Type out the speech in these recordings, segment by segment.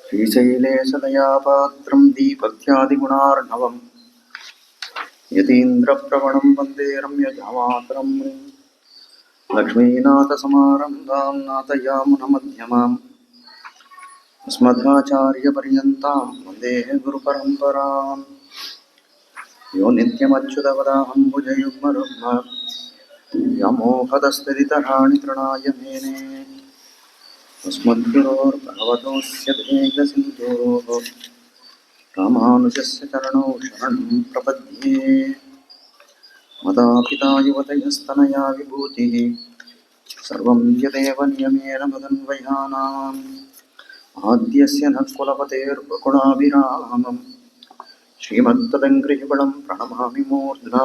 श्रीशैलेशदयापात्रं दीपत्यादिगुणार्णवम् यतीन्द्रप्रवणं वन्दे रम्यजामातरं लक्ष्मीनाथसमारम्भां नाथयामुनमध्यमाम् अस्मदाचार्यपर्यन्तां वन्दे गुरुपरम्पराम् यो नित्यमच्युतपदाम्बुजयुग्मरुग्म व्यामोहतस्थितितराणि तृणाय मेने अस्मद्गुरोर्भगवतोऽस्य देकसिन्धोः रामानुजस्य चरणौ शरणं प्रपद्ये मातापिता युवतयस्तनया विभूतिः सर्वं यदेव नियमेन मदन्वयानाम् आद्यस्य न कुलपतेर्वकुलाभिरामम् श्रीमन्तदङ्घ्रियुगलं प्रणमामि मूर्ध्ना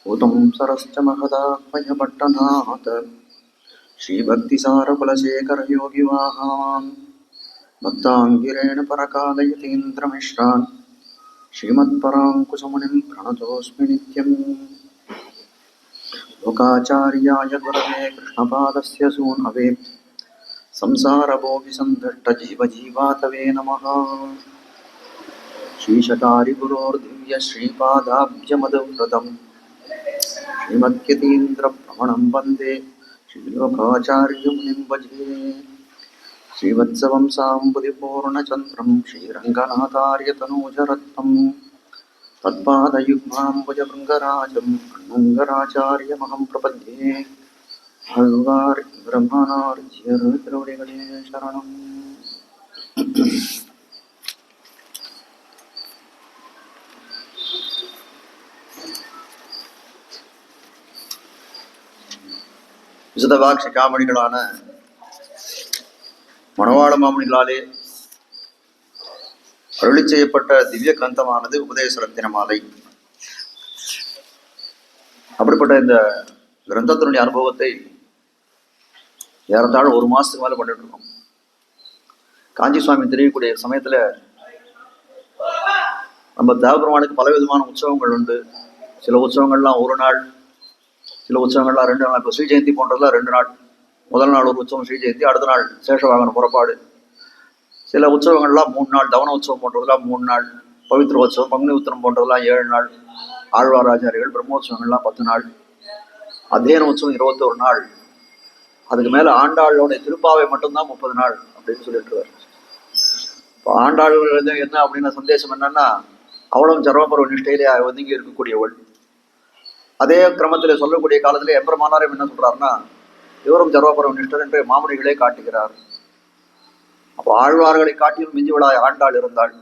भूतं सरश्च महदाह्वयपट्टनाथ श्रीभक्तिसारकुलशेखरयोगिवाहान् भक्ताङ्गिरेण परकालयतीन्द्रमिश्रान् श्रीमत्पराङ्कुशमुनिं प्रणतोऽस्मि नित्यम् लोकाचार्याय गुरवे कृष्णपादस्य सूनवे संसारभोगिसन्धष्टजीवजीवातवे नमः। श्रीशकारिगुरोर्दिव्यश्रीपादाब्जमदव्रतं श्रीमद्यतीन्द्रभ्रमणं वन्दे श्रीलोकाचार्यमुनिं भजे। श्रीवत्सवंसाम्बुधिपूर्णचन्द्रं श्रीरङ्गनाथार्यतनूजरत्नं तत्पादयुग्माम्बुजभृङ्गराजं अण्णङ्गराचार्यमहं प्रपद्ये। आழ்வார் பிரம்மனார்ஜியர் திருவடிகளே சரணம். விசதவாக் சிகாமணிகளான மணவாள மாமணிகளாலே அருளி செய்யப்பட்ட திவ்ய கிரந்தமானது உபதேச ரத்தின மாலை. அப்படிப்பட்ட இந்த கிரந்தத்தினுடைய அனுபவத்தை ஏறத்தாழ ஒரு மாசத்துக்கு மேல பண்ணிட்டு இருக்கோம். காஞ்சி சுவாமி தெரியக்கூடிய சமயத்துல நம்ம தேவபெருமானுக்கு பல விதமான உற்சவங்கள் உண்டு. சில உற்சவங்கள்லாம் ஒரு நாள், சில உற்சவங்கள்லாம் 2 நாள். இப்போ ஸ்ரீ ஜெயந்தி போன்றதுலாம் 2 நாள். முதல் நாள் ஒரு உற்சவம் ஸ்ரீ ஜெயந்தி, அடுத்த நாள் சேஷவாகன புறப்பாடு. சில உற்சவங்கள்லாம் 3 நாள். தவன உற்சவம் போன்றதெல்லாம் 3 நாள். பவித்திர உற்சவம், பங்குனி உத்திரம் போன்றதெல்லாம் 7 நாள். ஆழ்வாராச்சாரிகள் பிரம்மோற்சவங்கள்லாம் 10 நாள். அத்தியன உற்சவம் 21 நாள். அதுக்கு மேல ஆண்டாளோட திருப்பாவை மட்டும்தான் 30 நாள் அப்படின்னு சொல்லிட்டு. இப்போ ஆண்டாள் என்ன அப்படின்னா சந்தேசம் என்னன்னா, அவளும் சர்வபர்வ நிஷ்டையிலே ஒதுங்கி இருக்கக்கூடியவள். அதே கிரமத்தில் சொல்லக்கூடிய காலத்திலே எம்பெருமானாரே என்ன சொல்றாருன்னா, இவரும் சர்வபர்வ நிஷ்டர் என்று மாமுனிகளே காட்டுகிறார். அப்போ ஆழ்வார்களை காட்டிலும் மிஞ்சிவிழாய் ஆண்டாள் இருந்தாள்.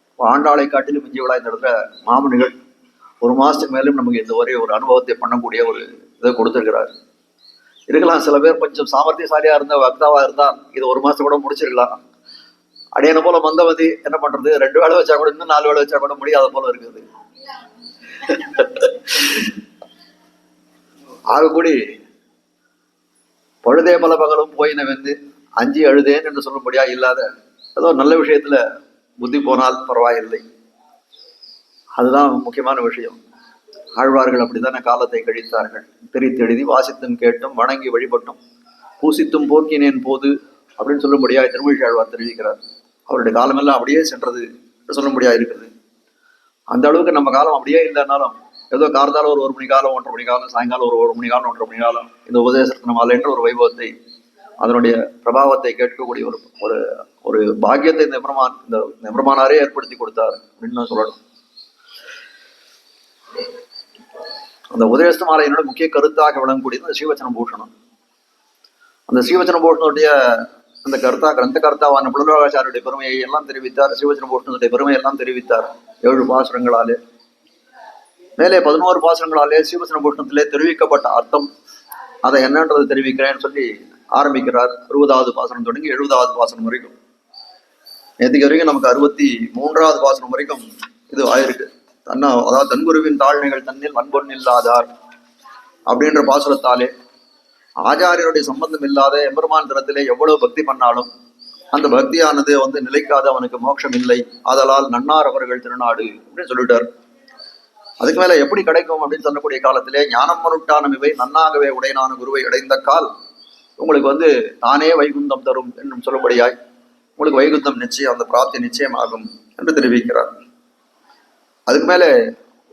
இப்போ ஆண்டாளை காட்டிலும் மிஞ்சிவிழாய் இந்த இடத்துல மாமுனிகள் ஒரு மாசத்துக்கு மேலும் நமக்கு இந்த ஒரே ஒரு அனுபவத்தை பண்ணக்கூடிய ஒரு இதை கொடுத்துருக்கிறார். இருக்கலாம், சில பேர் கொஞ்சம் சாமர்த்தியசாலியா இருந்தா, வக்தாவா இருந்தா இது ஒரு மாசம் கூட முடிச்சிருக்கலாம். அடையன போல மந்தவதி என்ன பண்றது, 2 வேளை வச்சா கூட, இன்னும் 4 வேளை வச்சா கூட முடியாத போல இருக்குது. ஆகக்கூடி பொழுதே பல பகலும் போயின வெந்து அஞ்சி அழுதேன் என்று சொல்லும்படியா இல்லாத ஏதோ நல்ல விஷயத்துல புத்தி போனால் பரவாயில்லை. அதுதான் முக்கியமான விஷயம். ஆழ்வார்கள் அப்படித்தானே காலத்தை கழித்தார்கள். பிரித்தெழுதி வாசித்தும் கேட்டும் வணங்கி வழிபட்டும் பூசித்தும் போக்கினேன் போது அப்படின்னு சொல்லும்படியா திருமொழி ஆழ்வார் தெரிவிக்கிறார். அவருடைய காலமெல்லாம் அப்படியே சென்றது சொல்லும்படியா இருக்குது. அந்த அளவுக்கு நம்ம காலம் அப்படியே இல்லைன்னாலும் ஏதோ கார்த்தால ஒரு 1 மணி காலம், 1.5 மணி காலம், சாயங்காலம் ஒரு 1 மணி காலம், 1.5 மணி காலம் இந்த உபதேசத்தின மாலை என்ற ஒரு வைபவத்தை, அதனுடைய பிரபாவத்தை கேட்கக்கூடிய ஒரு ஒரு பாக்கியத்தை இந்த எம்பெருமானாரே ஏற்படுத்தி கொடுத்தார் அப்படின்னு நான் சொல்லணும். அந்த உபதேச மாலையினோட முக்கிய கருத்தாக விளங்கக்கூடியது அந்த ஸ்ரீவச்சன பூஷணம். அந்த ஸ்ரீவச்சன பூஷணத்துடைய அந்த கிரந்த கர்த்தாவான புலலோகாச்சாரியுடைய பெருமையை எல்லாம் தெரிவித்தார். ஸ்ரீவச்சன பூஷணத்துடைய பெருமையை எல்லாம் தெரிவித்தார் 7 பாசுரங்களாலே. மேலே 11 பாசுரங்களாலே ஸ்ரீவச்சன பூஷணத்திலே தெரிவிக்கப்பட்ட அர்த்தம் அதை என்னன்றது தெரிவிக்கிறேன்னு சொல்லி ஆரம்பிக்கிறார். 60வது பாசுரம் தொடங்கி 70வது பாசுரம் வரைக்கும். நேற்றுக்கு வரைக்கும் நமக்கு 63வது பாசுரம் வரைக்கும் இது ஆயிருக்கு. அதாவது தன்குருவின் தாழ்நிகள் தன்னில் வன்பொன் இல்லாதார் அப்படின்ற பாசுரத்தாலே ஆச்சாரியருடைய சம்பந்தம் இல்லாத எம்பெருமான் தினத்திலே எவ்வளவு பக்தி பண்ணாலும் அந்த பக்தியானது நிலைக்காத, அவனுக்கு மோட்சம் இல்லை. ஆதலால் நன்னார் அவர்கள் திருநாடு அப்படின்னு சொல்லிட்டார். அதுக்கு மேல எப்படி கிடைக்கும் அப்படின்னு சொல்லக்கூடிய காலத்திலே ஞானம் மனுட்டானம் இவை நன்னாகவே உடையனான குருவை அடைந்த கால் உங்களுக்கு வந்து தானே வைகுந்தம் தரும் என்னும் சொல்லும்படியாய் உங்களுக்கு வைகுந்தம் நிச்சயம், அந்த பிராப்தி நிச்சயமாகும் என்று தெரிவிக்கிறார். அதுக்கு மேலே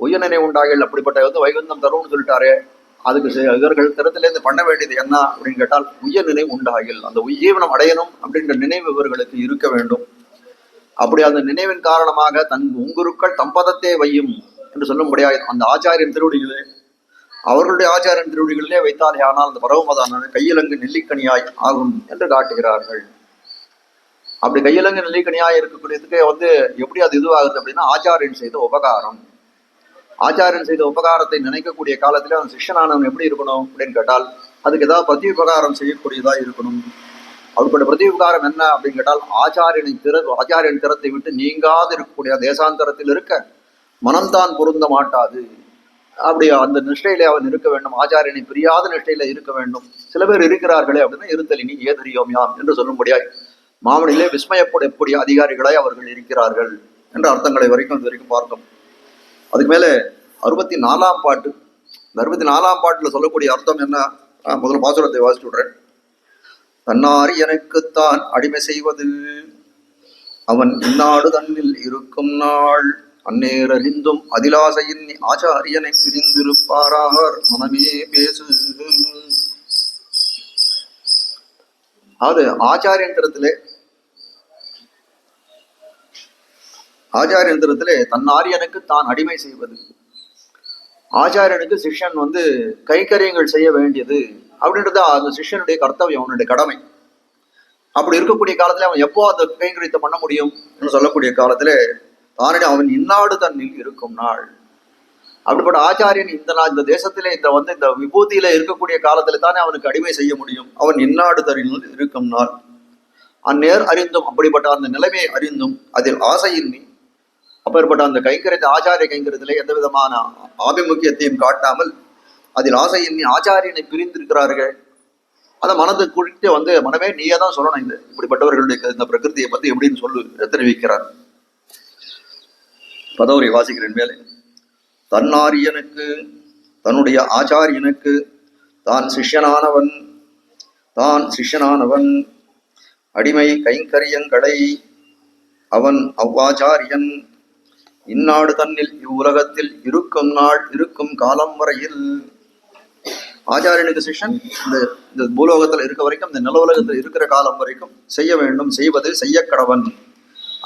உய்ய நினைவு உண்டாகல் அப்படிப்பட்ட வந்து வைகுந்தம் தரும்னு சொல்லிட்டாரு. அதுக்கு இவர்கள் திறத்திலேருந்து பண்ண வேண்டியது என்ன அப்படின்னு கேட்டால் உய்ய நினைவு உண்டாகல், அந்த உய்யீவனம் அடையணும் அப்படின்ற நினைவு இவர்களுக்கு இருக்க வேண்டும். அப்படி அந்த நினைவின் காரணமாக உங்குருக்கள் தம்பதத்தே வையும் என்று சொல்லும்படியாக அந்த ஆச்சாரியன் திருவடிகளே, அவர்களுடைய ஆச்சாரியன் திருவடிகளிலே வைத்தாலே ஆனால் அந்த பரவமதான கையிலங்கு நெல்லிக்கனியாய் ஆகும் என்று காட்டுகிறார்கள். அப்படி கையிலங்கு நெல்லிக்கனியாய் இருக்கக்கூடியதுக்கு வந்து எப்படி அது இதுவாகுது அப்படின்னா ஆச்சாரியன் செய்த உபகாரம். ஆச்சாரியன் செய்த உபகாரத்தை நினைக்கக்கூடிய காலத்துல அந்த சிஷ்யனானவன் எப்படி இருக்கணும் அப்படின்னு கேட்டால் அதுக்கு ஏதாவது பிரதி உபகாரம் செய்யக்கூடியதா இருக்கணும். அவருடைய பிரதி உபகாரம் என்ன அப்படின்னு கேட்டால் ஆச்சாரியன் திறத்தை விட்டு நீங்காது இருக்கக்கூடிய தேசாந்தரத்தில் இருக்க மனம்தான் பொருந்த மாட்டாது. அப்படி அந்த நிஷ்டையிலே அவன் இருக்க வேண்டும், ஆச்சாரியனை பிரியாத நிஷ்டையில இருக்க வேண்டும். சில பேர் இருக்கிறார்களே அப்படின்னா இருத்தலினி ஏதரியோம் யாம் என்று சொல்லும்படியாய் மாமனிலே விஸ்மயப்படக்கூடிய அதிகாரிகளாய் அவர்கள் இருக்கிறார்கள் என்ற அர்த்தங்களை வரைக்கும் இது வரைக்கும் பார்த்தோம். அதுக்கு மேலே 64ஆம் பாட்டு, இந்த 64ஆம் பாட்டுல சொல்லக்கூடிய அர்த்தம் என்ன? முதல்ல பாசுரத்தை வாசிச்சு விடுறேன். தன்னாரி எனக்குத்தான் அடிமை செய்வது அவன் இந்நாடு தன்னில் இருக்கும் நாள் அந்நேர் அறிந்தும் அதிலாசையின் ஆச்சாரியனை பிரிந்திருப்பாரார் மனமே பேசு. அது ஆச்சாரியன் திறத்திலே தன்னாரியனுக்கு தான் அடிமை செய்வது. ஆச்சாரியனுக்கு சிஷ்யன் வந்து கைக்கரியங்கள் செய்ய வேண்டியது அப்படின்றது அந்த சிஷ்யனுடைய கர்த்தவியம், அவனுடைய கடமை. அப்படி இருக்கக்கூடிய காலத்துல அவன் எப்போ அந்த கைங்கரியத்தை பண்ண முடியும் என்று சொல்லக்கூடிய காலத்துல தானே அவன் இந்நாடு தன்னில் இருக்கும் நாள். அப்படிப்பட்ட ஆச்சாரியன் இந்த தேசத்திலே இந்த விபூதியில இருக்கக்கூடிய காலத்துல தானே அவனுக்கு அடிமை செய்ய முடியும். அவன் இந்நாடு தன்னில் இருக்கும் நாள் அந்நேர் அறிந்தும், அப்படிப்பட்ட அந்த நிலைமையை அறிந்தும் அதில் ஆசையின்றி அப்பேற்பட்ட அந்த கைங்கரியத்தை ஆச்சாரிய கைங்கரியத்திலே எந்த விதமான ஆபிமுக்கியத்தையும் காட்டாமல் அதில் ஆசையின்றி ஆச்சாரியனை பிரிந்திருக்கிறார்கள். அதை மனது குறித்து வந்து மனமே நீயே தான் சொல்லணும், இது இப்படிப்பட்டவர்களுடைய இந்த பிரகிருதியை பத்தி எப்படின்னு சொல்லு தெரிவிக்கிறார். பதவுரை வாசிக்கிறேன் மேலே. தன்னாரியனுக்கு தன்னுடைய ஆச்சாரியனுக்கு தான் சிஷ்யனானவன் அடிமை கைங்கரியங்களை அவன் அவ்வாச்சாரியன் இந்நாடு தன்னில் இவ்வுலகத்தில் இருக்கும் நாள் இருக்கும் காலம் வரையில். ஆச்சாரியனுக்கு சிஷ்யன் இந்த பூலோகத்தில் இருக்க வரைக்கும், இந்த நில உலகத்தில் இருக்கிற காலம் வரைக்கும் செய்ய வேண்டும், செய்வது செய்ய கடவன்.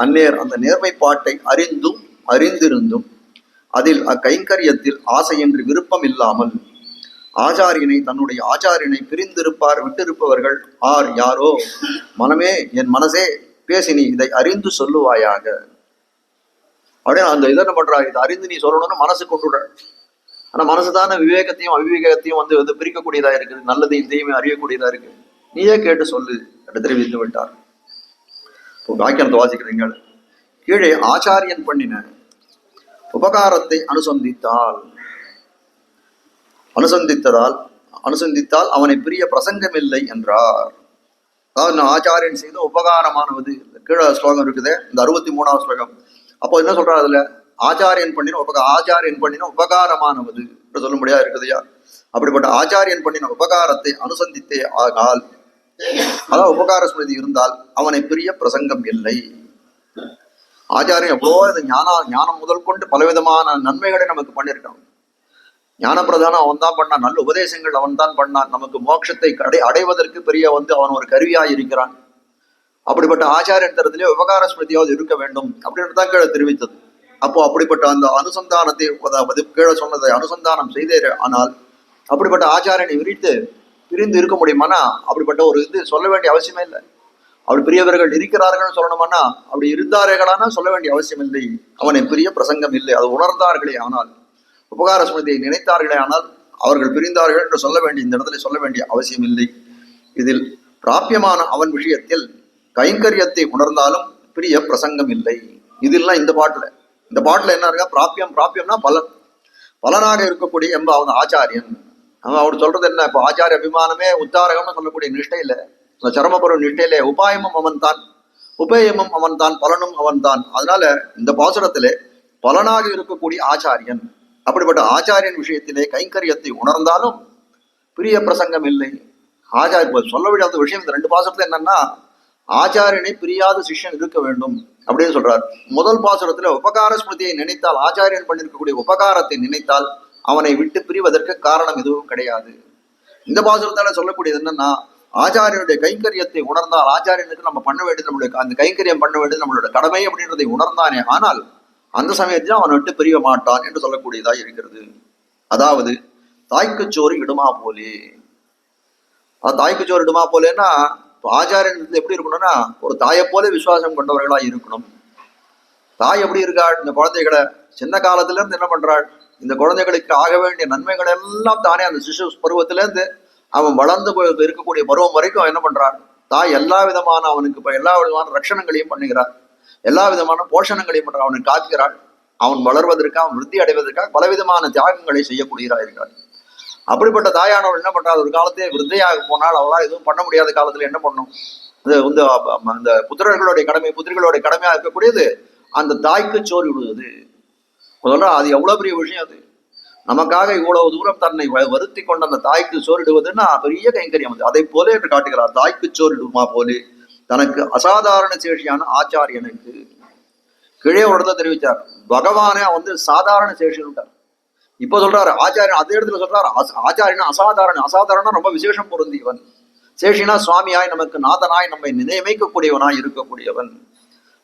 அந்நேர் அந்த நேர்மைப்பாட்டை அறிந்திருந்தும் அதில் அக்கைங்கரியத்தில் ஆசையின்றி விருப்பம் இல்லாமல் ஆச்சாரியனை தன்னுடைய ஆச்சாரியனை விட்டிருப்பவர்கள் யாரோ மனமே என் மனசே பேசினி இதை அறிந்து சொல்லுவாயாக. அப்படியே அந்த இதை என்ன பண்றா, இதை அறிந்து நீ சொல்லணும்னு மனசு கொண்டுட. ஆனா மனசுதான விவேகத்தையும் அவிவேகத்தையும் வந்து பிரிக்கக்கூடியதா இருக்குது, நல்லதையும் தீமையும் அறியக்கூடியதா இருக்கு. நீயே கேட்டு சொல்லு என்று தெரிவித்து விட்டார். இப்போ வாக்கியத்தை வாசிக்கிறீங்க. கீழே ஆச்சாரியன் பண்ணின உபகாரத்தை அனுசந்தித்தால் அவனை பிரிய பிரசங்கம் இல்லை என்றார். அதாவது ஆச்சாரியன் செய்த உபகாரமானது கீழே ஸ்லோகம் இருக்குது, இந்த 63ஆவது ஸ்லோகம். அப்போ என்ன சொல்றாரு அதுல, ஆச்சாரியன் பண்ணின உபகாரமானது என்று சொல்ல முடியாது இருக்குதுயா. அப்படிப்பட்ட ஆச்சாரியன் பண்ணின உபகாரத்தை அனுசந்தித்தே ஆகால், அதாவது உபகார ஸ்மிருதி இருந்தால் அவனை பிரிய பிரசங்கம் இல்லை. ஆச்சாரியன் எவ்வளோ ஞானம் முதல் கொண்டு பலவிதமான நன்மைகளை நமக்கு பண்ணியிருக்கான். ஞான பிரதானம் அவன் தான் பண்ணான், நல்ல உபதேசங்கள் அவன் தான் பண்ணான், நமக்கு மோட்சத்தை அடைவதற்கு பெரிய அவன் ஒரு கருவியாய் இருக்கிறான். அப்படிப்பட்ட ஆச்சாரியன் தரத்திலே உபகார ஸ்மிருதியாவது இருக்க வேண்டும் அப்படின்னு தான் கீழே தெரிவித்தது. அப்போ அப்படிப்பட்ட அந்த அனுசந்தானத்தை கீழே சொன்னதை அனுசந்தானம் செய்தே. ஆனால் அப்படிப்பட்ட ஆச்சாரியனை பிரிந்து இருக்க முடியுமானா அப்படிப்பட்ட ஒரு சொல்ல வேண்டிய அவசியமே இல்லை. அப்படி பிரியவர்கள் இருக்கிறார்கள் சொல்லணுமானா அப்படி இருந்தார்களானா சொல்ல வேண்டிய அவசியம் இல்லை. அவனை பிரிய பிரசங்கம் இல்லை, அது உணர்ந்தார்களே ஆனால், உபகார ஸ்மிருதியை நினைத்தார்களே ஆனால் அவர்கள் பிரிந்தார்கள் என்று இந்த இடத்துல சொல்ல வேண்டிய அவசியம் இல்லை. இதில் பிராபியமான அவன் விஷயத்தில் கைங்கரியத்தை உணர்ந்தாலும் பிரிய பிரசங்கம் இல்லை. இதெல்லாம் இந்த பாட்டுல என்ன இருக்கா, பிராபியம்னா பலனாக இருக்கக்கூடிய அவன் ஆச்சாரியன். அவர் சொல்றது என்ன, இப்போ ஆச்சாரிய அபிமானமே உத்தாரகம்னு சொல்லக்கூடிய நிஷ்டையில, இந்த சரமபுர நிஷ்டையில உபாயமும் அவன்தான், உபயமும் அவன்தான், பலனும் அவன்தான். அதனால இந்த பாசுரத்திலே பலனாக இருக்கக்கூடிய ஆச்சாரியன், அப்படிப்பட்ட ஆச்சாரியன் விஷயத்திலே கைங்கரியத்தை உணர்ந்தாலும் பிரிய பிரசங்கம் இல்லை. சொல்ல வேண்டிய அந்த விஷயம் இந்த 2 பாசுரத்துல என்னன்னா, ஆச்சாரியனை பிரியாத சிஷ்யன் இருக்க வேண்டும் அப்படின்னு சொல்றார். முதல் பாசுரத்துல உபகார ஸ்மிருதியை நினைத்தால், ஆச்சாரியன் பண்ணிருக்கக்கூடிய உபகாரத்தை நினைத்தால் அவனை விட்டு பிரிவதற்கு காரணம் எதுவும் கிடையாது. இந்த பாசுரத்தால சொல்லக்கூடியது என்னன்னா, ஆச்சாரியனுடைய கைங்கரியத்தை உணர்ந்தால், ஆச்சாரியனுக்கு நம்ம பண்ண வேண்டியது நம்மளுடைய அந்த கைங்கரியம் பண்ண வேண்டியது நம்மளோட கடமை அப்படின்றதை உணர்ந்தானே ஆனால் அந்த சமயத்தில் அவனை விட்டு பிரிய மாட்டான் என்று சொல்லக்கூடியதா இருக்கிறது. அதாவது தாய்க்கு சோறு இடுமா போலே, தாய்க்கு சோறு இடுமா போலேன்னா ஆச்சாரியன் எப்படி இருக்கணும்னா ஒரு தாயை போல விசுவாசம் கொண்டவர்களா இருக்கணும். தாய் எப்படி இருக்காள், இந்த குழந்தைகளை சின்ன காலத்துல இருந்து என்ன பண்றாள், இந்த குழந்தைகளுக்கு ஆக வேண்டிய நன்மைகள் எல்லாம் தானே அந்த சிசு பருவத்துல இருந்து அவன் வளர்ந்து இருக்கக்கூடிய பருவம் வரைக்கும் என்ன பண்றாள், தாய் எல்லா விதமான அவனுக்கு எல்லா விதமான ரட்சணங்களையும் பண்ணுகிறார், எல்லா விதமான போஷணங்களையும் பண்றாள், அவனுக்கு காக்கிறாள், அவன் வளர்வதற்காக அவன் விருத்தி அடைவதற்காக பலவிதமான தியாகங்களை செய்யக்கூடியவராக இருக்கிறாள். அப்படிப்பட்ட தாயானவள் என்ன பண்றாள், ஒரு காலத்தே விருத்தையாக போனால் அவளால் எதுவும் பண்ண முடியாத காலத்துல என்ன பண்ணும், அந்த புத்திரர்களுடைய கடமை, புத்திரிகளுடைய கடமையா இருக்கக்கூடியது அந்த தாய்க்கு சோறு விடுவது. முதல்ல அது எவ்வளவு பெரிய விஷயம், அது நமக்காக இவ்வளவு தூரம் தன்னை வருத்தி கொண்ட அந்த தாய்க்கு சோறிடுவதுன்னா பெரிய கைங்கரியம். அது அதை போல என்று காட்டுகிறார். தாய்க்கு சோறிடுமா போலே தனக்கு அசாதாரண சேஷியான ஆச்சாரியனுக்கு. கீழே ஒரு இடத்துல தெரிவித்தார், பகவானே சாதாரண சேஷிட்டார். இப்ப சொல்றாரு ஆச்சாரியன், அதே இடத்துல சொல்றாரு ஆச்சாரியனா அசாதாரண ரொம்ப விசேஷம் பொருந்தியவன். சேஷினா சுவாமியாய் நமக்கு நாதனாய் நம்மை நினைமைக்கக்கூடியவனாய் இருக்கக்கூடியவன்.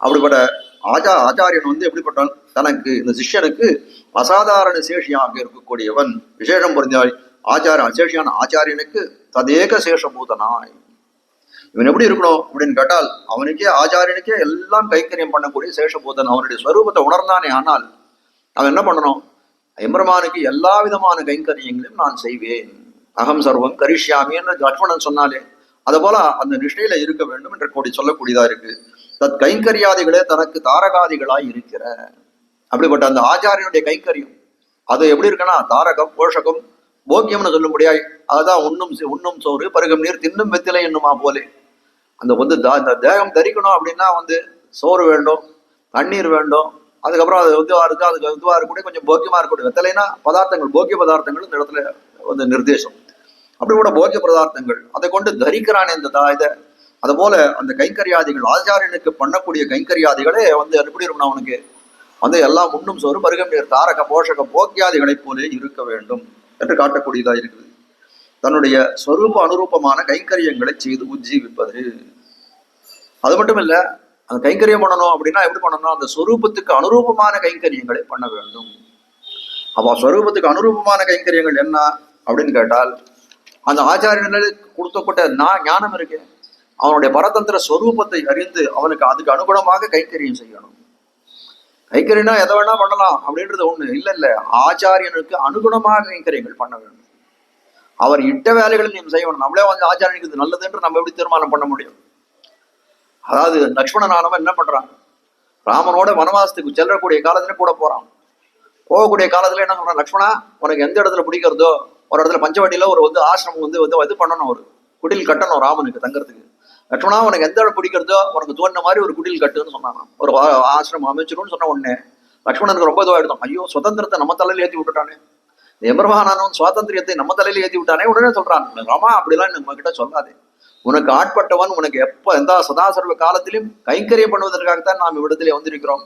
அப்படிப்பட்ட ஆச்சாரியன் எப்படிப்பட்டவன், தனக்கு இந்த சிஷ்யனுக்கு அசாதாரண சேஷியாக இருக்கக்கூடியவன், விசேஷம் பொருந்தியவாய் சேஷியான ஆச்சாரியனுக்கு ததேக சேஷபூதனாய். இவன் எப்படி இருக்கணும் அப்படின்னு கேட்டால், அவனுக்கே ஆச்சாரியனுக்கே எல்லாம் கைங்கரியம் பண்ணக்கூடிய சேஷபூதன். அவனுடைய ஸ்வரூபத்தை உணர்ந்தானே ஆனால் அவன் என்ன பண்ணணும், எம்பெருமானுக்கு எல்லா விதமான கைங்கரியங்களையும் நான் செய்வேன், அகம் சர்வம் கரிஷ்யாமி என்று லட்சுமணன் சொன்னாலே அது போல அந்த நிஷ்டையில இருக்க வேண்டும் என்று கூடி சொல்லக்கூடியதா இருக்கு. தத் கைங்கரியாதிகளே தனக்கு தாரகாதிகளாய் இருக்கிற அப்படிப்பட்ட அந்த ஆச்சாரியனுடைய கைங்கரியம் அது எப்படி இருக்குன்னா, தாரகம் போஷகம் போக்கியம்னு சொல்லும்படியாய், அதுதான் உண்ணும் சோறு பருகும் நீர் தின்னும் வெத்திலை என்னுமா போலே. அந்த தேகம் தரிக்கணும் அப்படின்னா சோறு வேண்டும், தண்ணீர் வேண்டும், அதுக்கப்புறம் அது இருக்கு, அதுக்கு இதுவா இருக்கக்கூடிய கொஞ்சம் போக்கியமா இருக்கக்கூடிய வெத்தலைனா பதார்த்தங்கள், போக்கிய பதார்த்தங்கள் இந்த இடத்துல நிர்தேசம். அப்படி கூட போக்கிய பதார்த்தங்கள் அதை கொண்டு தரிக்கிறானே இந்த இதை. அது போல அந்த கைங்கரியாதிகள் ஆச்சாரியனுக்கு பண்ணக்கூடிய கைங்கரியாதிகளே எப்படி இருக்கணும், அவனுக்கு எல்லாம் உண்ணும் சோறு பருகம் நீர் தாரக போஷக போக்கியாதிகளை போலே இருக்க வேண்டும் என்று காட்டக்கூடியதா இருக்குது. தன்னுடைய ஸ்வரூப அனுரூபமான கைங்கரியங்களை செய்து உஜ்ஜீவிப்பது. அது மட்டும் இல்ல, அந்த கைங்கரியம் பண்ணணும் அப்படின்னா எப்படி பண்ணணும், அந்த ஸ்வரூபத்துக்கு அனுரூபமான கைங்கரியங்களை பண்ண வேண்டும். அப்போ ஸ்வரூபத்துக்கு அனுரூபமான கைங்கரியங்கள் என்ன அப்படின்னு கேட்டால், அந்த ஆச்சாரியனுக்கு கொடுத்தப்பட்ட ஞானம் இருக்கு, அவனுடைய பரதந்திர ஸ்வரூபத்தை அறிந்து அவனுக்கு அதுக்கு அனுகுணமாக கைங்கரியம் செய்யணும். கைங்கரியம்னா எதை வேணா பண்ணலாம் அப்படின்றது ஒண்ணு இல்ல, ஆச்சாரியனுக்கு அனுகுணமாக கைங்கரியங்கள் பண்ண வேண்டும். அவர் இட்ட வேலைகளை நீங்க செய்யணும். நம்மளே ஆச்சாரியனுக்கு இது நல்லது என்று நம்ம எப்படி தீர்மானம் பண்ண முடியும்? அதாவது லக்ஷ்மணனானவன் என்ன பண்றான், ராமனோட வனவாசத்துக்கு செல்லக்கூடிய காலத்துல கூட போறான். போகக்கூடிய காலத்துல என்ன சொல்றான், லக்ஷ்மணா உனக்கு எந்த இடத்துல பிடிக்கிறதோ ஒரு இடத்துல பஞ்சவட்டியில ஒரு ஆசிரமம் இது பண்ணணும், ஒரு குடில் கட்டணும் ராமனுக்கு தங்கறதுக்கு. லக்ஷ்மணா உனக்கு எந்த இடம் பிடிக்கிறதோ உனக்கு தோன்ற மாதிரி ஒரு குடில் கட்டுன்னு சொன்னான், ஒரு ஆசிரமம் அமைச்சிரும்னு சொன்ன உடனே லக்ஷ்மணனுக்கு ரொம்ப இதுவா எடுத்தோம். ஐயோ சுதந்திரத்தை நம்ம தலையில ஏற்றி விட்டுட்டானே, எம்பெருமானானவன் சுவாதந்திரியத்தை நம்ம தலையில ஏற்றி விட்டானே. உடனே சொல்றான், ராமா அப்படிலாம் நம்ம கிட்ட சொல்லாதே, உனக்கு ஆட்பட்டவன், உனக்கு எப்ப எந்த சதாசர்வ காலத்திலும் கைங்கரியம் பண்ணுவதற்காகத்தான் நாம் இவ்விடத்திலே வந்திருக்கிறோம்.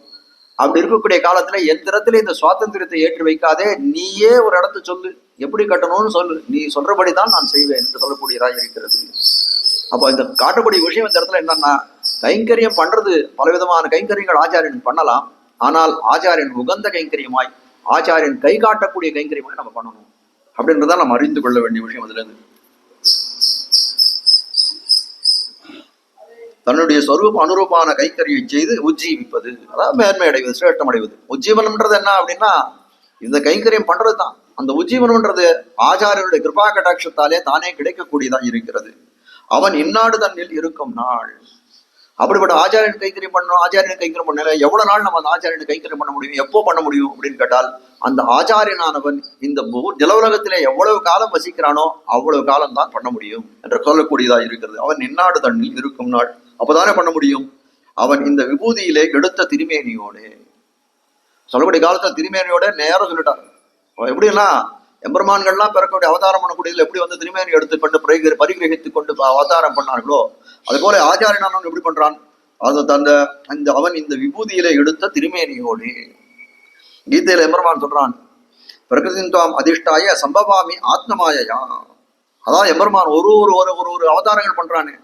அப்படி இருக்கக்கூடிய காலத்துல எந்திரத்துல இந்த சுவாதந்திரத்தை ஏற்றி வைக்காதே, நீயே ஒரு இடத்த சொல்லு, எப்படி கட்டணும்னு சொல்லு, நீ சொல்றபடிதான் நான் செய்வேன் என்று சொல்லக்கூடியதாக இருக்கிறது. அப்போ இந்த காட்டக்கூடிய விஷயம் இந்த இடத்துல என்னன்னா, கைங்கரியம் பண்றது பலவிதமான கைங்கரியங்கள் ஆச்சாரியன் பண்ணலாம், ஆனால் ஆச்சாரியன் உகந்த கைங்கரியமாய் ஆச்சாரியன் கை காட்டக்கூடிய கைங்கரியமாய் நம்ம பண்ணணும் அப்படின்றதான் நம்ம அறிந்து கொள்ள வேண்டிய விஷயம். அதுல இருந்து தன்னுடைய ஸ்வரூப அனுரூபமான கைக்கரியை செய்து உஜ்ஜீவிப்பது, அதாவது மேன்மை அடைவது, சிரேஷ்டம் அடைவது. உஜ்ஜீவனம்ன்றது என்ன அப்படின்னா, இந்த கைங்கரியம் பண்றது தான். அந்த உஜ்ஜீவனம்ன்றது ஆச்சாரியனுடைய கிருபா கடாட்சத்தாலே தானே கிடைக்கக்கூடியதான் இருக்கிறது. அவன் இந்நாடு தன்னில் இருக்கும் நாள். அப்படிப்பட்ட ஆச்சாரியன் கைங்கரியம் பண்ணணும், ஆச்சாரியன் கைங்கரியம் பண்ணல எவ்வளவு நாள் நம்ம அந்த ஆச்சாரியனை கைங்கரியம் பண்ண முடியும், எப்போ பண்ண முடியும் அப்படின்னு கேட்டால், அந்த ஆச்சாரியனானவன் இந்த நிலவுலகத்திலே எவ்வளவு காலம் வசிக்கிறானோ அவ்வளவு காலம் தான் பண்ண முடியும் என்று சொல்லக்கூடியதா இருக்கிறது. அவன் இந்நாடு தன்னில் இருக்கும் நாள், அப்பதானே பண்ண முடியும். அவன் இந்த விபூதியிலே எடுத்த திருமேனியோட சொல்லக்கூடிய காலத்துல திருமேனியோட நேரம் சொல்லிட்டார். எப்படின்னா எம்பெருமான்கள்லாம் பிறக்கக்கூடிய அவதாரம் பண்ணக்கூடியதுல எப்படி வந்து திருமேனி எடுத்துக்கொண்டு பரிகிரகித்துக் கொண்டு அவதாரம் பண்ணார்களோ அது போல ஆச்சாரியனானவன் எப்படி பண்றான், அந்த அவன் இந்த விபூதியில எடுத்த திருமேனியோடு. கீதையில எம்பெருமான் சொல்றான், பிரகிருதித்வாம் அதிஷ்டாய சம்பவாமி ஆத்மமாயா. அதான் எம்பெருமான் ஒரு ஒரு ஒரு ஒரு ஒரு அவதாரங்கள் பண்றானே,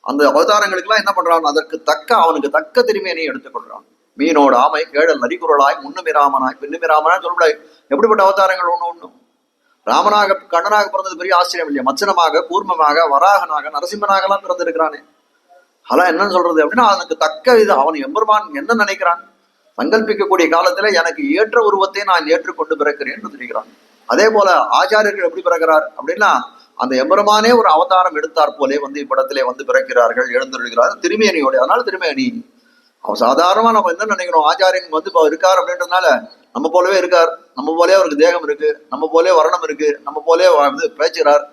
அந்த அவதாரங்களுக்கெல்லாம் என்ன பண்றான், அதற்கு தக்க அவனுக்கு தக்க திருமேனியை எடுத்துக்கொள்றான். மீனோடு ஆமை கேழல் நரிகுரலாய் முன்னுமிராமனாய் பின்னுமிராமனாய் சொல்லக்கூடாது. எப்படிப்பட்ட அவதாரங்கள் ஒண்ணு ஒண்ணும். ராமனாக கண்ணனாக பிறந்தது பெரிய ஆச்சரியம் இல்லையா, மச்சனமாக கூர்மமாக வராகனாக நரசிம்மனாக எல்லாம் பிறந்திருக்கிறானே. அதெல்லாம் என்னன்னு சொல்றது அப்படின்னா அவனுக்கு தக்க இது அவன் எம்பெருமான் என்ன நினைக்கிறான், சங்கல்பிக்கக்கூடிய காலத்துல எனக்கு ஏற்ற உருவத்தை நான் ஏற்றுக்கொண்டு பிறக்கிறேன் என்று தெரிவிக்கிறான். அதே போல ஆச்சாரியர்கள் எப்படி பிறக்கிறார் அப்படின்னா அந்த எம்பெருமானே ஒரு அவதாரம் எடுத்தார் போலே வந்து இப்படத்திலே வந்து பிறக்கிறார்கள், எழுந்துள்ளார்கள் திருமேனியோட. அதனால திருமேனி அவன் சாதாரணமா நம்ம என்ன நினைக்கிறோம், ஆச்சாரியன் வந்து இப்போ இருக்கார் அப்படின்றதுனால நம்ம போலவே இருக்கார், நம்ம போலே அவருக்கு தேகம் இருக்கு, நம்ம போலே வர்ணம் இருக்கு, நம்ம போலே பேச்சுகிறார்,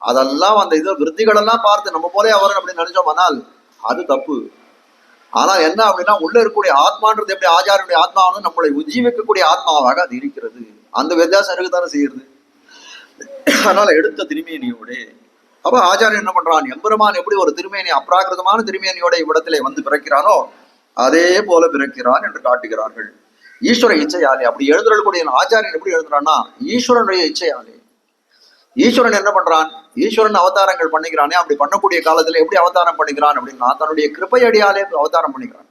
அதெல்லாம் அந்த இது விருத்திகள் எல்லாம் பார்த்து நம்ம போலே அவரன் அப்படின்னு நினைச்சோம். ஆனால் அது தப்பு. ஆனா என்ன அப்படின்னா உள்ள இருக்கக்கூடிய ஆத்மான்றது எப்படி ஆச்சாரியனுடைய ஆத்மாவும் நம்மளை உஜ்ஜீவிக்கக்கூடிய ஆத்மாவாக அது இருக்கிறது. அந்த வித்தியாசம் இருக்குதானே செய்யுது. அதனால எடுத்த திருமேனியோட அப்ப ஆச்சாரியன் என்ன பண்றான், எம்பெருமான் எப்படி ஒரு திருமேனி அப்ராகிருதமான திருமேனியோட இவ்விடத்திலே வந்து பிறக்கிறானோ அதே போல பிறக்கிறான் என்று காட்டுகிறார்கள். ஈஸ்வர இச்சையாலே அப்படி எழுந்துடக்கூடிய ஆச்சாரியன் எப்படி எழுதுறான்னா ஈஸ்வரனுடைய இச்சையாலே. ஈஸ்வரன் என்ன பண்றான், ஈஸ்வரன் அவதாரங்கள் பண்ணிக்கிறானே, அப்படி பண்ணக்கூடிய காலத்துல எப்படி அவதாரம் பண்ணிக்கிறான் அப்படின்னா தன்னுடைய கிருபையடியாலே அவதாரம் பண்ணிக்கிறான்.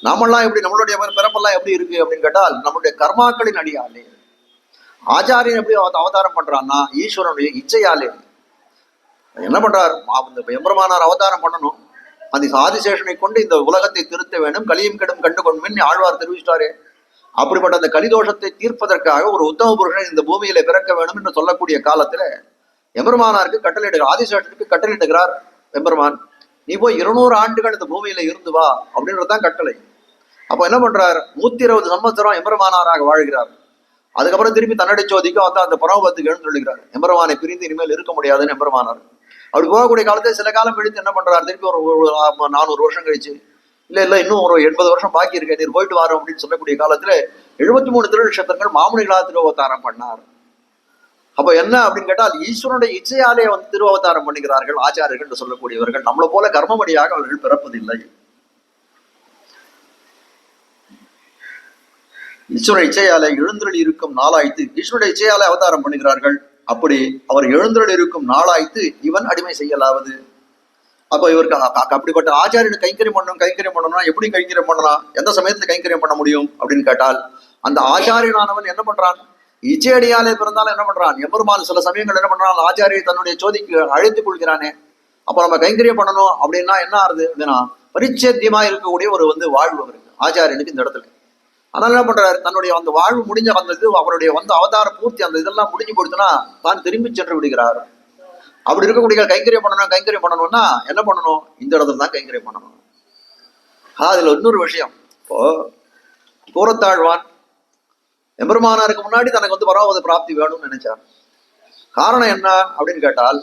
நாமெல்லாம் எப்படி நம்மளுடைய பிறப்பெல்லாம் எப்படி இருக்கு அப்படின்னு கேட்டால் நம்மளுடைய கர்மாக்களின் அடியாலே. ஆச்சாரியன் எப்படி அவதாரம் பண்றான்னா ஈஸ்வரனுடைய இச்சையாலே. என்ன பண்றார், எம்பெருமானார் அவதாரம் பண்ணணும், அந்த ஆதிசேஷனை கொண்டு இந்த உலகத்தை திருத்த வேண்டும், கலியும் கெடும் கண்டு கொண்டு ஆழ்வார் தெரிவிச்சிட்டாரே. அப்படிப்பட்ட அந்த கலிதோஷத்தை தீர்ப்பதற்காக ஒரு உத்தம புருஷன் இந்த பூமியில பிறக்க வேண்டும் என்று சொல்லக்கூடிய காலத்துல எம்பெருமானாருக்கு கட்டளையிடுகிறார், ஆதிசேஷனுக்கு கட்டளையிடுகிறார் எம்பெருமான், நீ போய் 200 ஆண்டுகள் இந்த பூமியில இருந்து வா அப்படின்றதுதான் கட்டளை. அப்ப என்ன பண்றார், 120 சம்பத்சரம் எம்பெருமானாராக வாழ்கிறார். அதுக்கப்புறம் திருப்பி தன்னடை சோதிக்கும் வந்து அந்த பரமபத்துக்கு எழுந்துள்ளார். எம்பெருமானை பிரிந்து இனிமேல் இருக்க முடியாதுன்னு எம்பெருமானார். அப்படி போகக்கூடிய காலத்தில் சில காலம் கழித்து என்ன பண்றாரு, திருப்பி ஒரு 400 வருஷம் கழிச்சு இல்ல இன்னும் ஒரு 80 வருஷம் பாக்கி இருக்கேன், நீர் போயிட்டு வரோம் அப்படின்னு சொல்லக்கூடிய காலத்துல 73 திருநட்சத்திரங்கள் மாமுனிகளா திருவவதாரம் பண்ணார். அப்ப என்ன அப்படின்னு கேட்டால் ஈஸ்வரனுடைய இச்சையாலே வந்து திருவவதாரம் பண்ணுகிறார்கள் ஆச்சாரியர்கள் என்று சொல்லக்கூடியவர்கள். நம்மளை போல கர்மமடியாக அவர்கள் பிறப்பதில்லை. ஈஸ்வர இச்சையாலே எழுந்தருள் இருக்கும் நாளாய்த்து ஈஸ்வருடைய இச்சையாலே அவதாரம் பண்ணுகிறார்கள். அப்படி அவர் எழுந்தருள் இருக்கும் நாளாய்த்து இவன் அடிமை செய்யலாவது. அப்ப இவருக்கு அப்படிப்பட்ட ஆச்சாரியனுக்கு கைங்கரியம் பண்ணணும்னா எப்படி கைங்கரியம் பண்ணலாம், எந்த சமயத்துல கைங்கரியம் பண்ண முடியும் அப்படின்னு கேட்டால் அந்த ஆச்சாரியனானவன் என்ன பண்றான், இச்சையடியாலே பிறந்தாலும் என்ன பண்றான், எம்பெருமான் சில சமயங்கள் என்ன பண்றான், ஆச்சாரியை தன்னுடைய சோதிக்கு அழைத்துக் கொள்கிறானே. அப்ப நம்ம கைங்கரியம் பண்ணணும் அப்படின்னா என்ன ஆறுது அப்படின்னா பரிச்சேத்தியமா இருக்கக்கூடிய ஒரு வந்து வாழ்வு அவருக்கு ஆச்சாரியனுக்கு இந்த இடத்துல. அதனால என்ன பண்றாரு, தன்னுடைய அந்த வாழ்வு முடிஞ்ச அந்த இது அவருடைய வந்து அவதார பூர்த்தி அந்த இதெல்லாம் முடிஞ்சு கொடுத்தனா தான் திரும்பி சென்று விடுகிறார். அப்படி இருக்கக்கூடிய கைங்கரியம் பண்ணணும்னா என்ன பண்ணணும், இந்த இடத்துல தான் கைங்கரியம் பண்ணணும். அதுல இன்னொரு விஷயம், இப்போ கூரத்தாழ்வான் எம்பெருமானாருக்கு முன்னாடி தனக்கு வந்து பரமபத பிராப்தி வேணும்னு நினைச்சார். காரணம் என்ன அப்படின்னு கேட்டால்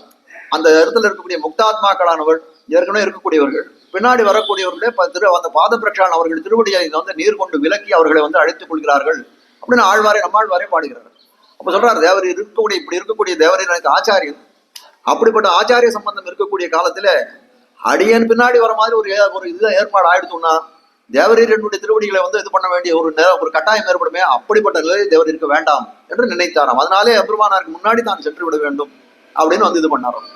அந்த இடத்துல இருக்கக்கூடிய முக்தாத்மாக்களானவர்கள் ஏற்கனவே இருக்கக்கூடியவர்கள் பின்னாடி வரக்கூடியவர்களே அந்த பாத பிரக்ஷான் அவர்கள் திருவடியை வந்து நீர் கொண்டு விலக்கி அவர்களை வந்து அழைத்துக் கொள்கிறார்கள் அப்படின்னு நம்மாழ்வாரே பாடுகிறார்கள். அப்ப சொல்றாரு, தேவரீர் இப்படி இருக்கக்கூடிய தேவரீர் எனக்கு ஆச்சாரியன், அப்படிப்பட்ட ஆச்சாரிய சம்பந்தம் இருக்கக்கூடிய காலத்துல அடியன் பின்னாடி வர மாதிரி ஒரு இதுதான் ஏற்பாடு ஆயிடுச்சுன்னா தேவரீர் என்னுடைய திருவடிகளை வந்து இது பண்ண வேண்டிய ஒரு கட்டாயம் ஏற்படுமே, அப்படிப்பட்ட நிலையை தேவர் இருக்க வேண்டாம் என்று நினைத்தாராம். அதனாலே எம்பெருமானாருக்கு முன்னாடி தான் சென்று விட வேண்டும் அப்படின்னு வந்து இது பண்ணாராம்.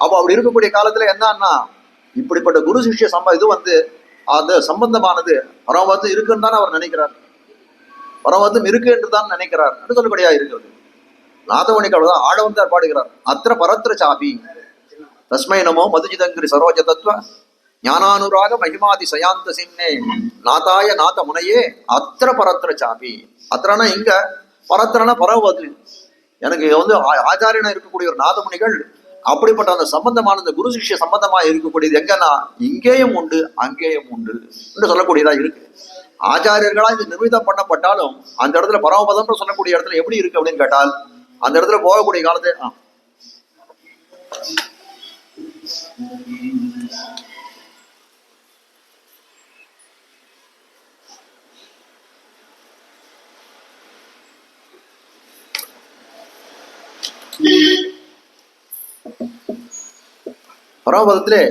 அப்போ அப்படி இருக்கக்கூடிய காலத்துல என்னன்னா இப்படிப்பட்ட குரு சிஷ்ய இது வந்து அந்த சம்பந்தமானது பரமபதம் இருக்குன்னு தானே அவர் நினைக்கிறார், பரமபதம் இருக்கு என்று தான் நினைக்கிறார் என்று சொல்லக்கூடியா இருக்கிறது. நாதவணிகள் தான் ஆடவந்தார் பாடுகிறார், அத்திர பரத்திர சாபி தஸ்மை நமோ மதுஜிதங்கிரி சரோஜ தத்துவ ஞானானுராக மகிமாதி சயாந்த சிம்னே நாதாய நாத முனையே அத்திர பரத்திர சாபி. அத்திரனா இங்க, பரத்திரனா பரவது. எனக்கு வந்து ஆச்சாரியனா இருக்கக்கூடிய ஒரு நாதமுனிகள் அப்படிப்பட்ட அந்த சம்பந்தமான குரு சிஷ்ய சம்பந்தமா இருக்கக்கூடியது எங்கன்னா இங்கேயும் உண்டு அங்கேயும் உண்டு என்று சொல்லக்கூடியதா இருக்கு. ஆச்சாரியர்களா இது நிர்மிதம் பண்ணப்பட்டாலும் அந்த இடத்துல பரமபதம் சொல்லக்கூடிய இடத்துல எப்படி இருக்கு அப்படின்னு கேட்டால் அந்த இடத்துல போகக்கூடிய காலத்தை பரமபதத்திலே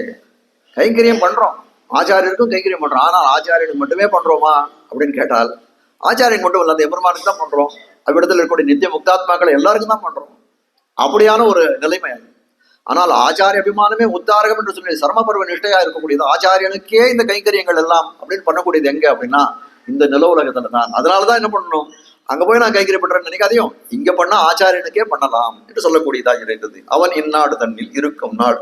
கைங்கரியம் பண்றோம், ஆச்சாரியருக்கும் கைங்கரியம் பண்றோம். ஆனால் ஆச்சாரியனுக்கு மட்டுமே பண்றோமா அப்படின்னு கேட்டால் ஆச்சாரியன் மட்டும் இல்லை, அந்த எம்பெருமானுக்கு தான் பண்றோம். அவ்விடத்தில் இருக்கக்கூடிய நித்திய முக்தாத்மாக்கள் எல்லாருக்கும் தான் பண்றோம். அப்படியான ஒரு நிலைமை அது. ஆனால் ஆச்சாரிய அபிமானமே உத்தாரகம் என்று சொல்லி சர்மபர்வ நிஷ்டையா இருக்கக்கூடியது ஆச்சாரியனுக்கே இந்த கைங்கரியங்கள் எல்லாம் அப்படின்னு பண்ணக்கூடியது எங்க அப்படின்னா இந்த நில உலகத்துல தான். அதனாலதான் என்ன பண்ணணும், அங்க போய் நான் கைங்கரியம் பண்றேன்னு நினைக்காதையும் இங்க பண்ணா ஆச்சாரியனுக்கே பண்ணலாம் என்று சொல்லக்கூடியதாக இருக்கிறது. அவன் இந்நாடு தன்னில் இருக்கும் நாடு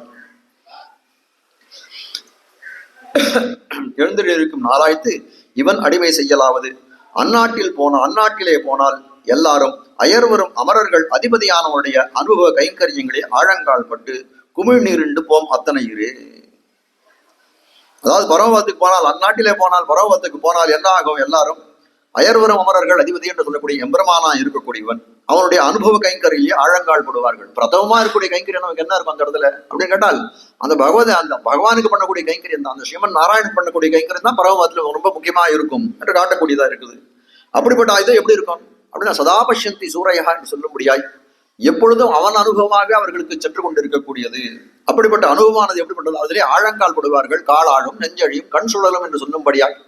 எழுந்திருக்கும் நாளாய்த்து இவன் அடிமை செய்யலாவது. அந்நாட்டிலே போனால் எல்லாரும் அயர்வரும் அமரர்கள் அதிபதியானவருடைய அனுபவ கைங்கரியங்களே ஆழங்கால் பட்டு குமிழ் நீரிண்டு போம் அத்தனை இரு. அதாவது பரவத்துக்கு போனால், அந்நாட்டிலே போனால், பரவத்துக்கு போனால் என்ன ஆகும், எல்லாரும் அயர்வரும் அமரர்கள் அதிபதி என்று சொல்லக்கூடிய எம்பெருமானா இருக்கக்கூடியவன் அவனுடைய அனுபவ கைங்கரியிலே ஆழங்கால் படுவார்கள். பிரதமமா இருக்கக்கூடிய கைங்கரியம் நமக்கு என்ன இருக்கும் அந்த இடத்துல அப்படின்னு கேட்டால் அந்த பகவானுக்கு பண்ணக்கூடிய கைங்கரியம் தான், அந்த ஸ்ரீமன் நாராயணன் பண்ணக்கூடிய கைங்கரியம் தான் பரவத்துல ரொம்ப முக்கியமா இருக்கும் என்று காட்டக்கூடியதா இருக்குது. அப்படிப்பட்ட இது எப்படி இருக்கும் அப்படின்னா சதாபஷ்யந்தி சூரையா என்று சொல்லும்படியாய் எப்பொழுதும் அவன் அனுபவமாக அவர்களுக்கு சென்று கொண்டிருக்கக்கூடியது. அப்படிப்பட்ட அனுபவமானது எப்படி பண்றது, அதிலே ஆழங்கால் படுவார்கள். காலாழும் நெஞ்சழியும் கண் சுழலும் என்று சொல்லும்படியாய்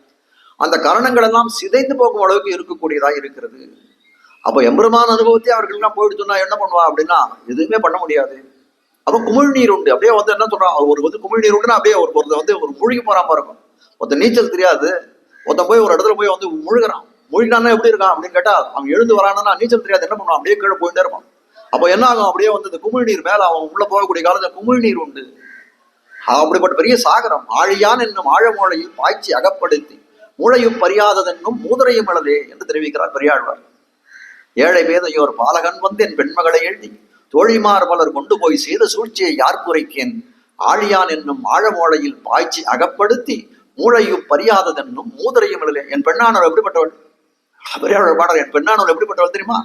அந்த கரணங்கள் எல்லாம் சிதைந்து போகும் அளவுக்கு இருக்கக்கூடியதாக இருக்கிறது. அப்போ எம்பெருமான அனுபவத்தை அவர்கள் எல்லாம் போயிடுச்சுன்னா என்ன பண்ணுவா அப்படின்னா எதுவுமே பண்ண முடியாது. அப்போ குமிழ் நீர் உண்டு. அப்படியே வந்து என்ன சொல்றான், ஒரு குமிழ் நீர் உண்டுன்னா அப்படியே ஒரு மூழ்கி போறாம இருக்கும். ஒருத்தன் நீச்சல் தெரியாது, ஒருத்தன் போய் ஒரு இடத்துல போய் வந்து முழுகிறான். மூழ்கினான்னா எப்படி இருக்கான் அப்படின்னு கேட்டா அவன் எழுந்து வரானா நீச்சல் தெரியாது, என்ன பண்ணுவான், அப்படியே கீழே போயிட்டே இருப்பான். அப்போ என்ன ஆகும், அப்படியே வந்து இந்த குமிழ் நீர் மேல அவன் உள்ள போகக்கூடிய காலத்துல குமிழ் நீர் உண்டு. அப்படிப்பட்ட பெரிய சாகரம் ஆழியான் என்னும் ஆழமூழையில் பாய்ச்சி அகப்படுத்தி மூளையும் பறியாததென்னும் மூதுரையும் அளவே என்று தெரிவிக்கிறார் பெரியாழ்வார். ஏழை பேதையோர் பாலகன் வந்து என் பெண்மகளை எழுதி தோழிமார் பலர் கொண்டு போய் செய்த சூழ்ச்சியை யார் குறைக்கேன், ஆழியான் என்னும் ஆழமூழையில் பாய்ச்சி அகப்படுத்தி மூளையும் பறியாததென்னும் மூதுரையும் அளவே. என் பெண்ணானவர் எப்படிப்பட்டவள், பெரியாழ்வார் பாடல், என் பெண்ணானவள் எப்படிப்பட்டவள் தெரியுமா,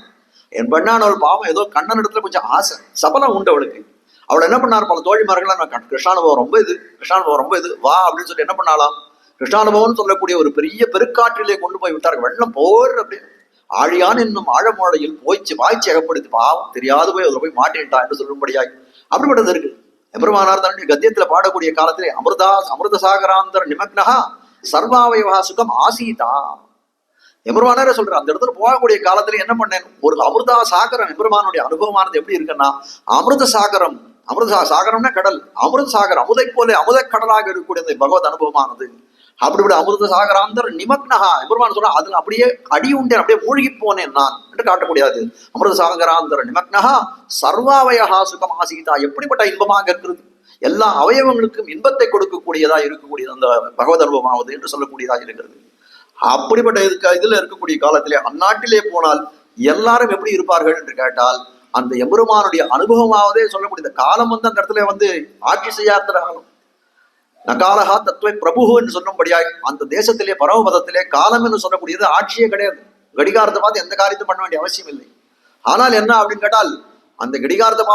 என் பெண்ணானவள் பாவம் ஏதோ கண்ணன் இடத்துல கொஞ்சம் ஆசை சபலம் உண்டு அவளுக்கு. அவள் என்ன பண்ணார், பல தோழிமார்கள் கிருஷ்ணானுபவம் ரொம்ப இது, கிருஷ்ணானுபவம் ரொம்ப இது வா அப்படின்னு சொல்லி என்ன பண்ணாலாம், கிருஷ்ணானுபவம் சொல்லக்கூடிய ஒரு பெரிய பெருக்காற்றிலே கொண்டு போய் விட்டார்கள். வெள்ளம் போர் அப்படின்னு ஆழியான் என்னும் ஆழமூழையில் வாய்ச்சி அகப்படுத்தி பாவம் தெரியாது போய் அதில் போய் மாட்டின்ட்டான் என்று சொல்லும்படியாய் அப்படிப்பட்டது இருக்கு. எம்பெருமானார் தன்னுடைய கத்தியத்துல பாடக்கூடிய காலத்திலே அமிர்த சாகராந்தர நிமக்னஹா சர்வாவயவா சுகம் ஆசீதா. எம்பெருமானாரே சொல்ற அந்த இடத்துல போகக்கூடிய காலத்துல என்ன பண்ணேன், ஒரு அமிர்தா சாகரம் எம்பெருமானுடைய அனுபவமானது எப்படி இருக்குன்னா அமிர்த சாகரம்னா கடல், அமிர்த சாகரம் அமுதை போல அமுத கடலாக இருக்கக்கூடிய அந்த பகவத் அனுபவமானது. அப்படிப்பட்ட அமிர்த சாகராந்தர் நிமக்னஹா எம்பெருமான் சொல்ற அதுல அப்படியே அடி உண்டேன், அப்படியே மூழ்கி போனேன் நான் என்று காட்டக்கூடியது. அமிர்த சாகராந்தர் நிமக்னஹா சர்வாவயஹா சுகம் ஆசீதா, எப்படிப்பட்ட இன்பமாக இருக்கிறது, எல்லா அவயவங்களுக்கும் இன்பத்தை கொடுக்கக்கூடியதா இருக்கக்கூடியது அந்த பகவத் அனுபவமாவது என்று சொல்லக்கூடியதாக இருக்கிறது. அப்படிப்பட்ட இதுல இருக்கக்கூடிய காலத்திலே அந்நாட்டிலே போனால் எல்லாரும் எப்படி இருப்பார்கள் என்று கேட்டால் அந்த எம்பெருமானுடைய அனுபவமாவதே சொல்லக்கூடிய காலம் வந்து அந்த இடத்துல வந்து ஆட்சி செய்யாத காலம். நகாலகா தத்துவ பிரபு என்று சொல்லும்படியாய் அந்த தேசத்திலே பரமபதத்திலே காலம் என்று சொல்லக்கூடியது ஆட்சியே கிடையாது. கடிகாரத்தை பார்த்து எந்த காரியத்தையும் பண்ண வேண்டிய அவசியம் இல்லை. ஆனால் என்ன அப்படின்னு கேட்டால் அந்த கடிகாரத்தை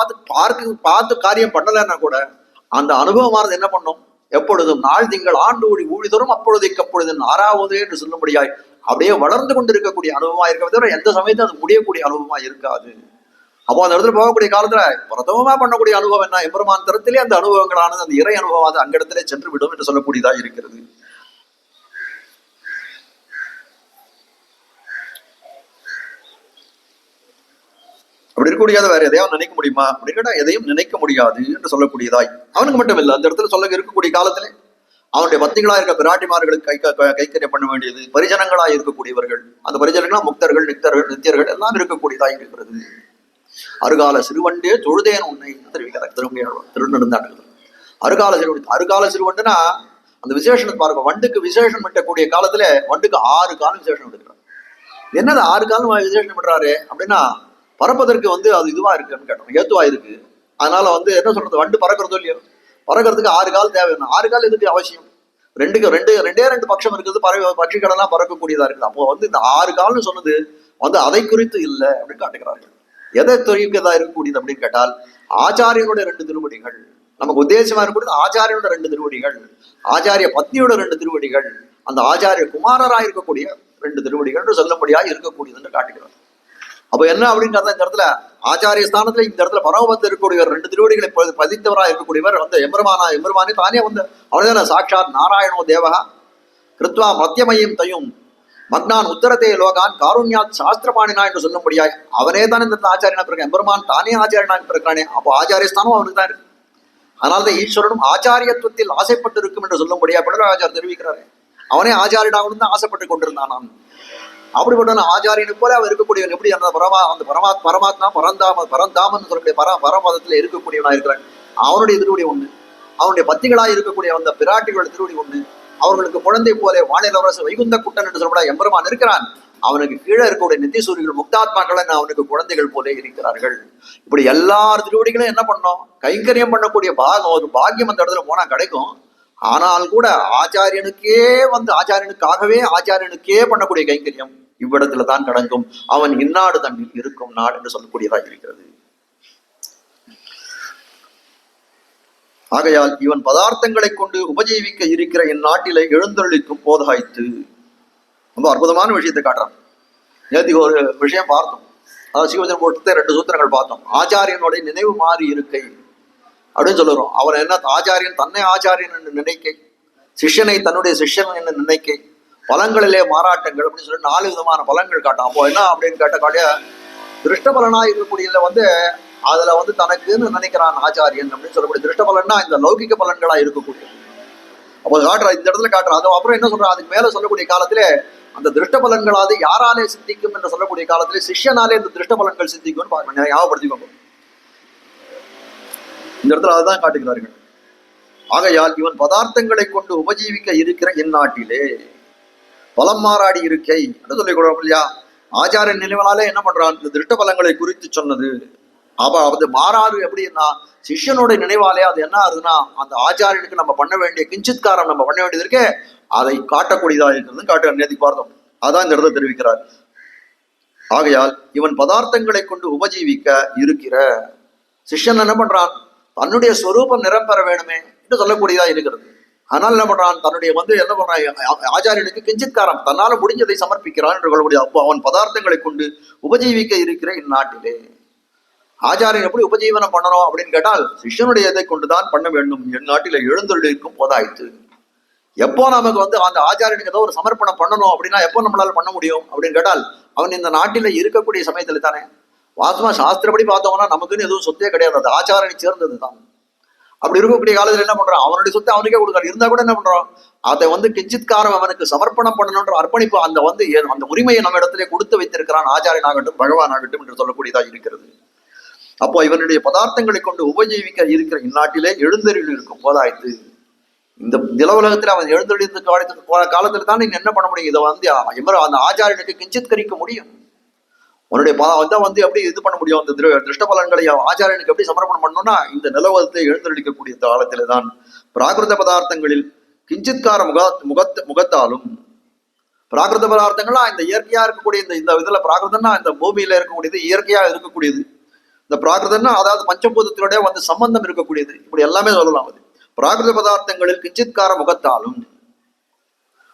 பார்த்து காரியம் பண்ணலைன்னா கூட அந்த அனுபவமானது என்ன பண்ணும், எப்பொழுதும் நாள் திங்கள் ஆண்டு ஊழிதோறும் அப்பொழுதைக்கு அப்பொழுது ஆறாவது என்று சொல்லும்படியாய் அப்படியே வளர்ந்து கொண்டு இருக்கக்கூடிய அனுபவமா இருக்க தவிர எந்த சமயத்தையும் அது முடியக்கூடிய அனுபவமா இருக்காது. அப்போ அந்த இடத்துல போகக்கூடிய காலத்துல பிரதமமா பண்ணக்கூடிய அனுபவம் என்ன, எம்பெருமான் தரத்திலே அந்த அனுபவங்களானது அந்த இறை அனுபவம் அந்த இடத்திலே சென்று விடும் என்று சொல்லக்கூடியதா இருக்கிறது. அப்படி இருக்கக்கூடியதை வேற எதையும் நினைக்க முடியுமா அப்படின்னு கேட்டா எதையும் நினைக்க முடியாது என்று சொல்லக்கூடியதாய் அவனுக்கு மட்டும் இல்லை, அந்த இடத்துல சொல்ல இருக்கக்கூடிய காலத்திலே அவனுடைய பத்திகளா இருக்க பிராட்டிமார்களுக்கு கைக்கரியம் பண்ண வேண்டியது, பரிஜனங்களா இருக்கக்கூடியவர்கள், அந்த பரிஜனங்களா முக்தர்கள் நித்தியர்கள் எல்லாம் இருக்கக்கூடியதாக இருக்கிறது. அருகால சிறுவண்டே தொழுதேன் உன்னை தெரிவிக்கிறார் திருநெடுந்தாண்டுகள். அருகால சிறுவண்டுனா அந்த விசேஷத்தை பாருங்க, வண்டுக்கு விசேஷம் விட்டக்கூடிய காலத்துல வண்டுக்கு 6 காலம் விசேஷம் விடுக்கிறார். என்னது 6 காலம் விசேஷம் விடுறாரு அப்படின்னா பறப்பதற்கு வந்து அது இதுவா இருக்குன்னு கேட்டோம், ஏத்துவா இருக்கு. அதனால வந்து என்ன சொல்றது, வண்டு பறக்கிறதோ இல்லையோ, பறக்கிறதுக்கு 6 கால் தேவை. 6 கால் எதுக்கு அவசியம், ரெண்டு பட்சம் இருக்குது, பட்சிகளெல்லாம் பறக்கக்கூடியதா இருக்குது. அப்போ வந்து இந்த 6 கால்னு சொன்னது வந்து அதை குறித்து இல்லை அப்படின்னு காட்டுகிறார்கள். எதை தெரிவிக்கிறதா இருக்கக்கூடியது அப்படின்னு கேட்டால் ஆச்சாரியனுடைய 2 திருவடிகள், நமக்கு உத்தேசமா இருக்கக்கூடியது ஆச்சாரியனோட 2 திருவடிகள், ஆச்சாரிய பத்னியோட 2 திருவடிகள், அந்த ஆச்சாரிய குமாரராக இருக்கக்கூடிய 2 திருவடிகள் என்று சொல்லும்படியாக இருக்கக்கூடியது என்று காட்டுகிறார். அப்ப என்ன அப்படிங்கிறத இந்த இடத்துல ஆச்சாரிய ஸ்தானத்துல இந்த இடத்துல பரமபத்தில் இருக்கக்கூடியவர், ரெண்டு திருவடிகளை பதித்தவராக இருக்கக்கூடியவர் வந்து எம்பெருமானே தானே வந்து அவனதான சாட்சாத் நாராயணோ தேவகா கிருத்வா மத்தியமையும் தையும் மக்னான் உத்தரத்தே லோகான் காருண்யாத் சாஸ்திரபாணினா என்று சொல்லும்படியாய் அவனே தான் இந்த ஆச்சாரியனா இருக்கான். எம்பெருமான் தானே ஆச்சாரியனா இருக்கானே, அப்போ ஆச்சாரியஸ்தானம் அவனுக்கு தான் இருக்கு. அதனால்தான் ஈஸ்வரனும் ஆச்சாரியத்துவத்தில் ஆசைப்பட்டு இருக்கும் என்று சொல்லும்படியா ஆச்சாரியர் தெரிவிக்கிறாரு. அவனே ஆச்சாரியனாகவும் தான் ஆசைப்பட்டு கொண்டிருந்தான். நான் அப்படிப்பட்ட ஆச்சாரியனுக்கு போல அவன் இருக்கக்கூடியவன். எப்படி அந்த பரமாத்மா பரந்தாமன் சொல்லக்கூடிய பரமதத்துல இருக்கக்கூடியவனா இருக்கிறான். அவனுடைய திருவடி ஒண்ணு, அவனுடைய பத்திகளாய் இருக்கக்கூடிய அந்த பிராட்டிகளோட திருவடி ஒண்ணு. அவர்களுக்கு குழந்தை போல வானிலவரசு வைகுந்த குட்டன் என்று சொல்லப்பட எம்பெருமான் இருக்கிறான். அவனுக்கு கீழே இருக்கக்கூடிய நித்திசூரிகள் முக்தாத்மாக்கள் அவனுக்கு குழந்தைகள் போல இருக்கிறார்கள். இப்படி எல்லார் திருவடிகளும் என்ன பண்ணோம், கைங்கரியம் பண்ணக்கூடிய ஒரு பாக்கியம் அந்த இடத்துல போனா கிடைக்கும். ஆனால் கூட ஆச்சாரியனுக்கே பண்ணக்கூடிய கைங்கரியம் இவ்விடத்துல தான் கடங்கும். அவன் இந்நாடு தன்னில் இருக்கும் நாடு என்று சொல்லக்கூடியதாக இருக்கிறது. ஆகையால் இவன் பதார்த்தங்களை கொண்டு உபஜீவிக்க இருக்கிற இந்நாட்டிலே எழுந்தொழிக்கும் போதாய்த்து. ரொம்ப அற்புதமான விஷயத்தை காட்டுறான். நேற்று ஒரு விஷயம் பார்த்தோம், அதாவது சிவஜன் போட்டு 2 சூத்திரங்கள் பார்த்தோம். ஆச்சாரியனுடைய நினைவு மாறி இருக்கை அப்படின்னு சொல்லுறோம். அவன் என்ன ஆச்சாரியன் தன்னை ஆச்சாரியன் என்று நினைக்கை, சிஷ்யனை தன்னுடைய சிஷ்யன் என்று நினைக்கை, பலங்களிலே மாறாட்டங்கள் அப்படின்னு சொல்லி 4 விதமான பலன்கள் காட்டும். அப்போ என்ன அப்படின்னு கேட்டக்காட்டிய திருஷ்ட பலனா இருக்கக்கூடியதுல வந்து அதுல வந்து தனக்குன்னு நினைக்கிறான் ஆச்சாரியன் அப்படின்னு சொல்லக்கூடிய திருஷ்ட பலன்னா இந்த லௌகிக பலன்களா இருக்கக்கூடிய. அப்போ காட்டுற இந்த இடத்துல காட்டுற. அது அப்புறம் என்ன சொல்றான், அதுக்கு மேல சொல்லக்கூடிய காலத்திலே அந்த திருஷ்ட பலன்களாவது யாராலே சித்திக்கும் என்று சொல்லக்கூடிய காலத்திலே சிஷ்யனாலே இந்த திருஷ்ட பலன்கள் சித்திக்கும்னு பார்க்கணும். ஞாபகப்படுத்திக்கோங்க. இந்த இடத்துல அதுதான் காட்டுகிறார்கள். ஆகையால் இவன் பதார்த்தங்களை கொண்டு உபஜீவிக்க இருக்கிற இந்நாட்டிலே பலம் மாறாடி இருக்கை என்று சொல்லிக் கொடுறோம் இல்லையா. ஆச்சாரிய நினைவனாலே என்ன பண்றான், இந்த திருஷ்ட பலங்களை குறித்து சொன்னது. அப்ப அது மாறாது எப்படின்னா சிஷ்யனுடைய நினைவாலே அது என்ன ஆகுதுன்னா அந்த ஆச்சாரியனுக்கு நம்ம பண்ண வேண்டிய கிஞ்சித்காரம் நம்ம பண்ண வேண்டியது இருக்கே அதை காட்டக்கூடியதா இருக்கிறது காட்டு. நேதி பார்த்தோம், அதான் இந்த இடத்தை தெரிவிக்கிறார். ஆகையால் இவன் பதார்த்தங்களை கொண்டு உபஜீவிக்க இருக்கிற சிஷ்யன் என்ன பண்றான், தன்னுடைய ஸ்வரூபம் நிறம் பெற வேணுமே என்று சொல்லக்கூடியதா இருக்கிறது. அதனால என்ன பண்றான், தன்னுடைய வந்து என்ன பண்றான், ஆச்சாரியனுக்கு கிஞ்சித்காரம் தன்னால முடிஞ்சதை சமர்ப்பிக்கிறான் என்று சொல்லக்கூடிய. அப்போ அவன் பதார்த்தங்களை கொண்டு உபஜீவிக்க இருக்கிற இந்நாட்டிலே ஆச்சாரியன் எப்படி உபஜீவனம் பண்ணணும் அப்படின்னு கேட்டால் சிஷ்யனுடைய இதை கொண்டுதான் பண்ண வேண்டும். என் நாட்டில எழுந்தொழிக்கும் போதாய்த்து. எப்போ நமக்கு வந்து அந்த ஆச்சாரியனுக்கு ஏதோ ஒரு சமர்ப்பணம் பண்ணணும் அப்படின்னா எப்போ நம்மளால பண்ண முடியும் அப்படின்னு கேட்டால் அவன் இந்த நாட்டில இருக்கக்கூடிய சமயத்துல தானே. வாஸ்தவமா சாஸ்திரப்படி பார்த்தோம்னா நமக்குன்னு எதுவும் சொத்தே கிடையாது, அது ஆச்சாரனை சேர்ந்தது தான். அப்படி இருக்கக்கூடிய காலத்துல என்ன பண்றான், அவனுடைய சொத்தை அவனுக்கே கொடுக்காரு. இருந்தா கூட என்ன பண்றோம், அதை வந்து கிஞ்சித்காரம் அவனுக்கு சமர்ப்பணம் பண்ணணுன்ற அர்ப்பணிப்பு அந்த வந்து அந்த உரிமையை நம்ம இடத்துல கொடுத்து வைத்திருக்கிறான் ஆச்சாரியன் ஆகட்டும் பகவான் ஆகட்டும் என்று சொல்லக்கூடியதா இருக்கிறது. அப்போ இவனுடைய பதார்த்தங்களை கொண்டு உபஜீவிக்க இருக்கிற இந்நாட்டிலே எழுந்தருள் இருக்கும் போதாய்த்து. இந்த நிலவுலகத்துல அவன் எழுந்தொழிந்த காலத்துல தான் நீங்க என்ன பண்ண முடியும், இதை வந்து அந்த ஆச்சாரியனுக்கு கிஞ்சித்கரிக்க முடியும். உன்னுடைய வந்து எப்படி இது பண்ண முடியும், அந்த திருஷ்ட பலன்களை ஆச்சாரியனுக்கு எப்படி சமர்ப்பணம் பண்ணணும்னா இந்த நிலவகத்தை எழுந்தொழிக்கக்கூடிய காலத்திலே தான் பிராகிருத பதார்த்தங்களில் கிஞ்சித்கார முகத்தாலும் பிராகிருத பதார்த்தங்கள்லாம் இந்த இயற்கையா இருக்கக்கூடிய இந்த இதுல பிராகிருதம்னா இந்த பூமியில இருக்கக்கூடியது இயற்கையா இருக்கக்கூடியது. இந்த பிராகிருதம்னா அதாவது பஞ்சபூதத்தினுடைய வந்து சம்பந்தம் இருக்கக்கூடியது. இப்படி எல்லாமே சொல்லலாம். அது பிராகிருத பதார்த்தங்களில் கிஞ்சித்கார முகத்தாலும்.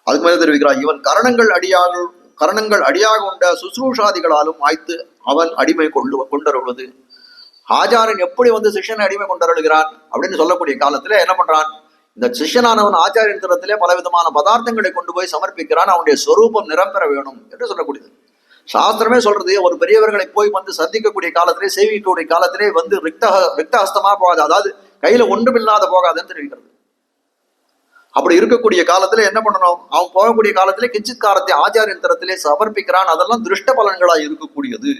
அதுக்கு மேலே தெரிவிக்கிறார், இவன் கரணங்கள் அடியாக உண்ட சுசுரூஷாதிகளாலும் ஆய்த்து அவன் அடிமை கொண்டருள்வது. ஆச்சாரியன் எப்படி வந்து சிஷ்யனை அடிமை கொண்டருளுகிறான் அப்படின்னு சொல்லக்கூடிய காலத்துல என்ன பண்றான், இந்த சிஷ்யனானவன் ஆச்சாரியன் தரத்திலே பல விதமான பதார்த்தங்களை கொண்டு போய் சமர்ப்பிக்கிறான். அவனுடைய சொரூபம் நிரம்பெற வேணும் என்று சொல்லக்கூடியது. சாஸ்திரமே சொல்றது, ஒரு பெரியவர்களை போய் வந்து சந்திக்கக்கூடிய காலத்திலே சேவிக்கக்கூடிய காலத்திலே வந்து ரிக்த ஹஸ்தமா போகாது, அதாவது கையில ஒன்றுமில்லாத போகாதுன்னு தெரிவிக்கிறது. அப்படி இருக்கக்கூடிய காலத்துல என்ன பண்ணணும், அவன் போகக்கூடிய காலத்திலே கிஞ்சித்காரத்தை ஆச்சாரியன் தரத்திலே சமர்ப்பிக்கிறான். அதெல்லாம் திருஷ்ட பலன்களா இருக்கக்கூடியது.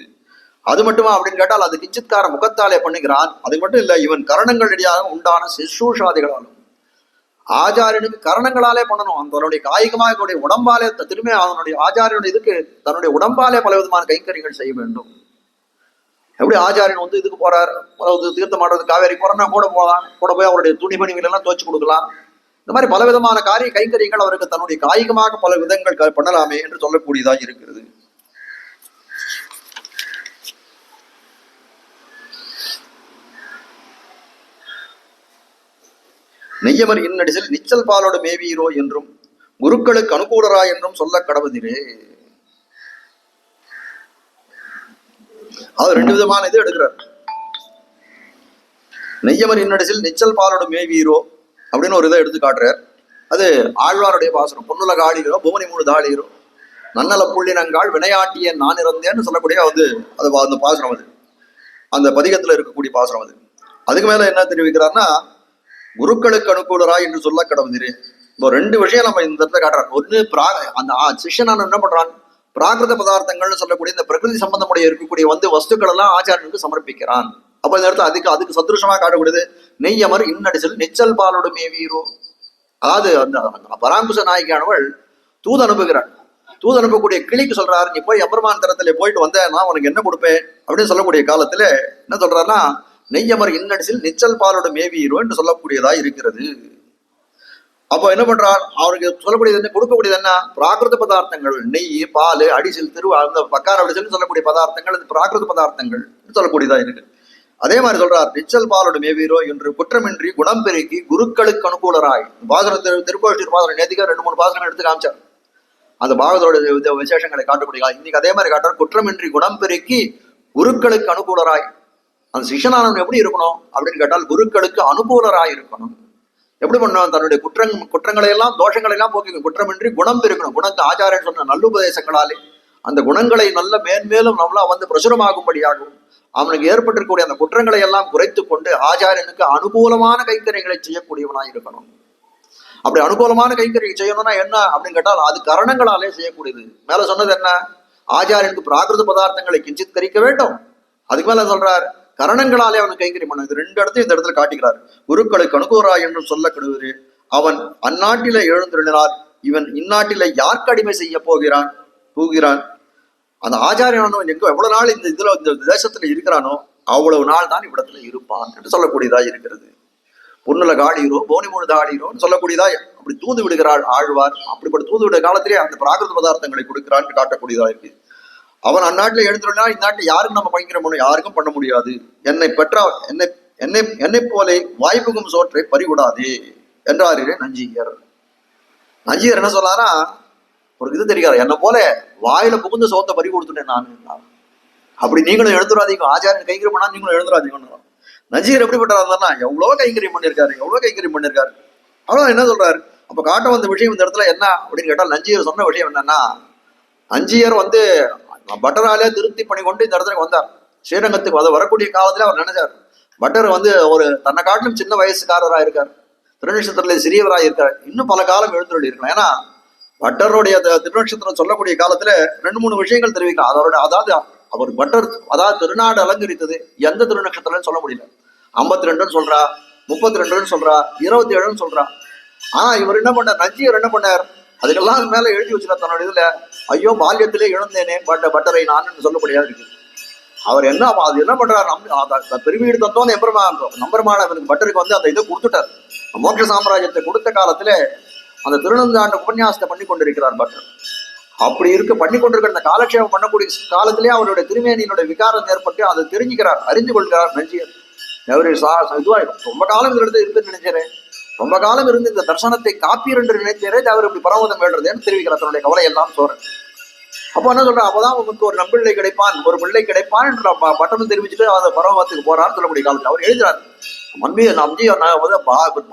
அது மட்டுமா அப்படின்னு கேட்டால் அது கிஞ்சித்கார முகத்தாலே பண்ணுகிறான். அது மட்டும் இல்ல, இவன் கரணங்கள் அடியாக உண்டான சிசூஷாதிகளாலும் ஆச்சாரியனுக்கு கரணங்களாலே பண்ணணும். தன்னுடைய காய்கமாக தன்னுடைய உடம்பாலே திரும்ப அவனுடைய ஆச்சாரியனுடைய இதுக்கு தன்னுடைய உடம்பாலே பல விதமான கைங்கரியங்கள் செய்ய வேண்டும். எப்படி ஆச்சாரியன் வந்து இதுக்கு போறார், தீர்த்தம் ஆடுறது காவேரி போறன்னா கூட போய் அவருடைய துணிமணிகள் எல்லாம் துவச்சு கொடுக்கலாம். இந்த மாதிரி பல விதமான கைங்கரியங்கள் அவருக்கு தன்னுடைய காய்கமாக பல விதங்கள் பண்ணலாமே என்று சொல்லக்கூடியதாக இருக்கிறது. நெய்யமர் இன்னடிசில் நிச்சல் பாலோடு மேவீரோ என்றும் குருக்களுக்கு அனுகூலரா என்றும் சொல்ல கடவுதிரே. அது ரெண்டு விதமான இது எடுக்கிறார். நெய்யமர் இன்னடிசில் நிச்சல் பாலோடு மேவீரோ அப்படின்னு ஒரு இதை எடுத்து காட்டுறார். அது ஆழ்வாருடைய பாசனம். பொன்னுலக ஆளீரோ பூமணி மூணு தாளீரோ நன்னல புள்ளினங்கால் வினையாட்டிய நான் இருந்தேன்னு சொல்லக்கூடிய அது அந்த பாசனம். அது அந்த பதிகத்துல இருக்கக்கூடிய பாசனம். அது அதுக்கு மேல என்ன தெரிவிக்கிறார்னா, குருக்களுக்கு அனுகூலராய் என்று சொல்ல கடவுதிரு. இப்போ ரெண்டு விஷயம் நம்ம இந்த இடத்துல காட்டுறோம். ஒண்ணு அந்த சிஷ்யனான என்ன பண்றான், பிராகிருத பதார்த்தங்கள்னு சொல்லக்கூடிய இந்த பிரகிருதி சம்பந்தமுடைய இருக்கக்கூடிய வஸ்துக்கள் எல்லாம் ஆச்சாரியனுக்கு சமர்ப்பிக்கிறான். அப்ப இந்த இடத்துல அதுக்கு சதுருஷமா காட்டக்கூடியது நெய்யமர் இன்னடிசில் நிச்சல் பாலோடு மேவீரோ. அதாவது அந்த பராங்குச நாயகியானவள் தூது அனுப்புகிறாள். தூது அனுப்பக்கூடிய கிளிக்கு சொல்றாரு, நீ போய் எம்பெருமான் தரத்துல போயிட்டு வந்தேன்னா உனக்கு என்ன கொடுப்பேன் அப்படின்னு சொல்லக்கூடிய காலத்துல என்ன சொல்றாருன்னா, நெய்யமர் இன்னடிசில் நிச்சல் பாலோடு மேவீரோ என்று சொல்லக்கூடியதா இருக்கிறது. அப்போ என்ன பண்றாள், அவருக்கு சொல்லக்கூடியது என்ன, கொடுக்கக்கூடியது என்ன, பிராகிருத பதார்த்தங்கள். நெய், பால், அடிசில், அந்த பக்கார அடிசில் சொல்லக்கூடிய பதார்த்தங்கள் அது பிராகிருத பதார்த்தங்கள் சொல்லக்கூடியதா இருக்கு. அதே மாதிரி சொல்றார், நிச்சல் பாலோடு மேவீரோ என்று குற்றமின்றி குணம் பெருக்கி குருக்களுக்கு அனுகூலராய். பாசனம் திருக்கோஷ்டி பாசனம் நேதிக்க 2-3 பாசனம் எடுத்து காமிச்சார். அந்த பாகத்தோட விசேஷங்களை காட்டக்கூடிய இன்னைக்கு அதே மாதிரி காட்டுறார். குற்றமின்றி குணம் பெருக்கி குருக்களுக்கு அனுகூலராய். அந்த சிஷ்யனானவன் எப்படி இருக்கணும் அப்படின்னு கேட்டால் குருக்களுக்கு அனுகூலராய் இருக்கணும். எப்படி பண்ணுவான், தன்னுடைய குற்றங்களை எல்லாம் தோஷங்களை எல்லாம் போக்கி குற்றமின்றி குணம் பெருக்கணும். குணத்தை ஆச்சாரியன் சொன்ன நல்லுபதேசங்களாலே அந்த குணங்களை நல்ல மேன்மேலும் நம்மளா பிரசுரமாகும்படியாகும் அவனுக்கு ஏற்பட்டிருக்கக்கூடிய அந்த குற்றங்களை எல்லாம் குறைத்து கொண்டு ஆச்சாரியனுக்கு அனுகூலமான கைங்கரியங்களை செய்யக்கூடியவனாய் இருக்கணும். அப்படி அனுகூலமான கைங்கரியை செய்யணும்னா என்ன அப்படின்னு கேட்டால் அது கரணங்களாலே செய்யக்கூடியது. மேல சொன்னது என்ன, ஆச்சாரியனுக்கு பிராகிருத பதார்த்தங்களை கிஞ்சித் கரிக்க வேண்டும். அதுக்கு மேல சொல்றார், கரணங்களாலே அவனுக்கு கைங்கரியம் பண்ண. இது ரெண்டு இடத்தையும் இந்த இடத்துல காட்டுகிறார். குருக்களுக்கு அனுகூலராய் என்று சொல்லப்படுவது, அவன் அந்நாட்டில எழுந்திருந்தார், இவன் இந்நாட்டில யாருக்கு அடிமை செய்ய போகிறான். அந்த ஆச்சாரியனானவன் எங்க எவ்வளவு நாள் இந்த தேசத்துல இருக்கிறானோ அவ்வளவு நாள் தான் இவ்விடத்துல இருப்பான் என்று சொல்லக்கூடியதா இருக்கிறது. பொன்னுல காடீரோ போனி மூணு தாடீரோன்னு சொல்லக்கூடியதா அப்படி தூது விடுகிறாள் ஆழ்வார். அப்படிப்பட்ட தூது விட காலத்திலே அந்த பிராகிருத பதார்த்தங்களை கொடுக்கிறான்னு காட்டக்கூடியதா இருக்கு. அவன் அந்நாட்டில எழுந்துனா இந்நாட்டில் யாருக்கும் நம்ம பயங்கர முடியும், யாருக்கும் பண்ண முடியாது. என்னை போலே வாய்ப்புக்கும் சோற்றை பறிவிடாதே என்றாரே நஞ்சியர். நஞ்சியர் என்ன சொல்லாரா, ஒரு இது தெரியாது, என்னை போல வாயில புகுந்த சோத்தை பறி கொடுத்துட்டேன் நான். அப்படி நீங்களும் எழுந்துடாதீங்க, ஆச்சாரியன் கைங்கரியம் பண்ணா நீங்களும் எழுந்துடாதீங்க. நஜீர் எப்படிப்பட்டா எவ்வளோ கைங்கரியம் பண்ணியிருக்காரு. அவ்வளோ என்ன சொல்றாரு. அப்ப காட்ட வந்த விஷயம் இந்த இடத்துல என்ன அப்படின்னு கேட்டால், நஞ்சியர் சொன்ன விஷயம் என்னன்னா, நஞ்சியர் பட்டராலே திருப்தி பண்ணி கொண்டு இந்த இடத்துக்கு வந்தார். ஸ்ரீரங்கத்துக்கு வரக்கூடிய காலத்துல அவர் நினைச்சார், பட்டர் ஒரு தன்னை காட்டிலும் சின்ன வயசுக்காரராக இருக்கார், திருநட்சத்திரத்துல சிறியவராக இருக்கார், இன்னும் பல காலம் எழுந்துள்ளி இருக்கலாம். ஏன்னா பட்டருடைய திருநட்சத்திரம் சொல்லக்கூடிய காலத்துல 2-3 விஷயங்கள் தெரிவிக்கலாம். அதாவது அவர் பட்டர் திருநாடு அலங்கரித்தது எந்த திருநட்சத்திரம் சொல்ல முடியல. 52 சொல்றா, 32 சொல்றா, 27 சொல்றா. ஆனா இவர் என்ன பண்ணார், நஞ்சியர் என்ன பண்ணார், அதுக்கெல்லாம் மேல எழுதி வச்சுருக்க தன்னோட இதுல, ஐயோ பால்யத்திலே இழந்தேனே பட்டரை நான் சொல்லக்கூடியதா இருக்கு. அவர் அது என்ன பண்றாரு, பெருமீடு தத்துவம் நம்பருமான அவனுக்கு பட்டருக்கு அந்த இதை கொடுத்துட்டார். மோட்ச சாம்ராஜ்யத்தை கொடுத்த காலத்துல அந்த திருநந்தாண்ட உபன்யாசத்தை பண்ணி கொண்டிருக்கிறார் பட்டர். அப்படி பண்ணி கொண்டிருக்கிற அந்த காலக்ஷேபம் பண்ணக்கூடிய காலத்திலே அவருடைய திருமேனியினுடைய விகாரம் ஏற்பட்டு அதை தெரிஞ்சுக்கிறார், அறிந்து கொள்கிறார் நஞ்சியர். இதுவா ரொம்ப காலம் இந்த இடத்துல இருக்குன்னு நினைக்கிறேன், ரொம்ப காலம் இருந்து இந்த தர்சனத்தை காப்பீர் என்று நினைத்தேரே அவர் இப்படி பரமதம் வேண்டதுன்னு தெரிவிக்கிறார் தன்னுடைய கவலை எல்லாம் சொல்றேன். அப்போ என்ன சொல்றேன், அப்பதான் உனக்கு ஒரு நம்பிள்ளை கிடைப்பான், ஒரு பிள்ளை கிடைப்பான் என்ற பட்டமும் தெரிவிச்சுட்டு அந்த பரமத்துக்கு போறான்னு சொல்லக்கூடிய காலத்தில் அவர் எழுதுறாரு,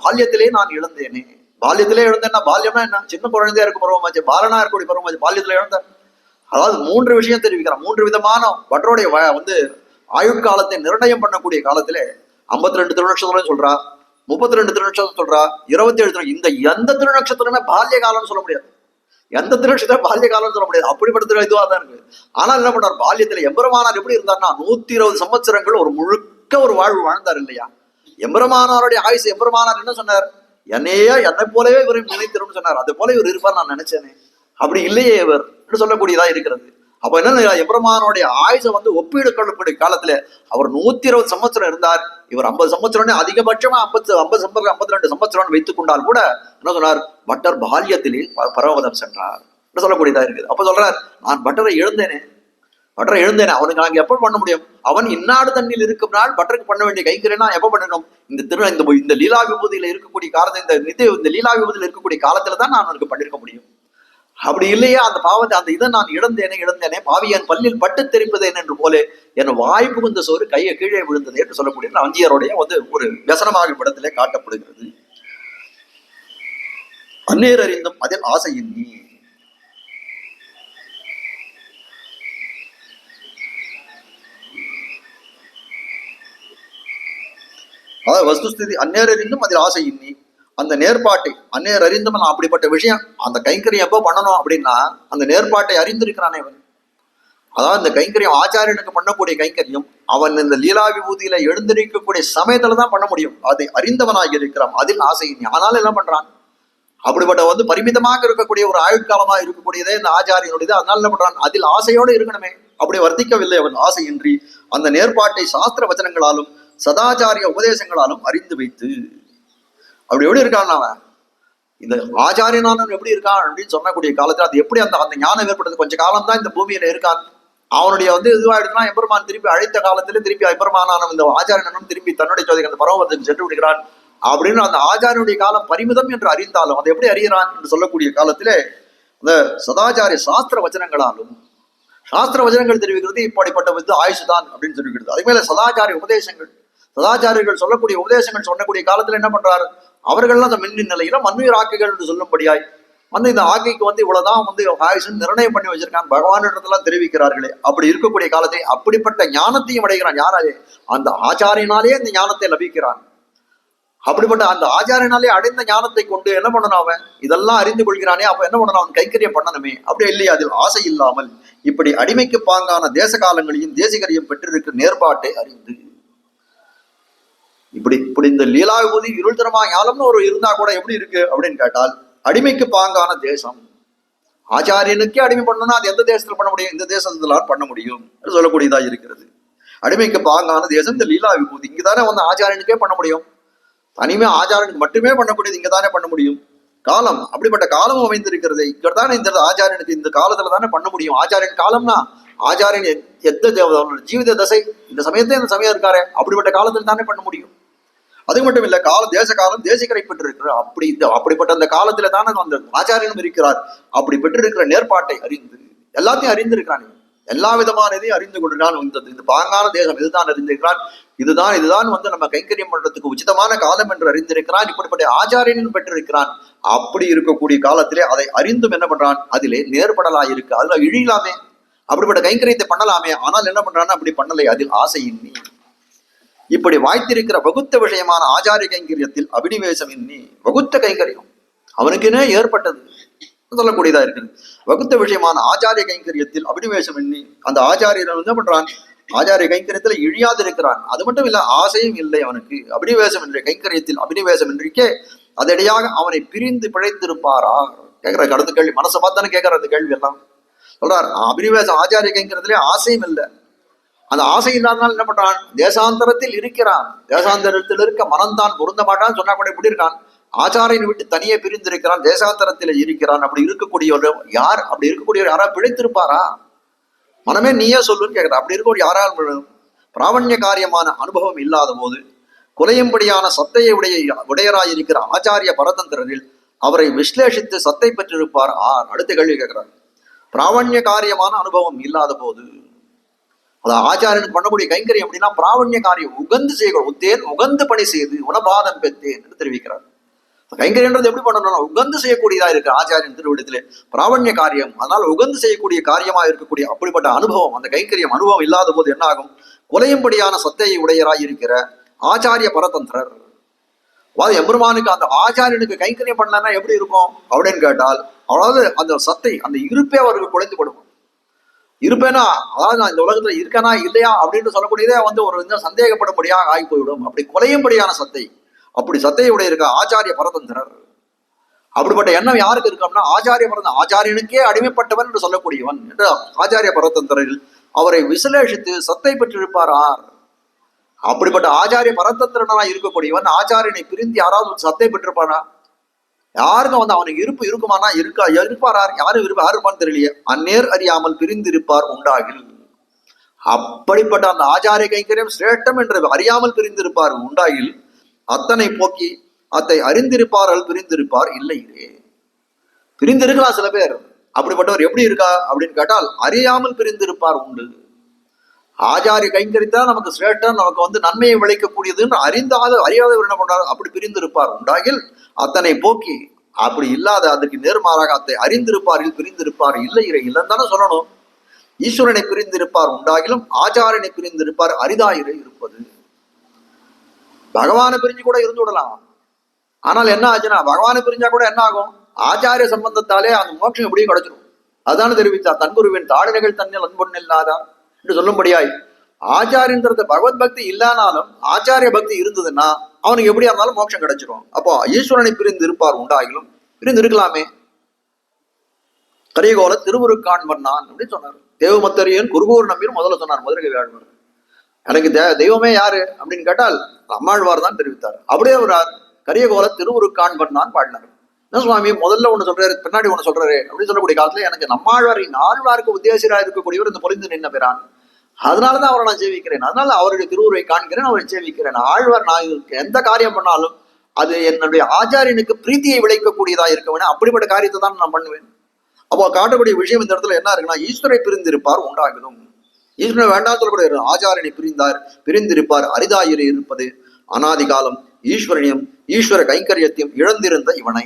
பால்யத்திலே நான் இழந்தேனே. பால்யத்திலே இழந்தேன்னா, பால்யம்னா என்ன, சின்ன குழந்தையா இருக்க பருவமாச்சு, பாலனா இருக்கக்கூடிய பருவமாச்சு, பால்யத்துல இழந்தார். அதாவது 3 விஷயம் தெரிவிக்கிறார். 3 விதமான பட்டருடைய ஆயுட்காலத்தை நிர்ணயம் பண்ணக்கூடிய காலத்திலே 52 திருநட்சத்திரம் சொல்றா, 32 திருநட்சத்திரம் சொல்றா, 27 இந்த எந்த திருநட்சத்திரமே பால்ய காலம்னு சொல்ல முடியாது. எந்த திருநட்சத்திரம் பால்ய காலம்னு சொல்ல முடியாது. அப்படிப்பட்ட இதுவா தான் இருக்கு. ஆனால் என்ன பண்றார், பால்யத்துல எம்பெருமானார் எப்படி இருந்தார்னா 120 சம்பத்சரங்கள் முழுக்க ஒரு வாழ்வு வாழ்ந்தார் இல்லையா. எம்பெருமானாருடைய ஆயுசு, எம்பெருமானார் என்ன சொன்னார், என்னை போலவே இவர் நினைத்திரும்னு சொன்னார். அது போல இவர் இருப்பார் நான் நினைச்சேனே, அப்படி இல்லையே இவர் என்று சொல்லக்கூடியதா இருக்கிறது. அப்ப என்ன, எம்பெருமானுடைய ஆயுசை ஒப்பீடு கொள்ளக்கூடிய காலத்துல அவர் 120 சம்பத்சரம் இருந்தார், இவர் 50 சம்பத்சரம், அதிகபட்சமா 52 சம்பத்சரம் வைத்துக் கொண்டால் கூட என்ன சொன்னார், பட்டர் பால்யத்திலே பரமபதம் சென்றார் என்று சொல்லக்கூடியதா இருக்குது. அப்ப சொல்றார், நான் பட்டரை எழுந்தேனே, அவனுக்கு நாங்க எப்ப பண்ண முடியும், அவன் இந்நாடு தண்ணியில் இருக்கும் நாள் பட்டருக்கு பண்ண வேண்டிய கைங்கரியனா எப்ப பண்ணணும், இந்த லீலா விபூதியில இருக்கக்கூடிய காலத்தை, இந்த லீலா விபூதியில் இருக்கக்கூடிய காலத்துல தான் நான் அவனுக்கு பண்ணிருக்க முடியும். அப்படி இல்லையா அந்த பாவத்தை அந்த இதை நான் இழந்தேனே பாவியன் பல்லில் பட்டு தெரிப்பதேன் என்று போல என் வாய் புகுந்த சோறு கையை கீழே விழுந்தது என்று சொல்லக்கூடிய வஞ்சியருடைய ஒரு व्यसனமாக படத்திலே காட்டப்படுகிறது. அந்நேர் அறிந்தும் அதில் ஆசையின் நீ. அதாவது வஸ்துஸ்திதி அந்நேர் அறிந்தும் அதில் ஆசையின் நீ. அந்த நேர்பாட்டை அந்நேர் அறிந்தும் அப்படிப்பட்ட விஷயம் அந்த கைங்கரியம் எப்போ பண்ணணும் அப்படின்னா அந்த நேர்பாட்டை அறிந்திருக்கிறானே அவன். அதாவது இந்த கைங்கரியம் ஆச்சாரியனுக்கு பண்ணக்கூடிய கைங்கரியம் அவன் இந்த லீலா விபூதியில எழுந்திருக்கக்கூடிய சமயத்துலதான் பண்ண முடியும். அதை அறிந்தவனாக இருக்கிறான். அதில் ஆசையின் ஆனாலும் என்ன பண்றான் அப்படிப்பட்ட பரிமிதமாக இருக்கக்கூடிய ஒரு ஆயுட்காலமாக இருக்கக்கூடியதே இந்த ஆச்சாரியனுடையது. அதனால என்ன பண்றான் அதில் ஆசையோடு இருக்கணுமே. அப்படி வர்த்திக்கவில்லை அவன் ஆசையின்றி அந்த நேர்பாட்டை சாஸ்திர வச்சனங்களாலும் சதாச்சாரிய உபதேசங்களாலும் அறிந்து வைத்து. அப்படி எப்படி இருக்கான் அவன் இந்த ஆச்சாரியனானவன் எப்படி இருக்கான் அப்படின்னு சொல்லக்கூடிய காலத்துல அது எப்படி அந்த அந்த ஞானம் ஏற்படுறது கொஞ்ச காலம் தான் இந்த பூமியில இருக்கான். அவனுடைய இதுவாயிடுச்சுன்னா எம்பெருமான் திருப்பி அழைத்த காலத்திலே திருப்பி எம்பெருமானான இந்த ஆச்சாரியனும் திருப்பி தன்னுடைய ஜோதிக்கு அந்த பரவத்துக்கு சென்று விடுகிறான் அப்படின்னு அந்த ஆச்சாரியனுடைய காலம் பரிமிதம் என்று அறிந்தாலும் அதை எப்படி அறிகிறான் என்று சொல்லக்கூடிய காலத்திலே அந்த சதாச்சாரிய சாஸ்திர வச்சனங்களாலும் சாஸ்திர வச்சனங்கள் தெரிவிக்கிறது இப்படிப்பட்ட ஆயுசு தான் அப்படின்னு தெரிவிக்கிறது. அதே மேல சதாச்சாரிய உபதேசங்கள் சதாச்சாரியர்கள் சொல்லக்கூடிய உபதேசங்கள் சொல்லக்கூடிய காலத்துல என்ன பண்றாரு அவர்கள்லாம் அந்த மின்னின் நிலையில மண்ணுயிர் ஆக்கைகள் என்று சொல்லும்படியாய் இந்த ஆக்கைக்கு இவ்வளவுதான் ஆயுசுன்னு நிர்ணயம் பண்ணி வச்சிருக்கான் பகவான் இடத்தெல்லாம் தெரிவிக்கிறார்களே. அப்படி இருக்கக்கூடிய காலத்தை அப்படிப்பட்ட ஞானத்தையும் அடைகிறான். யாராலே அந்த ஆச்சாரியனாலே இந்த ஞானத்தை லபிக்கிறான். அப்படிப்பட்ட அந்த ஆச்சாரியனாலே அடைந்த ஞானத்தை கொண்டு என்ன பண்ணணும் அவன் இதெல்லாம் அறிந்து கொள்கிறானே. அப்ப என்ன பண்ணணும் அவன் கைங்கரியம் பண்ணணுமே. அப்படி இல்லையா அதில் ஆசை இல்லாமல் இப்படி அடிமைக்கு பாங்கான தேச காலங்களையும் தேசிகரையும் பெற்றிருக்கிற நேர்பாட்டை அறிந்து இப்படி இந்த லீலா விபூதி இருள் தரமா ஞானம்னு ஒரு இருந்தா கூட எப்படி இருக்கு அப்படின்னு கேட்டால் அடிமைக்கு பாங்கான தேசம். ஆச்சாரியனுக்கே அடிமை பண்ணணும்னா அது எந்த தேசத்துல பண்ண முடியும் இந்த தேசத்துல பண்ண முடியும் சொல்லக்கூடியதா இருக்கிறது. அடிமைக்கு பாங்கான தேசம் இந்த லீலா விபூதி இங்கதானே ஆச்சாரியனுக்கே பண்ண முடியும். தனிமே ஆச்சாரனுக்கு மட்டுமே பண்ணக்கூடியது இங்கதானே பண்ண முடியும். காலம் அப்படிப்பட்ட காலமும் அமைந்திருக்கிறது இங்கதானே இந்த ஆச்சாரியனுக்கு இந்த காலத்துல தானே பண்ண முடியும். ஆச்சாரியன் காலம்னா ஆச்சாரியன் எந்த ஜீவித தசை இந்த சமயத்தை இந்த சமயம் இருக்காரு அப்படிப்பட்ட காலத்துல தானே பண்ண முடியும். அது மட்டும் இல்ல தேச காலம் தேசிகரை பெற்றிருக்கிறார். அப்படிப்பட்ட அந்த காலத்துல தானே அந்த ஆச்சாரியனும் இருக்கிறார். அப்படி பெற்றிருக்கிற நேர்பாட்டை அறிந்து எல்லாத்தையும் அறிந்திருக்கிறான். எல்லா விதமான இதையும் அறிந்து கொண்டிருக்கான். இந்த பாங்கான தேசம் இதுதான் அறிந்திருக்கிறான். இதுதான் நம்ம கைங்கரியம் பண்றதுக்கு உச்சிதமான காலம் என்று அறிந்திருக்கிறான். இப்படிப்பட்ட ஆச்சாரியனும் பெற்றிருக்கிறான். அப்படி இருக்கக்கூடிய காலத்திலே அதை அறிந்தும் என்ன பண்றான் அதிலே நேர்படலா இருக்கு. அதுல இழியலாமே அப்படிப்பட்ட கைங்கரியத்தை பண்ணலாமே. ஆனால் என்ன பண்றான்னு அப்படி பண்ணலை. அதில் ஆசையின்னி இப்படி வாய்த்திருக்கிற வகுத்த விஷயமான ஆச்சாரிய கைங்கரியத்தில் அபினிவேசம் இன்னி வகுத்த கைங்கரியம் அவனுக்குன்னே ஏற்பட்டது சொல்லக்கூடியதா இருக்குது. வகுத்த விஷயமான ஆச்சாரிய கைங்கரியத்தில் அபினிவேசம் இன்னி அந்த ஆச்சாரியன் என்ன பண்றான் ஆச்சாரிய கைங்கரியத்துல இழியாது இருக்கிறான். அது மட்டும் இல்ல ஆசையும் இல்லை அவனுக்கு. அபினிவேசம் என்ற கைங்கரியத்தில் அபினிவேசம் என்றிக்கே அதடையாக அவனை பிரிந்து பிழைத்திருப்பாரா கேட்கிற அடுத்த கேள்வி. மனசை பார்த்தானே கேட்கிற அந்த கேள்வி எல்லாம் சொல்றார். அபினிவேசம் ஆச்சாரிய கைங்கரியத்திலே ஆசையும் இல்லை. அந்த ஆசை இல்லாதனால என்ன பண்றான் தேசாந்தரத்தில் இருக்கிறான். தேசாந்தரத்தில் இருக்க மனம்தான் பொருந்த மாட்டான்னு சொன்னா கூட இப்படி இருக்கான். ஆச்சாரியனை விட்டு தனியே பிரிந்திருக்கிறான். தேசாந்தரத்தில் இருக்கிறான். அப்படி இருக்கக்கூடிய யார் அப்படி இருக்கக்கூடிய யாராவது பிழைத்திருப்பாரா மனமே நீயே சொல்லுன்னு கேட்கிற. அப்படி இருக்கக்கூடிய யாரால் பிராவண்ய காரியமான அனுபவம் இல்லாத போது குலையும்படியான சத்தையை உடையராயிருக்கிற ஆச்சாரிய பரதந்திரனில் அவரை விஸ்லேஷித்து சத்தை பெற்றிருப்பார். அடுத்த கேள்வி கேட்கிறார். பிராவண்ய காரியமான அனுபவம் இல்லாத போது அதாவது ஆச்சாரியனுக்கு பண்ணக்கூடிய கைங்கரியம் அப்படின்னா பிராவண்ய காரியம் உகந்து செய்யணும். உத்தேன் உகந்து பணி செய்து உணபாதம் பெற்றேன் என்று தெரிவிக்கிறார். கைங்கரியன்றது எப்படி பண்ணணும்னா உகந்து செய்யக்கூடியதா இருக்கு ஆச்சாரியன் திருவிடத்திலே பிராவண்ய காரியம். அதனால உகந்து செய்யக்கூடிய காரியமா இருக்கக்கூடிய அப்படிப்பட்ட அனுபவம் அந்த கைங்கரியம் அனுபவம் இல்லாத போது என்ன ஆகும் குலையும்படியான சத்தையை உடையராய் இருக்கிற ஆச்சாரிய பரதந்திரர். அதாவது எம்பெருமானுக்கு அந்த ஆச்சாரியனுக்கு கைங்கரியம் பண்ணலன்னா எப்படி இருக்கும் அப்படின்னு கேட்டால் அதாவது அந்த சத்தை அந்த இருப்பே அவருக்கு குலைந்து படும். இருப்பேனா அதாவது நான் இந்த உலகத்துல இருக்கனா இல்லையா அப்படின்னு சொல்லக்கூடியதே ஒரு சந்தேகப்படும்படியாக ஆகி போய்விடும். அப்படி குலையும்படியான சத்தை அப்படி சத்தையுடைய இருக்க ஆச்சாரிய பரதந்திரர். அப்படிப்பட்ட எண்ணம் யாருக்கு இருக்கோம்னா ஆச்சாரிய பரதன் ஆச்சாரியனுக்கே அடிமைப்பட்டவன் என்று சொல்லக்கூடியவன் என்று ஆச்சாரிய பரதந்திரர்கள் அவரை விசலேஷித்து சத்தை பெற்றிருப்பாரார். அப்படிப்பட்ட ஆச்சாரிய பரதந்திரனா இருக்கக்கூடியவன் ஆச்சாரியனை பிரிந்து யாராவது சத்தை பெற்றிருப்பானா யாருக்கும் அவனுக்கு இருப்பு இருக்குமானா இருப்பாரார் யாரும் யாருப்பான்னு தெரியலையே. அந்நேர் அறியாமல் பிரிந்திருப்பார் உண்டாகில். அப்படிப்பட்ட அந்த ஆச்சாரிய கைங்கரியம் சிரேஷ்டம் என்று அறியாமல் பிரிந்திருப்பார் உண்டாகில் அத்தனை போக்கி அத்தை அறிந்திருப்பார்கள் பிரிந்திருப்பார் இல்லையே. பிரிந்திருக்கலாம் சில பேர் அப்படிப்பட்டவர் எப்படி இருக்கா அப்படின்னு கேட்டால் அறியாமல் பிரிந்திருப்பார் உண்டு. ஆச்சாரிய கைங்கரித்தான் நமக்கு சிரேஷ்டம், நமக்கு நன்மையை விளைக்கக்கூடியதுன்னு அறியாதவர் என்ன பண்றாரு, அப்படி பிரிந்திருப்பார் உண்டாகில் அத்தனை போக்கி, அப்படி இல்லாத அதுக்கு நேர்மாறாக அத்தை அறிந்திருப்பாரில் பிரிந்திருப்பார் இல்லை இறை இல்லைன்னு தானே சொல்லணும். ஈஸ்வரனை பிரிந்திருப்பார் உண்டாகிலும் ஆச்சாரியனை பிரிந்திருப்பார் அரிதாயிரை இருப்பது. பகவானை பிரிஞ்சு கூட இருந்து விடலாம். ஆனால் என்ன ஆச்சுன்னா, பகவானை பிரிஞ்சா கூட என்ன ஆகும், ஆச்சாரிய சம்பந்தத்தாலே அந்த மோட்சம் எப்படியும் கிடைச்சிடும். அதான தெரிவித்தார், தன்குருவின் தாடினைகள் தன்னில் அன்பொன்னு இல்லாதா என்று சொல்லும்படியாய் ஆச்சாரியன்றது பகவத் பக்தி இல்லானாலும் ஆச்சாரிய பக்தி இருந்ததுன்னா அவனுக்கு எப்படியா இருந்தாலும் மோட்சம் கிடைச்சிடும். அப்போ ஈஸ்வரனை பிரிந்து இருப்பார் உண்டாகிலும் பிரிந்து இருக்கலாமே. கரியகோல திருவுருக்காண்பன் நான் அப்படின்னு சொன்னார். தேவமத்தரியன் குருகூர் நம்பியும் முதல்ல சொன்னார் மதுரை வேள்வர். எனக்கு தெய்வமே யாரு அப்படின்னு கேட்டால் நம்மாழ்வார் தான் தெரிவித்தார். அப்படியே ஒரு கரியகோல திருவுருக்காண்பன் தான் பாடினார். என்ன சுவாமி முதல்ல ஒண்ணு சொல்றாரு பின்னாடி ஒண்ணு சொல்றாரு அப்படின்னு சொல்லக்கூடிய காலத்துல எனக்கு நம்மாழ்வாரின் ஆழ்வாருக்கு உத்தேசரா இருக்கக்கூடியவர் இந்த பொலிந்து நின்ன பெறான், அதனாலதான் அவரை நான் சேவிக்கிறேன், அதனால அவருடைய திருவுருவை காண்கிறேன், அவரை சேவிக்கிறேன். ஆழ்வார் நான் எந்த காரியம் பண்ணாலும் அது என்னுடைய ஆச்சாரியனுக்கு பிரீத்தியை விளைக்கக்கூடியதா இருக்க வேணும், அப்படிப்பட்ட காரியத்தை தான் நான் பண்ணுவேன். அப்போ காட்டக்கூடிய விஷயம் இந்த இடத்துல என்ன இருக்குன்னா, ஈஸ்வரை பிரிந்திருப்பார் உண்டாகணும். ஈஸ்வரனை வேண்டாம் சொல்லக்கூடிய ஆச்சாரியனை பிரிந்திருப்பார் அரிதாயிரை இருப்பது. அனாதி காலம் ஈஸ்வரனையும் ஈஸ்வர கைங்கரியத்தையும் இழந்திருந்த இவனை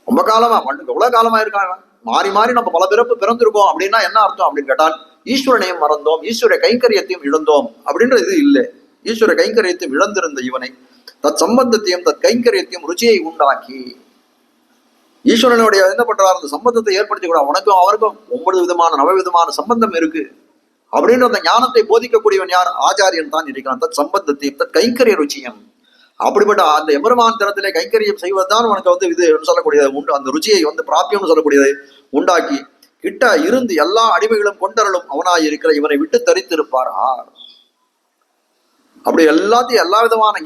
ரொம்ப காலமா எவ்வளவு காலமா இருக்காங்க, மாறி மாறி நம்ம பல பிறப்பு பிறந்திருக்கோம். அப்படின்னா என்ன அர்த்தம் அப்படின்னு கேட்டால், ஈஸ்வரனையும் மறந்தோம், ஈஸ்வர கைங்கரியத்தையும் இழந்தோம் அப்படின்ற இது இல்லை. ஈஸ்வர கைங்கரியத்தையும் இழந்திருந்த இவனை தத் சம்பந்தத்தையும் தத் கைங்கரியத்தையும் ருச்சியை உண்டாக்கி, ஈஸ்வரனுடைய என்ன பண்றாரு, அந்த சம்பந்தத்தை ஏற்படுத்தி கூட உனக்கும் அவருக்கும் 9 விதமான 9 விதமான சம்பந்தம் இருக்கு அப்படின்ற அந்த ஞானத்தை போதிக்கக்கூடியவன் யார், ஆச்சாரியன் தான் இருக்கிறான். தத் சம்பந்தத்தையும் தத் கைங்கரிய ருச்சியம், அப்படிப்பட்ட அந்த எம்பெருமான் தரத்திலே கைங்கரியம் செய்வதுதான் உனக்கு இது சொல்லக்கூடியது உண்டு. அந்த ருச்சியை பிராபியம்னு சொல்லக்கூடியதை உண்டாக்கி கிட்ட இருந்து எல்லா அடிமைகளும் கொண்டரலும் அவனாய் இருக்கிற இவனை விட்டு தரித்திருப்பாரா. அப்படி எல்லாத்தையும் எல்லா விதமான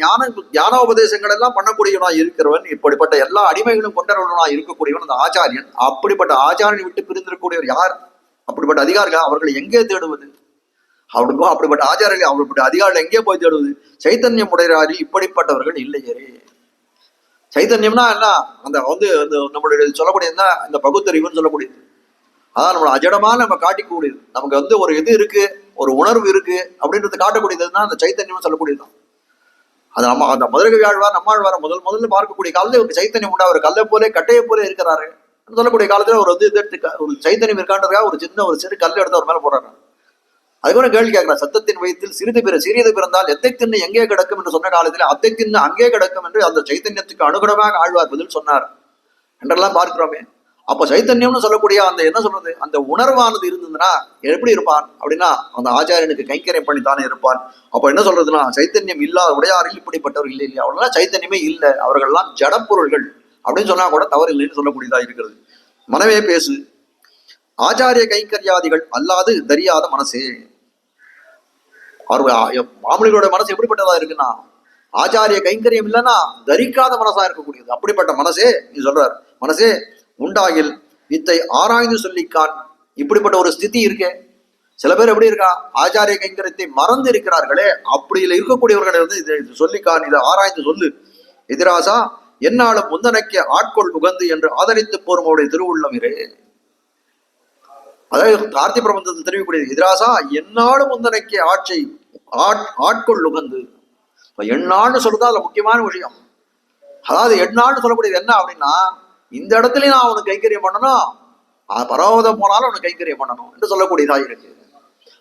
ஞானோபதேசங்கள் எல்லாம் பண்ணக்கூடியவனாய் இருக்கிறவன், இப்படிப்பட்ட எல்லா அடிமைகளும் கொண்டரவனாய் இருக்கக்கூடியவன் அந்த ஆச்சாரியன். அப்படிப்பட்ட ஆச்சாரியனை விட்டு பிரிந்திருக்கக்கூடியவர் யார், அப்படிப்பட்ட அதிகாரிகள் அவர்களை எங்கே தேடுவது, அவனுக்கும் அப்படிப்பட்ட ஆச்சாரியர்கள் அப்படிப்பட்ட அதிகாரிகள் எங்கே போய் தேடுவது. சைத்தன்யம் உடையாரில் இப்படிப்பட்டவர்கள் இல்லையே. சைத்தன்யம்னா என்ன, அந்த நம்மளுடைய சொல்லக்கூடியதுன்னா இந்த பகுத்தறிவுன்னு சொல்லக்கூடியது. அதான் நம்மளை அஜடமான நம்ம காட்டிக்கூடியது. நமக்கு ஒரு இது இருக்கு, ஒரு உணர்வு இருக்கு அப்படின்றது காட்டக்கூடியதுன்னா அந்த சைத்தன்யம் சொல்லக்கூடியதுதான். அது நம்ம அந்த மதுரை ஆழ்வார் நம்மாழ்வார முதல்ல பார்க்கக்கூடிய காலத்துல ஒரு சைத்தன்யம் உண்டா, ஒரு கல்லை போல கட்டையை போல இருக்கிறாரு சொல்லக்கூடிய காலத்துல ஒரு ஒரு சைத்தன்யம் இருக்கான்றதுக்காக ஒரு சிறு கல் எடுத்து அவர் மேல போடுறாரு. அதுக்கு கேள்வி கேட்கிறார், சத்தத்தின் வயிற்றில் சிறியது பிறந்தால் எத்தை தின்னு எங்கே கிடக்கும் என்று சொன்ன காலத்தில் அத்தை தின்னு அங்கே கிடக்கும் என்று அந்த சைத்தன்யத்துக்கு அனுகுணமாக ஆழ்வார் பதில் சொன்னார் என்றெல்லாம் பார்க்கிறோமே. அப்ப சைத்தன்யம்னு சொல்லக்கூடிய அந்த என்ன சொல்றது, அந்த உணர்வானது இருந்ததுன்னா எப்படி இருப்பான் அப்படின்னா அந்த ஆச்சாரியனுக்கு கைங்கரியம் பண்ணித்தானே இருப்பான். அப்ப என்ன சொல்றதுன்னா, சைத்தன்யம் இல்லாத உடையாரில் இப்படிப்பட்டவர் இல்லை இல்லையா, அவர்களாம் சைத்தன்யமே இல்லை, அவர்கள்லாம் ஜடப்பொருள்கள் அப்படின்னு சொன்னா கூட தவறு இல்லைன்னு சொல்லக்கூடியதா இருக்கிறது. மனமே பேசு ஆச்சாரிய கைங்கரியாதிகள் அல்லாது தெரியாத மனசே. மாமனிகளோட மனசு எப்படிப்பட்டதா இருக்குன்னா, ஆச்சாரிய கைங்கரியம் இல்லைன்னா தரிக்காத மனசா இருக்கக்கூடியது. அப்படிப்பட்ட மனசே நீ சொல்றார், மனசே உண்டாகில் இத்தை ஆராய்ந்து சொல்லிக்கான். இப்படிப்பட்ட ஒரு ஸ்திதி இருக்கே. சில பேர் எப்படி இருக்கா, ஆச்சாரிய கைங்கரியத்தை மறந்து இருக்கிறார்களே, அப்படி இருக்கக்கூடியவர்கள் இதை சொல்லிக்கான், இதை ஆராய்ந்து சொல்லு. எதிராசா என்னாலும் முந்தனைக்கு ஆட்கொள் உகந்து என்று ஆதரித்து போருமோடைய திருவுள்ளமிரே. அதாவது கார்த்தி பிரபந்தத்தை தெரிவிக்கக்கூடியது. எதிராசா என்னாலும் முந்தனைக்கு ஆட்கொள் உகந்து. எண்ணாள்னு சொல்றது அதுல முக்கியமான விஷயம். அதாவது எண்ணாள்னு சொல்லக்கூடியது என்ன அப்படின்னா, இந்த இடத்துலயும் நான் அவனுக்கு கைங்கரியம் பண்ணணும், பரவதம் போனாலும் அவனுக்கு கைங்கரியம் பண்ணணும் என்று சொல்லக்கூடியதா இருக்கு.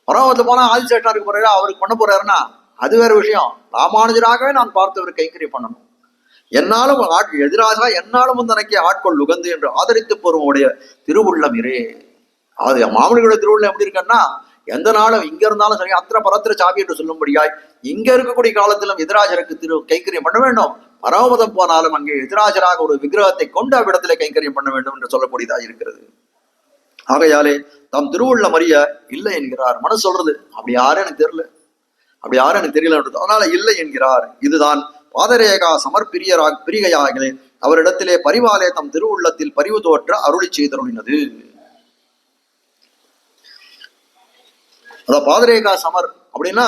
பரவதத்துல போனா ஆதிசேஷனாருக்கு போறாரு, அவருக்கு பண்ண போறாருன்னா அது வேற விஷயம். ராமானுஜராகவே நான் பார்த்தவருக்கு கைங்கரியம் பண்ணணும். என்னாலும் எதிராக என்னாலும் முந்தனைக்கு ஆட்கொள் உகந்து என்று ஆதரித்து போருடைய திருவுள்ளமிரே. அது மாமனிகளோட திருவுள்ளம் எப்படி இருக்குன்னா, எந்த நாளும் இங்க இருந்தாலும் சரி அத்திர பரத்திர சாவி என்று சொல்லும்படியாய் இங்க இருக்கக்கூடிய காலத்திலும் எதிராஜருக்கு கைங்கரியம் பண்ண வேண்டும். பரமபதம் போனாலும் அங்கே எதிராஜராக ஒரு விக்கிரகத்தை கொண்டு அவ்விடத்திலே கைங்கரியம் பண்ண வேண்டும் என்று சொல்லக்கூடியதா இருக்கிறது. ஆகையாலே தாம் திருவுள்ள மறிய இல்லை என்கிறார். மனசு சொல்றது அப்படி யாரும் எனக்கு தெரியல, அதனால இல்லை என்கிறார். இதுதான் பாதரேகா பிரிகையாகலே அவரிடத்திலே பரிவாலே தம் திருவுள்ளத்தில் பரிவு தோற்ற அருளி செய்தருளினது. அதான் பாதரேகா சமர் அப்படின்னா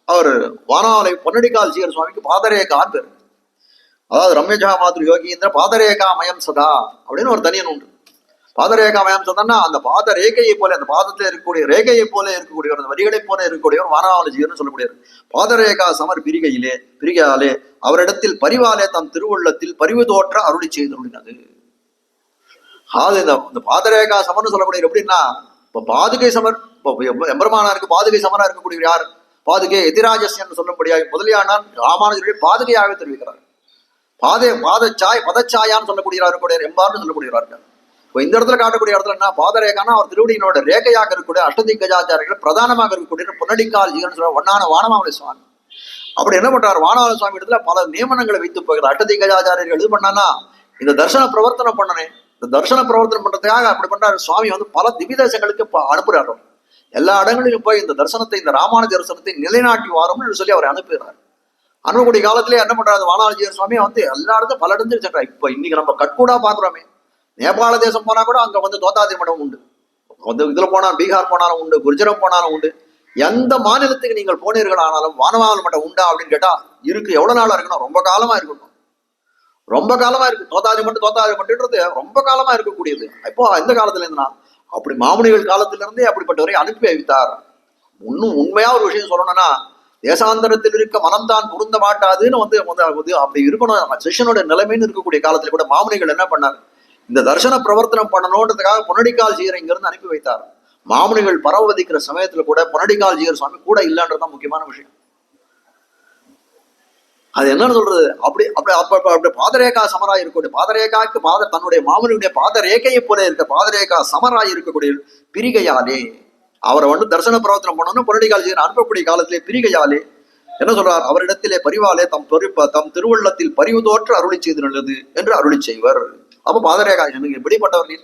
அவர் வானாலை பொன்னடிக்கால் சீர் சுவாமிக்கு பாதரேகான் பேர். அதாவது ரம்யஜா மாதிரி யோகீந்திர பாதரேகா மயம் சதா அப்படின்னு ஒரு தனியன் உண்டு. பாதரேகாமயம் சொன்னா அந்த பாத ரேகையை போல, அந்த பாதத்தில் இருக்கக்கூடிய ரேகையை போல இருக்கக்கூடியவர், அந்த வரிகளை போல இருக்கக்கூடியவர் வானமாவலஜீர்னு சொல்லக்கூடியவர். பாதரேகா சமர் பிரிகையாலே அவரிடத்தில் பரிவாலே தம் திருவுள்ளத்தில் பரிவு தோற்ற அருளி செய்துள்ளது. அது இந்த பாதரேகா சமர்னு சொல்லக்கூடியவர் எப்படின்னா, இப்ப பாதுகை சமர், எம்பெருமானாருக்கு பாதுகை சமரா இருக்கக்கூடியவர் யார்? பாதுகை எதிராஜஸ்யன்னு சொல்லும்படியாக முதலியானான் ராமானுஜருடைய பாதுகையாக தெரிவிக்கிறார். பதச்சாயான்னு சொல்லக்கூடியவர் எம்பார்னு சொல்லக்கூடியவர்கள். இப்போ இந்த இடத்துல காட்டக்கூடிய இடத்துல என்ன, பாதரேகானா அவர் திருவடியினோட ரேகையாக இருக்கக்கூடிய அஷ்டதிகஜாச்சாரிகள் பிரதானமாக இருக்கக்கூடிய பொன்னடிக்கால் ஜீவன் சொல்ற ஒன்னான வானமாவளி சுவாமி. அப்படி என்ன பண்றாரு, வானமாவளி சுவாமி இடத்துல பல நியமனங்களை வைத்து போகிறார். அஷ்டதிகஜாச்சாரியர்கள் இது பண்ணானா இந்த தர்சன பிரவர்த்தனம் பண்ணனே, இந்த தர்சன பிரவர்த்தனம் பண்றதுக்காக அப்படி பண்றாரு சுவாமி. பல திவ்யதேசங்களுக்கு அனுப்புறாரு. எல்லா இடங்களிலும் போய் இந்த தரிசனத்தை, இந்த ராமானுஜ தரிசனத்தை நிலைநாட்டி வாரும்னு சொல்லி அவரை அனுப்புகிறார். அனுப்பக்கூடிய காலத்திலே என்ன பண்றாரு, வானமாவலிஜீயர் சுவாமி எல்லா இடத்துல பல இடத்துல சென்றார். இப்ப இன்னைக்கு நம்ம கட்கூடா பாக்குறோமே, நேபாள தேசம் போனா கூட அங்க தோத்தாதி மடம் உண்டு, இதுல போனா பீகார் போனாலும் உண்டு, குஜராத் போனாலும் உண்டு. எந்த மாநிலத்துக்கு நீங்கள் போனீர்கள் ஆனாலும் வானமாவலி மட்டம் உண்டா அப்படின்னு கேட்டா இருக்கு. எவ்வளவு நாளா இருக்குன்னா ரொம்ப காலமா இருக்கணும், ரொம்ப காலமா இருக்கு. தோத்தாதி மட்டுன்றது ரொம்ப காலமா இருக்கக்கூடியது. இப்போ எந்த காலத்துல இருந்துனா அப்படி மாமுனிகள் காலத்திலிருந்தே அப்படிப்பட்டவரை அனுப்பி வைத்தார். இன்னும் உண்மையா ஒரு விஷயம் சொல்லணும்னா, தேசாந்தரத்தில் இருக்க மனம்தான் பொருந்த மாட்டாதுன்னு அப்படி இருக்கணும் சிஷ்யனோட நிலைமைன்னு இருக்கக்கூடிய காலத்துல கூட மாமுனிகள் என்ன பண்ணார், இந்த தர்சன பிரவர்த்தனம் பண்ணணுன்றதுக்காக பொன்னடிக்கால் ஜீயரை இங்கிருந்து அனுப்பி வைத்தார். மாமுனிகள் பரவதிக்கிற சமயத்துல கூட பொன்னடிக்கால் ஜீயர் சுவாமி கூட இல்லைன்றதுதான் முக்கியமான விஷயம். அது என்னன்னு சொல்றது, அப்படி பாதரேகா சமராய் இருக்கக்கூடிய பாதரேகாக்கு தன்னுடைய மாமுனியுடைய பாதரேகையை போல இருக்க பாதரேகா சமராய் இருக்கக்கூடிய பிரிகையாலே அவரை தர்சன பிரவர்த்தனம் பண்ணணும். பொன்னடிக்கால் ஜீயர் அனுப்பக்கூடிய காலத்திலே பிரிகையாலே என்ன சொல்றார், அவரிடத்திலே பரிவாலே தம் திருவள்ளத்தில் பரிவு தோற்ற அருளி செய்து நல்லது என்று அருளி செய்வர். அப்ப பாதரேகா எனக்கு எப்படிப்பட்டவர் நீர்,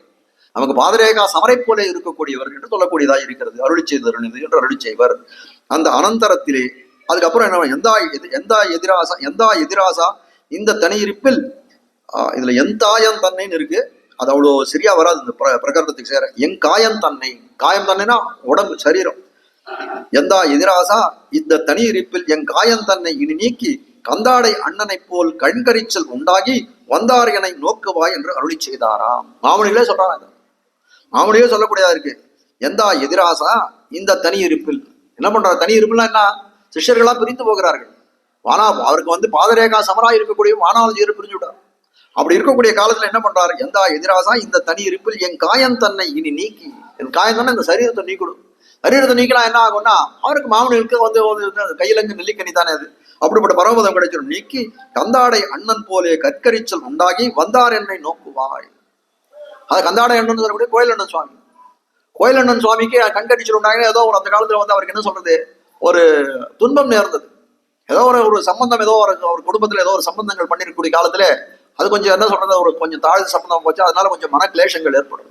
நமக்கு பாதரேகா சமரை போல இருக்கக்கூடியவர் என்று சொல்லக்கூடியதா இருக்கிறது. அருளி செய்து என்று அருளி செய்வர். அந்த அனந்தரத்திலே அதுக்கப்புறம் என்ன, எந்தா எதிராசா இந்த தனி இருப்பில் இதுல எந்தாயம் தன்னைன்னு இருக்கு. அது அவ்வளவு சரியா வராது இந்த பிரகரணத்துக்கு சேர. என் காயம் தன்னைனா உடம்பு சரீரம். எந்தா எதிராசா இந்த தனி இருப்பில் என் காயம் தன்னை இனி நீக்கி கந்தாடை அண்ணனை போல் கண்கரிச்சல் உண்டாகி வந்தாரியனை நோக்குவாய் என்று அருளி செய்தாராம். மாமுனிகளே சொல்றாங்க, மாமுனிகளே சொல்லக்கூடியதா இருக்கு. எந்தா எதிராசா இந்த தனி இருப்பில் என்ன பண்றாரு, தனி இருப்பில்னா என்ன, சிஷ்யர்களா பிரிந்து போகிறார்கள். அவருக்கு பாதரேகா சமராய் இருக்கக்கூடிய வானமாவலிஜீயர் பிரிஞ்சு விட்டார். அப்படி இருக்கக்கூடிய காலத்துல என்ன பண்றாரு, எந்தா எதிராசா இந்த தனி இருப்பில் என் காயம் தன்னை இனி நீக்கி, என் காயம் தன்னை இந்த சரீரத்தை நீக்கிடும். சரீரத்தை நீக்கலாம் என்ன ஆகும்னா, அவருக்கு மாமுனிகளுக்கு கையிலங்கு நெல்லிக்கனி தானே அது, அப்படிப்பட்ட பரமபதம் கிடைச்சிடும். நீக்கி கந்தாடை அண்ணன் போலே கற்கரிச்சல் உண்டாகி வந்தார் என்னை நோக்குவாய். அது கந்தாடை அண்ணன் சொல்லக்கூடிய கோயிலண்ணன் சுவாமி. கோயிலண்ணன் சுவாமிக்கு கண்கரிச்சல் உண்டாகி ஏதோ அந்த காலத்துல அவருக்கு என்ன சொல்றது, ஒரு துன்பம் நேர்ந்தது. ஏதோ ஒரு சம்பந்தம், ஏதோ ஒரு குடும்பத்துல ஏதோ ஒரு சம்பந்தங்கள் பண்ணிருக்கக்கூடிய காலத்துல அது கொஞ்சம் என்ன சொல்றது, கொஞ்சம் தாழ்ந்த சம்பந்தம் போச்சு. அதனால கொஞ்சம் மன கிளேஷங்கள் ஏற்படுது.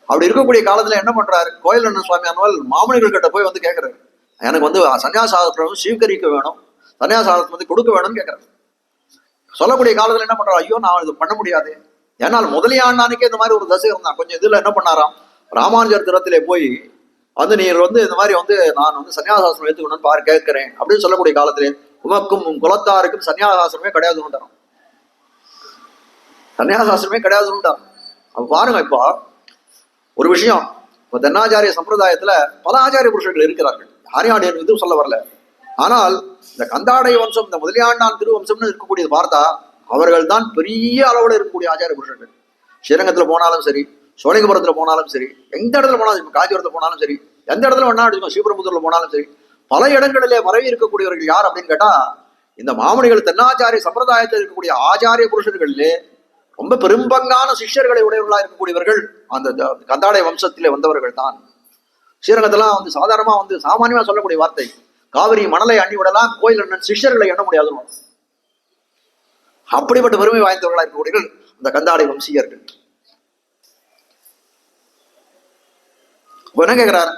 அப்படி இருக்கக்கூடிய காலத்துல என்ன பண்றாரு, கோயிலண்ணன் சுவாமி அனுவல் மாமுனிகள் கிட்ட போய் கேட்கிறாரு, எனக்கு சன்னியாசாதத்தை ஸ்வீகரிக்க வேணும், சன்னியாசாதத்தை கொடுக்க வேணும்னு கேட்கறாரு. சொல்லக்கூடிய காலத்துல என்ன பண்றாரு, ஐயோ நான் இது பண்ண முடியாது. ஏன்னால் முதலியாண்டானுக்கே இந்த மாதிரி ஒரு தசை இருந்தான். கொஞ்சம் இதுல என்ன பண்ணாராம், ராமானுஜர் திறத்திலே போய் நீர் இந்த மாதிரி நான் சன்னியாசாசனம் ஏற்றுக்கணும்னு கேட்கிறேன் அப்படின்னு சொல்லக்கூடிய காலத்திலே உமக்கும் குலத்தாருக்கும் சன்னியாசாசனமே கிடையாதுன்னு, சன்னியாசாசனமே கிடையாதுன்னு. அப்ப பாருங்க, இப்போ ஒரு விஷயம், இப்போ தென்னாச்சாரிய சம்பிரதாயத்துல பல ஆச்சாரிய புருஷர்கள் இருக்கிறார்கள். யாரையும் இது சொல்ல வரல. ஆனால் இந்த கந்தாடை வம்சம், இந்த முதலியாண்டான் திருவம்சம்னு இருக்கக்கூடியது பார்த்தா அவர்கள் தான் பெரிய அளவுல இருக்கக்கூடிய ஆச்சாரிய புருஷர்கள். ஸ்ரீரங்கத்துல போனாலும் சரி, சோழிங்கபுரத்துல போனாலும் சரி, எந்த இடத்துல போனாலும், காஞ்சிபுரத்துல போனாலும் சரி, எந்த இடத்துல வேணா அடிக்கும், ஸ்ரீபெரும்புதூர்ல போனாலும் சரி, பல இடங்களிலே பரவி இருக்கக்கூடியவர்கள் யார் அப்படின்னு கேட்டா இந்த மாமுனிகள் தென்னாச்சாரிய சம்பிரதாயத்தில் இருக்கக்கூடிய ஆச்சாரிய புருஷர்களிலே ரொம்ப பெரும்பங்கான சிஷ்யர்களை உடையவர்களா இருக்கக்கூடியவர்கள் அந்த கந்தாடை வம்சத்திலே வந்தவர்கள் தான். ஸ்ரீரங்கத்தெல்லாம் சாதாரணமா சாமானியமா சொல்லக்கூடிய வார்த்தை, காவிரி மணலை அண்ணி விடலாம், கோயில் அண்ணன் சிஷ்யர்களை எண்ண முடியாது. அப்படிப்பட்ட பெருமை வாய்ந்தவர்களா இருக்கக்கூடியவர்கள் அந்த கந்தாடை வம்சியர்கள். என்ன கேட்கிறார்,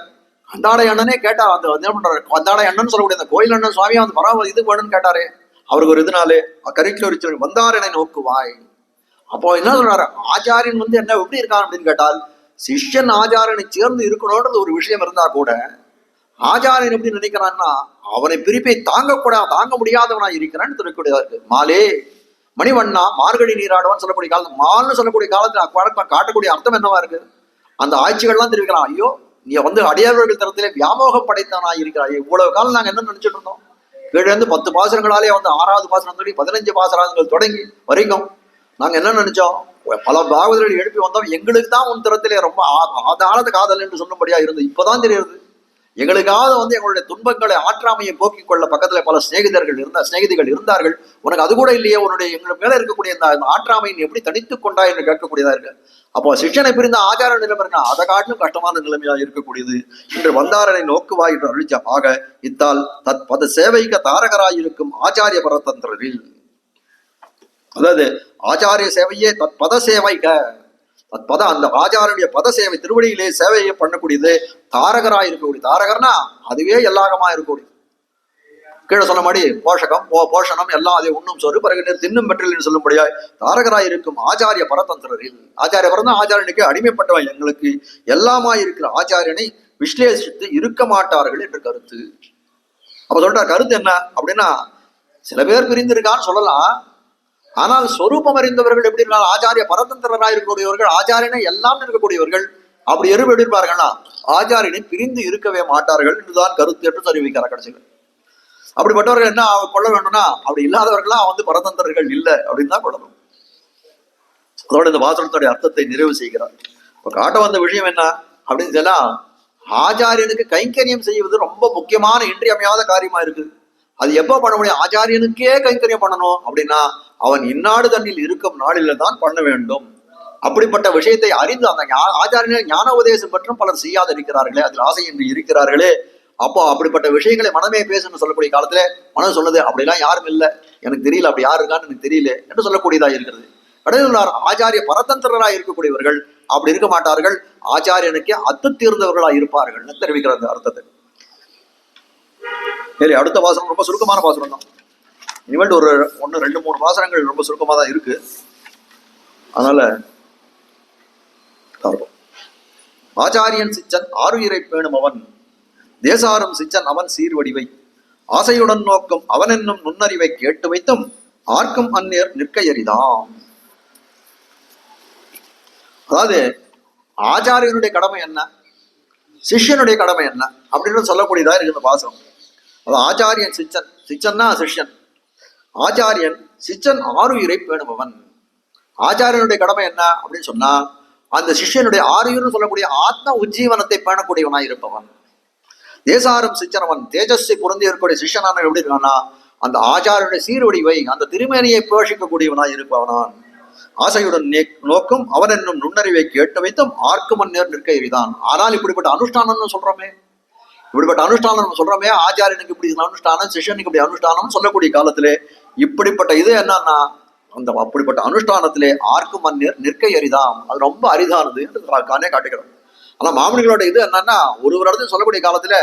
கந்தாடை அண்ணனே கேட்டா என்ன பண்றாரு, கந்தாடை அண்ணன் சொல்லக்கூடிய அந்த கோயில் அண்ணன் சுவாமியா பரவாயில்ல இது வேணும்னு கேட்டாரு. அவருக்கு ஒரு இதனாலே கரிக்குலர் வந்தார் என்னை நோக்குவாய். அப்போ என்ன சொல்றாரு, ஆச்சாரியன் என்ன எப்படி இருக்கான் அப்படின்னு கேட்டால், சிஷ்யன் ஆச்சாரியனை சேர்ந்து இருக்கணும்ன்றது ஒரு விஷயம் இருந்தா கூட ஆச்சாரியன் எப்படி நினைக்கிறான்னா அவனை பிரிப்பை தாங்க முடியாதவனா இருக்கிறான்னு சொல்லக்கூடியதா இருக்கு. மாலே மணிவண்ணா மார்கழி நீராடுவான்னு சொல்லக்கூடிய காலம், மால்னு சொல்லக்கூடிய காலத்துல காட்டக்கூடிய அர்த்தம் என்னவா இருக்கு? அந்த ஆட்சிகள்லாம் தெரிவிக்கலாம், ஐயோ நீ அடியார்கள் தரத்திலே வியாமோகம் படைத்தவனாய் இருக்கிறாய். இவ்வளவு காலம் நாங்க என்ன நினைச்சிட்டு இருந்தோம்? கீழே இருந்து 10 பாசனங்களாலே 6வது பாசனம் தொடங்கி 15 பாசனங்கள் தொடங்கி வரைக்கும் நாங்க என்ன நினைச்சோம்? பல பாகவதர்கள் எழுப்பி வந்தோம், எங்களுக்கு தான் உன் திறத்திலே ரொம்ப ஆதாரத காதல் என்று சொல்லும்படியா இருந்தது. இப்பதான் தெரியுது எங்களுக்காவது எங்களுடைய துன்பங்களை ஆற்றாமையை போக்கிக் கொள்ள பக்கத்துல பல சிநேகிதிகள் இருந்தார்கள். உனக்கு அது கூட இல்லையே, உன்னுடைய எங்களுக்கு மேல இருக்கக்கூடிய இந்த ஆற்றாமையை எப்படி தனித்துக் கொண்டா என்று கேட்கக்கூடியதா இருக்கு. அப்போ சிஷ்யனை பிரிந்த ஆச்சார நிலைமை இருக்கா, அதை காட்டிலும் கஷ்டமான நிலைமையா இருக்கக்கூடியது. இன்று வந்தாரனை நோக்குவாய் என்று அருளிச்ச ஆக இத்தால் தத் பத சேவைக்க தாரகராயிருக்கும் ஆச்சாரிய பரதந்திரில், அதாவது ஆச்சாரிய சேவையே தத் பத சேவைக்க, பத அந்த ஆச்சாரனுடைய பத சேவை திருவடியிலே சேவையை பண்ணக்கூடியது தாரகராய் இருக்கக்கூடிய. தாரகர்னா அதுவே எல்லாகமா இருக்கக்கூடிய. கீழே சொன்ன மாதிரி போஷணம் எல்லாம் அதை உண்ணும் சோறு பிறகு தின்னும் பெற்றில் சொல்லும்படியாய் தாரகராய் இருக்கும் ஆச்சாரிய பரதந்திரில். ஆச்சாரிய பரதம் ஆச்சாரியனுக்கு அடிமைப்பட்டவன், எங்களுக்கு எல்லாமாய் இருக்கிற ஆச்சாரியனை விஸ்லேஷித்து இருக்க மாட்டார்கள் என்று கருத்து. அப்ப சொல்ற கருத்து என்ன அப்படின்னா, சில பேர் பிரிந்திருக்கான்னு சொல்லலாம், ஆனால் சொரூபம் அறிந்தவர்கள் எப்படி இருந்தாலும் ஆச்சாரிய பரதந்திரராய் இருக்கக்கூடியவர்கள், ஆச்சாரியனை எல்லாம் இருக்கக்கூடியவர்கள் அப்படி இருப்பார்கள்னா ஆச்சாரியனை பிரிந்து இருக்கவே மாட்டார்கள் என்றுதான் கருத்து என்று தெரிவிக்கிறார் கடைசியில். அப்படிப்பட்டவர்கள் என்ன கொள்ள வேண்டும்னா, அப்படி இல்லாதவர்களாம் பரதந்திரர்கள் இல்லை அப்படின்னு தான் கொள்ளணும். அதோட இந்த வாசனத்துடைய அர்த்தத்தை நிறைவு செய்கிறார். இப்ப காட்ட வந்த விஷயம் என்ன அப்படின்னு சொன்னா, ஆச்சாரியனுக்கு கைங்கரியம் செய்வது ரொம்ப முக்கியமான இன்றியமையாத காரியமா இருக்குது. அது எப்போ பண்ண முடியும்? ஆச்சாரியனுக்கே கைங்கரியம் பண்ணணும் அப்படின்னா அவன் இந்நாடு தண்ணில் இருக்கும் நாளில தான் பண்ண வேண்டும். அப்படிப்பட்ட விஷயத்தை அறிந்து அந்த ஆச்சாரியனை ஞான உபதேசம் பற்றும் பலர் செய்யாது இருக்கிறார்களே, அதில் ஆசையின்றி இருக்கிறார்களே. அப்போ அப்படிப்பட்ட விஷயங்களை மனமே பேசணும்னு சொல்லக்கூடிய காலத்துல மனம் சொல்லுது, அப்படிலாம் யாரும் இல்லை, எனக்கு தெரியல, அப்படி யாரு இருக்கான்னு எனக்கு தெரியல என்று சொல்லக்கூடியதா இருக்கிறது. கடைசியில் ஆச்சாரிய பரதந்திரராய் இருக்கக்கூடியவர்கள் அப்படி இருக்க மாட்டார்கள், ஆச்சாரியனுக்கே அத்து தீர்ந்தவர்களா இருப்பார்கள் தெரிவிக்கிற அந்த அர்த்தத்தை. சரி, அடுத்த வாசனம் ரொம்ப சுருக்கமான வாசனம் தான். இனிமேல் ஒரு 1, 2, 3 வாசனங்கள் ரொம்ப சுருக்கமாக தான் இருக்கு. அதனால ஆச்சாரியன் சிச்சன் ஆறுயிரை பேணும் அவன், தேசாரும் சிச்சன் அவன் சீர்வடிவை, ஆசையுடன் நோக்கும் அவன் என்னும் நுண்ணறிவை கேட்டு வைத்தும் ஆர்க்கும் அந்நேர் நிற்க எரிதாம். அதாவது ஆச்சாரியனுடைய கடமை என்ன, சிஷ்யனுடைய கடமை என்ன அப்படின்னு சொல்லக்கூடியதா இருக்கு இந்த வாசனம். அது ஆச்சாரியன் சிச்சன், சிச்சன்னா சிஷ்யன், ஆச்சாரியன் சிச்சன் ஆறுயிரை பேணுபவன். ஆச்சாரியனுடைய கடமை என்ன அப்படின்னு சொன்னா, அந்த சிஷ்யனுடைய ஆறுயிர்னு சொல்லக்கூடிய ஆத்ம உஜ்ஜீவனத்தை பேணக்கூடியவனாய் இருப்பவன். தேசாரம் சிச்சனவன், தேஜஸை பொருந்தி இருக்கக்கூடிய சிஷ்யனான எப்படி இருக்கானா, அந்த ஆச்சாரியனுடைய சீர்வடிவை அந்த திருமேனியை போஷிக்கக்கூடியவனாய் இருப்பவனான். ஆசையுடன் நோக்கும் அவன் என்னும் நுண்ணறிவை கேட்டு வைத்தும் ஆர்க்கும் அந்நேர் நிற்க எரிதான். ஆனால் இப்படிப்பட்ட அனுஷ்டானம்னு சொல்றோமே, இப்படிப்பட்ட அனுஷ்டானம் சொல்றோமே, ஆச்சாரியனுக்கு இப்படி அனுஷ்டானம், சிஷ்யனுக்கு இப்படி அனுஷ்டானம் சொல்லக்கூடிய காலத்திலே இப்படிப்பட்ட இது என்னன்னா, அந்த அப்படிப்பட்ட அனுஷ்டானத்திலே ஆர்க்கும் அந்நேர் நிற்க எரிதாம், அது ரொம்ப அரிதானது என்று காணே காட்டுகிறோம். ஆனா மாமனிகளோட இது என்னன்னா, ஒரு இடத்துல சொல்லக்கூடிய காலத்துல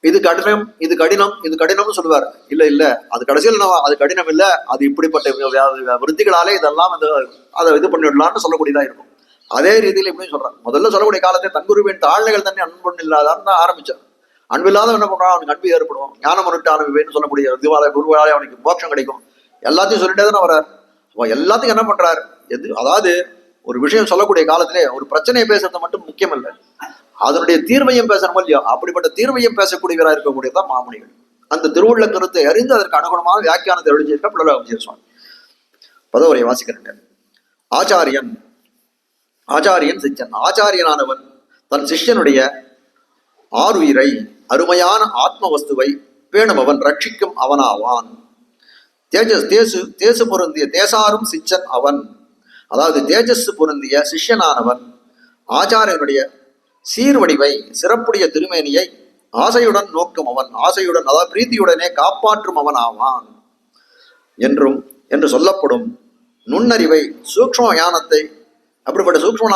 இது கடினம், இது கடினம், இது கடினம்னு சொல்லுவார். இல்ல அது கடைசியில் அது கடினம் இல்லை, அது இப்படிப்பட்ட விருத்திகளாலே இதெல்லாம் அதை இது பண்ணிடலாம்னு சொல்லக்கூடியதா இருக்கும். அதே ரீதியில் இப்படின்னு சொல்றான். முதல்ல சொல்லக்கூடிய காலத்தை தன்குருவின் தாழ்நிகள் தண்ணி அன்பு இல்லாதான் தான் ஆரம்பிச்சார். அன்பில்லாத என்ன பண்றான், அவனுக்கு அன்பு ஏற்படும், ஞானம் மனுட்டு அனுபவின்னு சொல்லக்கூடிய குருவாலே அவனுக்கு மோட்சம் கிடைக்கும், எல்லாத்தையும் சொல்லிட்டே தானே வர்றார். அவன் எல்லாத்துக்கும் என்ன பண்றார், அதாவது ஒரு விஷயம் சொல்லக்கூடிய காலத்திலே ஒரு பிரச்சனையை பேசுறது மட்டும் முக்கியம் இல்லை, அதனுடைய தீர்வையும் பேசணும் இல்லையோ, அப்படிப்பட்ட தீர்வையும் பேசக்கூடியவராக இருக்கக்கூடியதான் மாமுனிகள். அந்த திருவுள்ள கருத்தை அறிந்து அதற்கு அனுகுணமாக வியாக்கியானத்தை எழுதியிருக்க பிள்ளை சுவாமி. பதவரை வாசிக்கிறேன். ஆச்சாரியன் சிஷ்யன், ஆச்சாரியனானவன் தன் சிஷ்யனுடைய ஆறுயிரை அருமையான ஆத்ம வஸ்துவை பேணுபவன், ரட்சிக்கும் அவனாவான். தேசு பொருந்திய தேசாரும் சிச்சன் அவன், அதாவது தேஜஸ் பொருந்திய சிஷ்யனானவன் ஆச்சாரியனுடைய சீர்வடிவை சிறப்புடைய திருமேனியை ஆசையுடன் நோக்கும் அவன், ஆசையுடன் அதாவது பிரீத்தியுடனே காப்பாற்றும் அவன் ஆவான் என்று சொல்லப்படும் நுண்ணறிவை சூக்ஷ்ம ஞானத்தை, அப்படிப்பட்ட சூக்ஷ்ம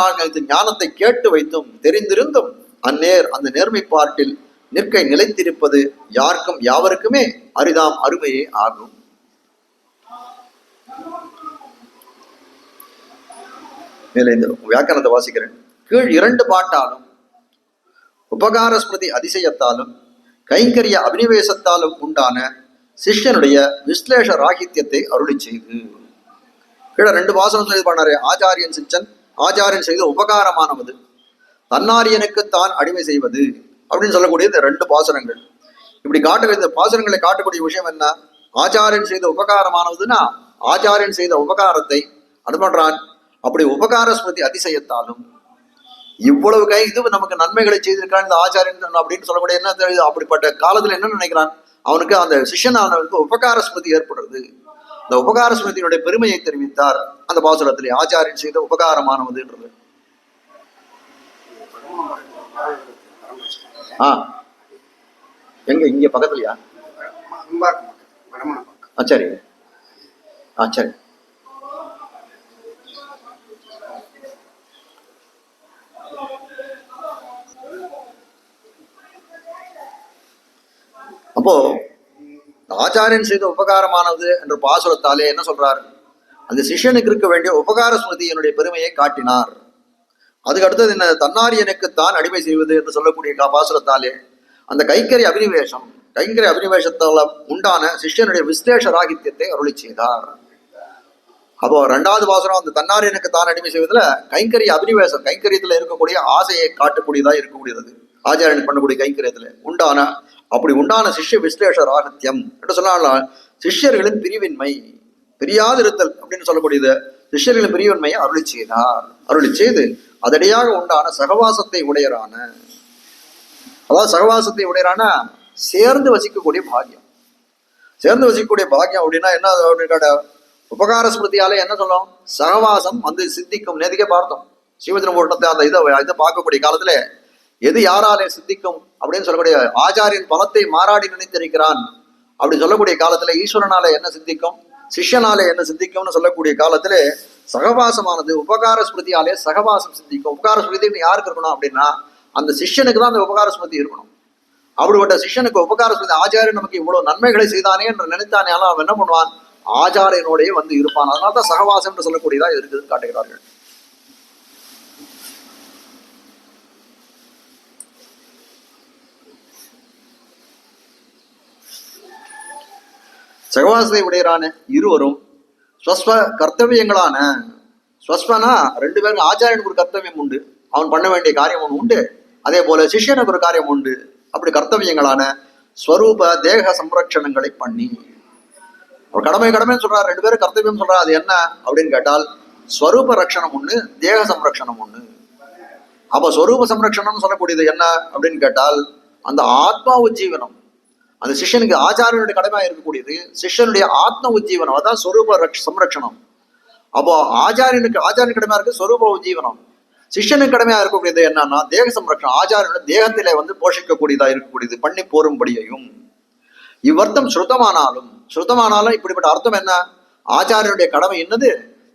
ஞானத்தை கேட்டு வைத்தும் தெரிந்திருந்தும் அந்நேர் அந்த நேர்மைப்பாட்டில் நிற்கை நிலைத்திருப்பது யாருக்கும் யாவருக்குமே அரிதாம் அருமையே ஆகும். மேலே இந்த வியாக்கரணத்தை வாசிக்கிறேன். கீழ் 2 பாட்டாலும் உபகார ஸ்மிருதி அதிசயத்தாலும் கைங்கரிய அபினிவேசத்தாலும் உண்டான சிஷ்யனுடைய விஸ்லேஷ ராகித்யத்தை அருளி செய்து. கீழே 2 பாசனம் இது பண்ணாரு. ஆச்சாரியன் சிச்சன் ஆச்சாரியன் செய்த உபகாரமானவது தன்னாரியனுக்கு தான் அடிமை செய்வது அப்படின்னு சொல்லக்கூடிய இந்த 2 பாசனங்கள். இப்படி காட்டுகிற இந்த பாசனங்களை காட்டக்கூடிய விஷயம் என்ன? ஆச்சாரியன் செய்த உபகாரமானதுன்னா ஆச்சாரியன் செய்த உபகாரத்தை அனுபன்றான். அப்படி உபகார ஸ்மிருதி அதிசயத்தாலும் இவ்வளவு இது நமக்கு நன்மைகளை செய்திருக்கான் இந்த ஆச்சாரியன் அப்படின்னு சொல்லக்கூடிய என்ன தெரியுது? அப்படிப்பட்ட காலத்துல என்ன நினைக்கிறான்? அவனுக்கு அந்த சிஷ்யனானவனுக்கு உபகார ஸ்மிருதி ஏற்படுறது. இந்த உபகார ஸ்மிருதியினுடைய பெருமையை தெரிவித்தார் அந்த பாசுரத்திலே. ஆச்சாரியன் செய்த உபகாரமானதுன்றது. எங்க இங்க பக்கத்துலயா? சரி சரி. அப்போ ஆச்சாரியன் செய்த உபகாரமானது என்ற பாசுரத்தாலே என்ன சொல்றார்? அந்த சிஷ்யனுக்கு இருக்க வேண்டிய உபகார ஸ்மிருதியினுடைய பெருமையை காட்டினார். அதுக்கு அடுத்தது என்ன? தன்னாரியனுக்கு தான் அடிமை செய்வது என்று சொல்லக்கூடிய பாசுரத்தாலே அந்த கைங்கரிய அபினிவேசத்தால உண்டான சிஷ்யனுடைய விஸ்லேஷ ராகித்யத்தை அருளி செய்தார். அப்போ 2வது பாசுரம் அந்த தன்னாரியனுக்கு தான் அடிமை செய்வதில் கைங்கரிய அபினிவேசம், கைங்கரியத்துல இருக்கக்கூடிய ஆசையை காட்டக்கூடியதா இருக்கக்கூடியது. ஆச்சாரியன் பண்ணக்கூடிய கைங்கரியத்துல அப்படி உண்டான சிஷ்ய விஸ்லேஷ ராகித்யம் என்று சொன்னால் சிஷ்யர்களின் பிரிவின்மை, பிரியாதிருத்தல் அப்படின்னு சொல்லக்கூடியது. சிஷ்யர்களின் பிரிவின்மையை அருளி செய்தார். அருளி செய்து அதடியாக உண்டான சகவாசத்தை உடையரான, அதாவது சகவாசத்தை உடையரான சேர்ந்து வசிக்கக்கூடிய பாக்கியம். சேர்ந்து வசிக்கக்கூடிய பாக்கியம் அப்படின்னா என்ன அப்படின்னு உபகார ஸ்மிருதியாலே என்ன சொல்லும்? சகவாசம் வந்து சித்திக்கும். நேதிக்கே பார்த்தோம் ஸ்ரீமதி மூட்டத்தை அந்த இதை பார்க்கக்கூடிய காலத்துல எது யாராலே சித்திக்கும் அப்படின்னு சொல்லக்கூடிய ஆச்சாரியன் பலத்தை மாறாடி நினைத்திருக்கிறான் அப்படி சொல்லக்கூடிய காலத்துல ஈஸ்வரனால என்ன சித்திக்கும், சிஷ்யனாலே என்ன சித்திக்கும்னு சொல்லக்கூடிய காலத்துல சகவாசமானது உபகார ஸ்மிருதியாலே சகவாசம் சித்திக்கும். உபகார ஸ்மிருதின்னு யாருக்கு இருக்கணும் அப்படின்னா அந்த சிஷ்யனுக்கு தான் அந்த உபகார ஸ்மிருதி இருக்கணும். அப்படிப்பட்ட சிஷ்யனுக்கு உபகார ஸ்மிருதி ஆச்சாரியன் நமக்கு இவ்வளவு நன்மைகளை செய்தானே என்று நினைத்தானே, ஆனால் அவன் என்ன பண்ணுவான்? ஆச்சாரியனோடையே வந்து இருப்பான். அதனால்தான் சகவாசம் என்று சொல்லக்கூடியதா இருக்குதுன்னு காட்டுகிறார்கள். சகவாசத்தை உடையரான இருவரும் ஸ்வஸ்வ கர்த்தவியங்களான, ஸ்வஸ்வனா 2 பேரும் ஆச்சாரியனுக்கு ஒரு கர்த்தவியம் உண்டு, அவன் பண்ண வேண்டிய காரியம் ஒன்று உண்டு. அதே போல சிஷ்யனுக்கு ஒரு காரியம் உண்டு. அப்படி கர்த்தவியங்களான ஸ்வரூப தேக சம்ரட்சணங்களை பண்ணி அவர் கடமைன்னு சொல்றாரு. 2 பேரும் கர்த்தவியம் சொல்றாரு. அது என்ன அப்படின்னு கேட்டால் ஸ்வரூப ரட்சணம் ஒண்ணு, தேக சம்ரட்சணம் ஒண்ணு. அப்ப ஸ்வரூப சம்ரட்சணம்னு சொல்லக்கூடியது என்ன அப்படின்னு கேட்டால் அந்த ஆத்மா உஜ்ஜீவனம். அந்த சிஷ்யனுக்கு ஆச்சாரியனுடைய கடமையா இருக்கக்கூடியது சிஷ்யனுடைய ஆத்ம உஜ்ஜீவனம், அதான் ஸ்வரூப சம்ரட்சணம். அப்போ ஆச்சாரியன் கடமையா இருக்கு ஸ்வரூப உஜ்ஜீவனம். சிஷ்யனுக்கு கடமையா இருக்கக்கூடியது என்னன்னா தேக சம்ரட்சணம். ஆச்சாரியனுடைய தேகத்திலே வந்து போஷிக்கக்கூடியதா இருக்கக்கூடியது, பண்ணி போரும்படியையும். இவ்வர்த்தம் ஸ்ருதமானாலும் இப்படிப்பட்ட அர்த்தம் என்ன? ஆச்சாரியனுடைய கடமை என்னது,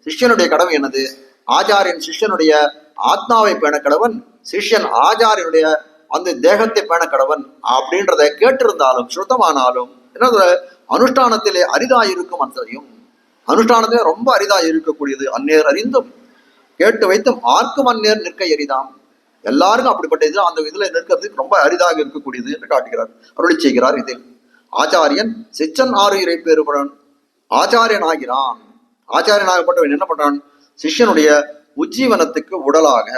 சிஷ்யனுடைய கடமை என்னது? ஆச்சாரியன் சிஷ்யனுடைய ஆத்மாவை பேண கடவன், சிஷ்யன் ஆச்சாரியனுடைய அந்த தேகத்தை பேண கடவன் அப்படின்றத கேட்டிருந்தாலும் ஸ்ருதமானாலும் என்ன அனுஷ்டானத்திலே அரிதாயிருக்கும். அர்த்தத்தையும் அனுஷ்டானத்திலே ரொம்ப அரிதாய் இருக்கக்கூடியது. அந்நேர் அறிந்தும் கேட்டு வைத்தும் ஆர்க்கும் அந்நேர் நிற்க எரிதாம். எல்லாருக்கும் அப்படிப்பட்ட இது அந்த இதுல நிற்கிறதுக்கு ரொம்ப அரிதாக இருக்கக்கூடியது என்று காட்டுகிறார், அருளி செய்கிறார். இதில் ஆச்சாரியன் சிச்சன் ஆறுயிரை பேறுபடன் ஆச்சாரியன் ஆகிறான். ஆச்சாரியன் ஆகப்பட்டவன் என்ன பண்றான்? சிஷ்யனுடைய உஜ்ஜீவனத்துக்கு உடலாக,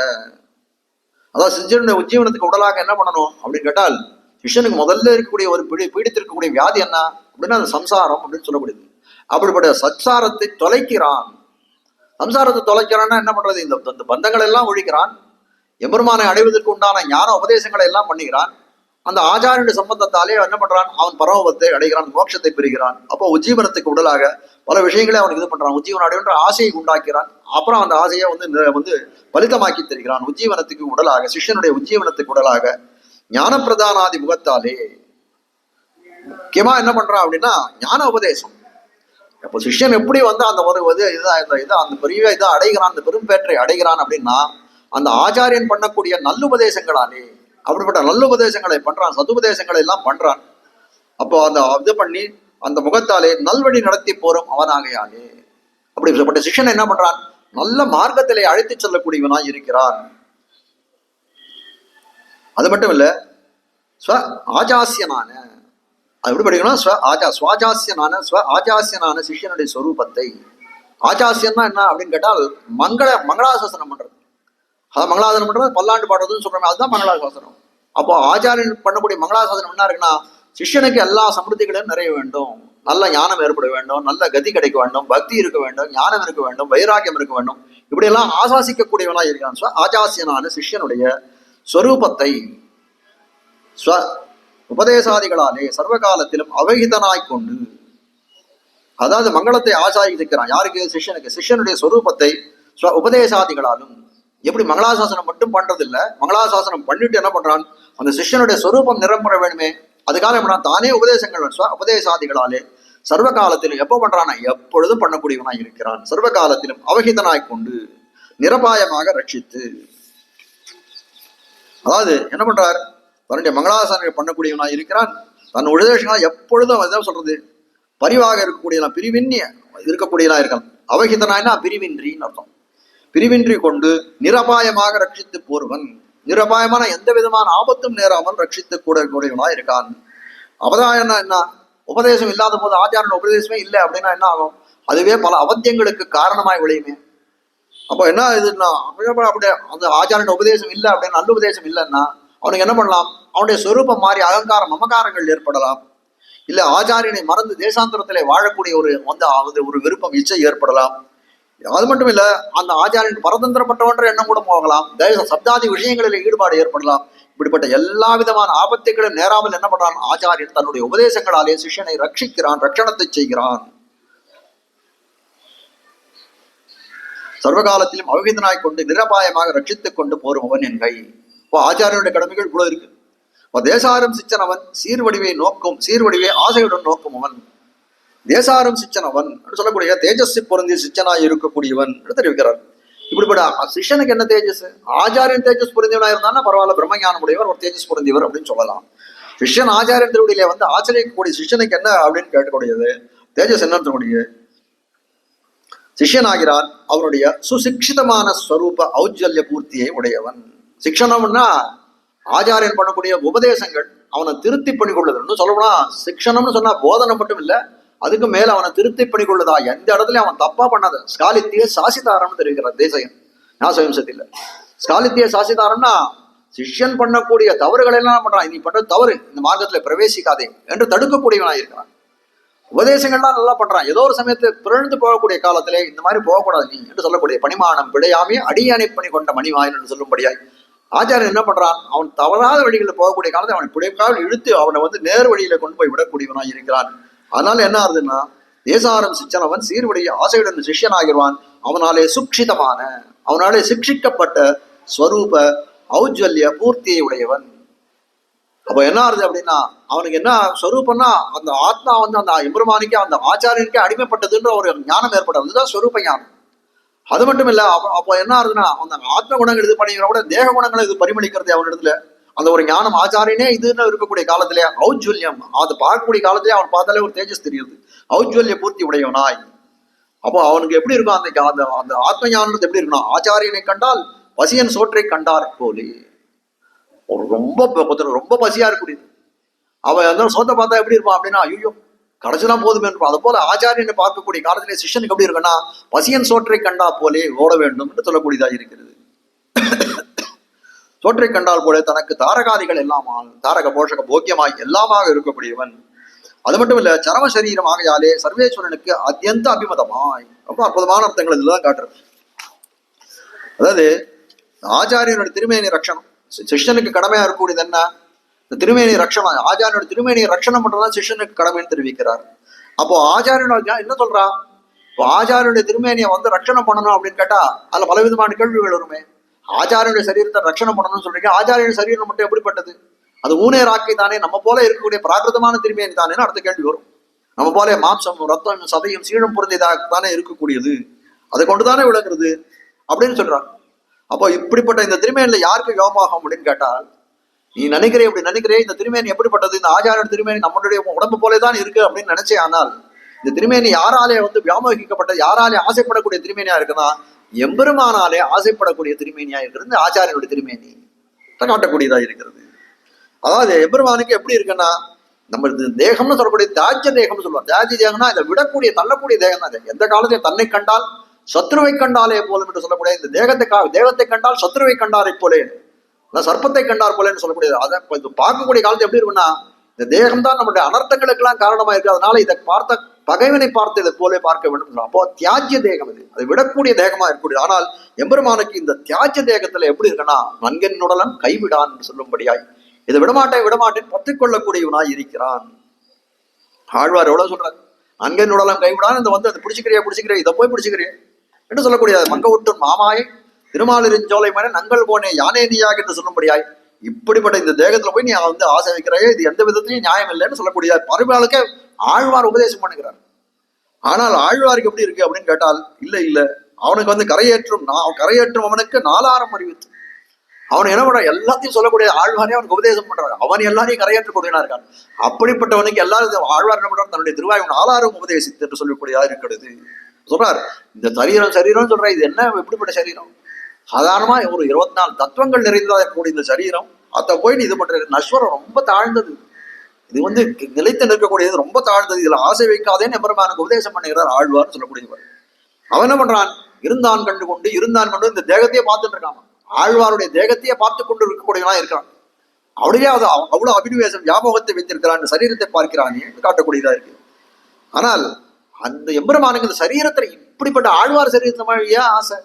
அதாவது சிஷ்யனுடைய உஜ்ஜீவனத்துக்கு உடலாக என்ன பண்ணணும் அப்படின்னு கேட்டால் சிஷ்யனுக்கு முதல்ல இருக்கக்கூடிய ஒரு பீடித்திருக்கக்கூடிய வியாதி என்ன அப்படின்னா அது சம்சாரம் அப்படின்னு சொல்லக்கூடியது. அப்படிப்பட்ட சம்சாரத்தை தொலைக்கிறான். சம்சாரத்தை தொலைக்கிறான்னா என்ன பண்றது? இந்த பந்தங்கள் எல்லாம் ஒழிக்கிறான். எம்பெருமானை அடைவதற்கு உண்டான ஞான உபதேசங்களை எல்லாம் பண்ணுகிறான். அந்த ஆச்சாரியனுடைய சம்பந்தத்தாலே என்ன பண்றான்? அவன் பரமபத்தை அடைகிறான், மோட்சத்தை பெறுகிறான். அப்போ உஜ்ஜீவனத்துக்கு உடலாக பல விஷயங்களே அவனுக்கு இது பண்றான். உஜ்ஜீவன் அடைகின்ற ஆசையை உண்டாக்கிறான். அப்புறம் அந்த ஆசையை வந்து பலிதமாக்கி தருகிறான். உஜ்ஜீவனத்துக்கு உடலாக, சிஷ்யனுடைய உஜ்ஜீவனத்துக்கு உடலாக ஞான பிரதானாதி முகத்தாலே முக்கியமா என்ன பண்றான் அப்படின்னா ஞான உபதேசம். அப்போ சிஷ்யன் எப்படி வந்து அந்த ஒரு அந்த பெரிய இதை அடைகிறான், அந்த பெரும் பேற்றை அடைகிறான் அப்படின்னா அந்த ஆச்சாரியன் பண்ணக்கூடிய நல்லுபதேசங்களாலே, அப்படிப்பட்ட நல்லுபதேசங்களை பண்றான், சதுபதேசங்களை எல்லாம் பண்றான். அப்போ அந்த இது பண்ணி அந்த முகத்தாலே நல்வழி நடத்தி போறோம் அவனாகையாலே. அப்படிப்பட்ட சிஷ்யன் என்ன பண்றான்? நல்ல மார்க்கத்திலே அழைத்து செல்லக்கூடியவனாய் இருக்கிறான். அது மட்டும் இல்ல, ஆஜாசியனான, அது எப்படி படிக்கணும்? ஆஜாசியனான சிஷ்யனுடைய சொரூபத்தை. ஆஜாசியன்னா என்ன அப்படின்னு கேட்டால் மங்களாசாசனம் பண்றது. அதாவது மங்களாசாசனம் பண்றது பல்லாண்டு பாடுறதுன்னு சொல்றோம், அதுதான் மங்களாசாசனம். அப்போ ஆச்சாரியன் பண்ணக்கூடிய மங்களாசாசனம் என்ன இருக்குன்னா, சிஷ்யனுக்கு எல்லா சமிருத்திகளும் நிறைய வேண்டும், நல்ல ஞானம் ஏற்பட வேண்டும், நல்ல கதி கிடைக்க வேண்டும், பக்தி இருக்க வேண்டும், ஞானம் இருக்க வேண்டும், வைராக்கியம் இருக்க வேண்டும், இப்படி எல்லாம் ஆசாசிக்கக்கூடியவனா இருக்கான். ஆஜாசியனான சிஷ்யனுடைய ஸ்வரூபத்தை உபதேசாதிகளாலே சர்வகாலத்திலும் அவகிதனாய் கொண்டு, அதாவது மங்களத்தை ஆசாசிக்கிறான். யாருக்கு? சிஷ்யனுக்கு. சிஷ்யனுடைய ஸ்வரூபத்தை உபதேசாதிகளாலும். எப்படி மங்களாசாசனம் மட்டும் பண்றதில்லை, மங்களாசாசனம் பண்ணிட்டு என்ன பண்றான், அந்த சிஷ்யனுடைய ஸ்வரூபம் நிரம்புற வேணுமே, அதுக்காக என்ன தானே உபதேசங்கள் உபதேசாதிகளாலே சர்வ காலத்திலும் எப்போ பண்றானா, எப்பொழுதும் பண்ணக்கூடியவனாய் இருக்கிறான். சர்வ காலத்திலும் அவகிதனாய் கொண்டு நிரபாயமாக ரட்சித்து. அதாவது என்ன பண்றார், தன்னுடைய மங்களாசாசனங்கள் பண்ணக்கூடியவனாய் இருக்கிறான். தன் உபதேசங்களால் எப்பொழுதும் அதான் சொல்றது, பரிவாக இருக்கக்கூடியலாம், பிரிவின்னிய இருக்கக்கூடியலாம் இருக்கலாம். அவகிதனாய்னா பிரிவின்றின்னு அர்த்தம். பிரிவின்றி கொண்டு நிரபாயமாக ரட்சித்து போர்வன். நிரபாயமான எந்த விதமான ஆபத்தும் நேராமல் ரட்சித்து கூடக்கூடியவனா இருக்கான். அவதாயம்னா என்ன? உபதேசம் இல்லாத போது, ஆச்சாரன் உபதேசமே இல்லை அப்படின்னா என்ன ஆகும்? அதுவே பல அவத்தியங்களுக்கு காரணமாய் விளையுமே. அப்போ என்ன இதுன்னா, அப்படியே அந்த ஆச்சாரன் உபதேசம் இல்லை அப்படின்னு, நல்ல உபதேசம் இல்லைன்னா அவனுக்கு என்ன பண்ணலாம், அவனுடைய சொரூபம் மாறி அகங்காரம் மமகாரங்கள் ஏற்படலாம். இல்லை ஆச்சாரியனை மறந்து தேசாந்தரத்திலே வாழக்கூடிய ஒரு விருப்பம், இச்சை ஏற்படலாம். அது மட்டும் இல்ல, அந்த ஆச்சாரியன் பரதந்திரப்பட்டவன்ற எண்ணம் கூட போகலாம். சப்தாதி விஷயங்களில் ஈடுபாடு ஏற்படலாம். இப்படிப்பட்ட எல்லா விதமான ஆபத்துகளும் நேராமல் என்ன பண்றான், ஆச்சாரியன் தன்னுடைய உபதேசங்களாலே சிஷ்யனை ரட்சிக்கிறான், ரட்சணத்தை செய்கிறான். சர்வகாலத்திலும் அவகிதனாய் கொண்டு நிரபாயமாக ரட்சித்துக் கொண்டு போருமவன் என் கை. இப்போ ஆச்சாரியனுடைய கடமைகள் இவ்வளவு இருக்கு. இப்போ தேசாரம் சிச்சனவன் சீர்வடிவை ஆசையுடன் நோக்கும் அவன். தேசாரம் சிச்சனவன் சொல்லக்கூடிய தேஜஸ் பொருந்திய சிச்சனாய் இருக்கக்கூடியவன் தெரிவிக்கிறார். இப்படிப்பட்ட சிஷ்யனுக்கு என்ன தேஜஸ்? ஆச்சாரியன் தேஜஸ் பொருந்தியவனா இருந்தான்னா பரவாயில்ல, பிரம்மஞானம் உடையவர், ஒரு தேஜஸ் பொருந்தியவர் அப்படின்னு சொல்லலாம். சிஷ்யன் ஆச்சாரியன் திருவடியில ஆச்சரியக்கூடிய சிஷ்யனுக்கு என்ன அப்படின்னு கேட்கக்கூடியது, தேஜஸ் என்ன? சிஷ்யன் ஆகிறான் அவனுடைய சுசிக்ஷிதமான ஸ்வரூப ஔஜ்ஜல்ய பூர்த்தியை உடையவன். சிக்ஷணம்னா ஆச்சாரியன் பண்ணக்கூடிய உபதேசங்கள் அவனை திருத்தி பண்ணிக்கொள்ளுதுன்னு சொல்லணும்னா, சிக்ஷணம்னு சொன்னா போதனை மட்டும் இல்லை, அதுக்கு மேல அவனை திருத்தி பண்ணிக்கொள்ளுதா. எந்த இடத்துல அவன் தப்பா பண்ணாத ஸ்காலித்திய சாசிதாரம்னு தெரிவிக்கிறார் தேசையன் ஞாசவம்சத்தில். ஸ்காலித்திய சாசிதாரம்னா சிஷ்யன் பண்ணக்கூடிய தவறுகள் எல்லாம் பண்றான், நீ பண்றது தவறு, இந்த மார்க்கத்துல பிரவேசிக்காதே என்று தடுக்கக்கூடியவனாக இருக்கிறான். உபதேசங்கள்லாம் நல்லா பண்றான், ஏதோ ஒரு சமயத்தை பிறந்து போகக்கூடிய காலத்திலே இந்த மாதிரி போகக்கூடாது நீ என்று சொல்லக்கூடிய பணிமானம் பிழையாமே அடியானை பண்ணி கொண்ட மணிமாயன் என்று சொல்லும்படியாய் ஆச்சாரியன் என்ன பண்றான், அவன் தவறாத வழிகளில் போகக்கூடிய காலத்தை அவனை பிழைக்காமல் இழுத்து அவனை நேர் வழியில கொண்டு போய் விடக்கூடியவனாய் இருக்கிறான். அதனால என்ன ஆகுதுன்னா, தேசாரம் சிச்சனவன் சீர்வடிய ஆசையுடன் சிஷ்யன் ஆகிடுவான். அவனாலே சுக்ஷிதமான, அவனாலே சிக்ஷிக்கப்பட்ட ஸ்வரூப ஔஜ்வல்ய பூர்த்தியை உடையவன். அப்ப என்ன ஆகுது அப்படின்னா, அவனுக்கு என்ன ஸ்வரூபம்னா, அந்த ஆத்மா அந்த எம்பெருமானிக்கு அந்த ஆச்சாரியனுக்கே அடிமைப்பட்டதுன்ற ஒரு ஞானம் ஏற்படும். அதுதான் ஸ்வரூப ஞானம். அது மட்டும் இல்ல, அப்போ என்ன ஆகுதுன்னா, அந்த ஆத்ம குணங்கள் இது பண்ணிக்கிற கூட தேக குணங்களை இது பரிமளிக்கிறது அவனிடத்துல. அந்த ஒரு ஞானம் ஆச்சாரியனே இதுன்னு இருக்கக்கூடிய காலத்திலே ஔஜ்வல்யம், அது பார்க்கக்கூடிய காலத்திலே அவன் பார்த்தாலே ஒரு தேஜஸ் தெரியுது, ஔஜ்வல்ய பூர்த்தி உடையவனாய். அப்போ அவனுக்கு எப்படி இருக்கும் அந்த ஆத்ம ஞானத்தை எப்படி இருக்கணும், ஆச்சாரியனை கண்டால் பசியன் சோற்றை கண்டார் போலே. ஒரு ரொம்ப பசியா இருக்கக்கூடியது, அவன் சோத்தை பார்த்தா எப்படி இருப்பான் அப்படின்னா, ஐயோ கடைசிலாம் போதுமே இருப்பான். அது போல ஆச்சாரியனை பார்க்கக்கூடிய காலத்திலே சிஷ்யனுக்கு எப்படி இருக்குன்னா, பசியன் சோற்றை கண்டா போலே ஓட வேண்டும் என்று சொல்லக்கூடியதாக இருக்கிறது. சோற்றை கண்டால் போல தனக்கு தாரகாதிகள் எல்லாம் தாரக போஷக போக்கியமாய் எல்லாமாக இருக்கக்கூடியவன். அது மட்டும் இல்ல, சரம சரீரம் ஆகையாலே சர்வேஸ்வரனுக்கு அத்தியந்த அபிமதமாய். ரொம்ப அற்புதமான அர்த்தங்கள் இதுதான் காட்டுறது. அதாவது ஆச்சாரியனுடைய திருமேனி ரட்சணம் சிஷ்யனுக்கு கடமையா இருக்கக்கூடியது என்ன, இந்த திருமேனி ரட்சணம். ஆச்சாரியனுடைய திருமேனியை ரட்சணம் பண்றதுதான் சிஷ்யனுக்கு கடமைன்னு தெரிவிக்கிறார். அப்போ ஆச்சாரியனுடைய என்ன சொல்றா, இப்போ ஆச்சாரியனுடைய திருமேனியை ரட்சணம் பண்ணணும் அப்படின்னு கேட்டா அதுல பலவிதமான கேள்விகள் வருமே. ஆச்சாரியனுடைய சரீரத்தை ரட்சணம் பண்ணணும்னு சொல்றீங்க, ஆச்சாரியனுடைய சரீரம் மட்டும் எப்படிப்பட்டது, அது ஊனே ராக்கை தானே, நம்ம போல இருக்கக்கூடிய பிராகிருதமான திருமேனி தானேன்னு அடுத்த கேள்வி வரும். நம்ம போல மாம்சம் ரத்தம் சதையும் சீழம் பொருந்தியதாக தானே இருக்கக்கூடியது, அதை கொண்டுதானே விளக்குறது அப்படின்னு சொல்றாங்க. அப்போ இப்படிப்பட்ட இந்த திருமேனில யாருக்கு யோகமாகும் அப்படின்னு கேட்டால், நீ இப்படி நினைக்கிறே இந்த திருமேனி எப்படிப்பட்டது, இந்த ஆச்சாரியன் திருமேனி நம்மளுடைய உடம்பு போலேதான் இருக்கு அப்படின்னு நினைச்சே. ஆனால் இந்த திருமேனி யாராலே வியாமோகிக்கப்பட்டது, யாராலே ஆசைப்படக்கூடிய திருமேனியா இருக்குன்னா, எம்பெருமானாலே ஆசைப்படக்கூடிய திருமேனியா இருக்கிறது இந்த ஆச்சாரியனுடைய திருமேனி காட்டக்கூடியதா இருக்கிறது. அதாவது எம்பெருமானுக்கு எப்படி இருக்குன்னா, நம்ம தேகம்னு சொல்லக்கூடிய தியாஜ்ய தேகம்னு சொல்லுவோம். தியாஜ்ய தேகம்னா இதை விடக்கூடிய தள்ளக்கூடிய தேகம் தான். எந்த காலத்தையும் தன்னை கண்டால் சத்ருவை கண்டாலே போலும் என்று சொல்லக்கூடிய இந்த தேகத்தை கண்டால் சத்ருவை கண்டாரை போலே, சர்ப்பத்தை கண்டார் போலேன்னு சொல்லக்கூடியது. அதை பார்க்கக்கூடிய காலத்து எப்படி இருக்குன்னா, இந்த தேகம் தான் நம்முடைய அனர்த்தங்களுக்கெல்லாம் காரணமா இருக்கு. அதனால இதை பார்த்த பகைவனை பார்த்து இதை போலே பார்க்க வேண்டும். அப்போ தியாஜ்ய தேகம் இது, அதை விடக்கூடிய தேகமா இருக்கக்கூடிய. ஆனால் எம்பெருமானுக்கு இந்த தியாஜ்ய தேகத்துல எப்படி இருக்குன்னா, நன்கன் உடலம் கைவிடான் என்று சொல்லும்படியாய் இதை விடமாட்டேன் பற்றிக்கொள்ளக்கூடியவனாய் இருக்கிறான். ஆழ்வார் எவ்வளவு சொல்றாரு, நன்கன் உடலம் கைவிடான், இந்த வந்து அதை பிடிச்சிக்கிறியா இதை போய் பிடிச்சிக்கிறிய என்று சொல்லக்கூடிய மங்க விட்டும் மாமாயை திருமாலிருஞ்சோலை மன நங்கள் போனே யானே நீயாக என்று சொல்லும்படியாய் இப்படிப்பட்ட இந்த தேகத்துல போய் நீ வந்து ஆசை வைக்கிறாயே, இது எந்த விதத்திலையும் நியாயம் இல்லைன்னு சொல்லக்கூடிய பரிபாலுக்கு ஆழ்வார் உபதேசம் பண்ணுகிறார். ஆனால் ஆழ்வாருக்கு எப்படி இருக்கு அப்படின்னு கேட்டால், இல்ல அவனுக்கு வந்து கரையேற்றும் அவனுக்கு நாலாரம் அறிவித்து அவன் என்ன பண்றான், எல்லாத்தையும் சொல்லக்கூடிய ஆழ்வாரே அவனுக்கு உபதேசம் பண்றாரு. அவன் எல்லாரையும் கரையேற்றக்கூடியவனா இருக்கான். அப்படிப்பட்டவனுக்கு எல்லாரும் ஆழ்வார் என்ன பண்றாரு, தன்னுடைய திருவாய் நாலாரும் உபதேசித்து என்று சொல்லக்கூடியதா இருக்கிறது. சொல்றார், இந்த சரீரம் சொல்ற, இது என்ன எப்படிப்பட்ட சரீரம், சாதாரணமா ஒரு 24 தத்துவங்கள் நிறைந்ததா இருக்கக்கூடிய இந்த சரீரம், அதை போய் இது பண்ற நஸ்வரம் ரொம்ப தாழ்ந்தது, இது வந்து நிலைத்து நிற்கக்கூடியது ரொம்ப தாழ்ந்தது, இதுல ஆசை வைக்காதேன்னு எம்பெருமானுக்கு உபதேசம் பண்ணுகிறார் ஆழ்வார் சொல்லக்கூடியவர். அவன் என்ன பண்றான், இருந்தான் கண்டு இந்த தேகத்தையே பார்த்துட்டு இருக்கான். ஆழ்வாருடைய தேகத்தையே பார்த்து கொண்டு இருக்கக்கூடியவனா இருக்கிறான். அப்படியே அது அவ்வளவு அபினிவேசம் வியாபகத்தை வைத்திருக்கிறான், சரீரத்தை பார்க்கிறானே காட்டக்கூடியதா இருக்கு. ஆனால் அந்த எம்பெருமானுக்கு இந்த சரீரத்துல இப்படிப்பட்ட ஆழ்வார் சரீரத்துல வழியா ஆசை.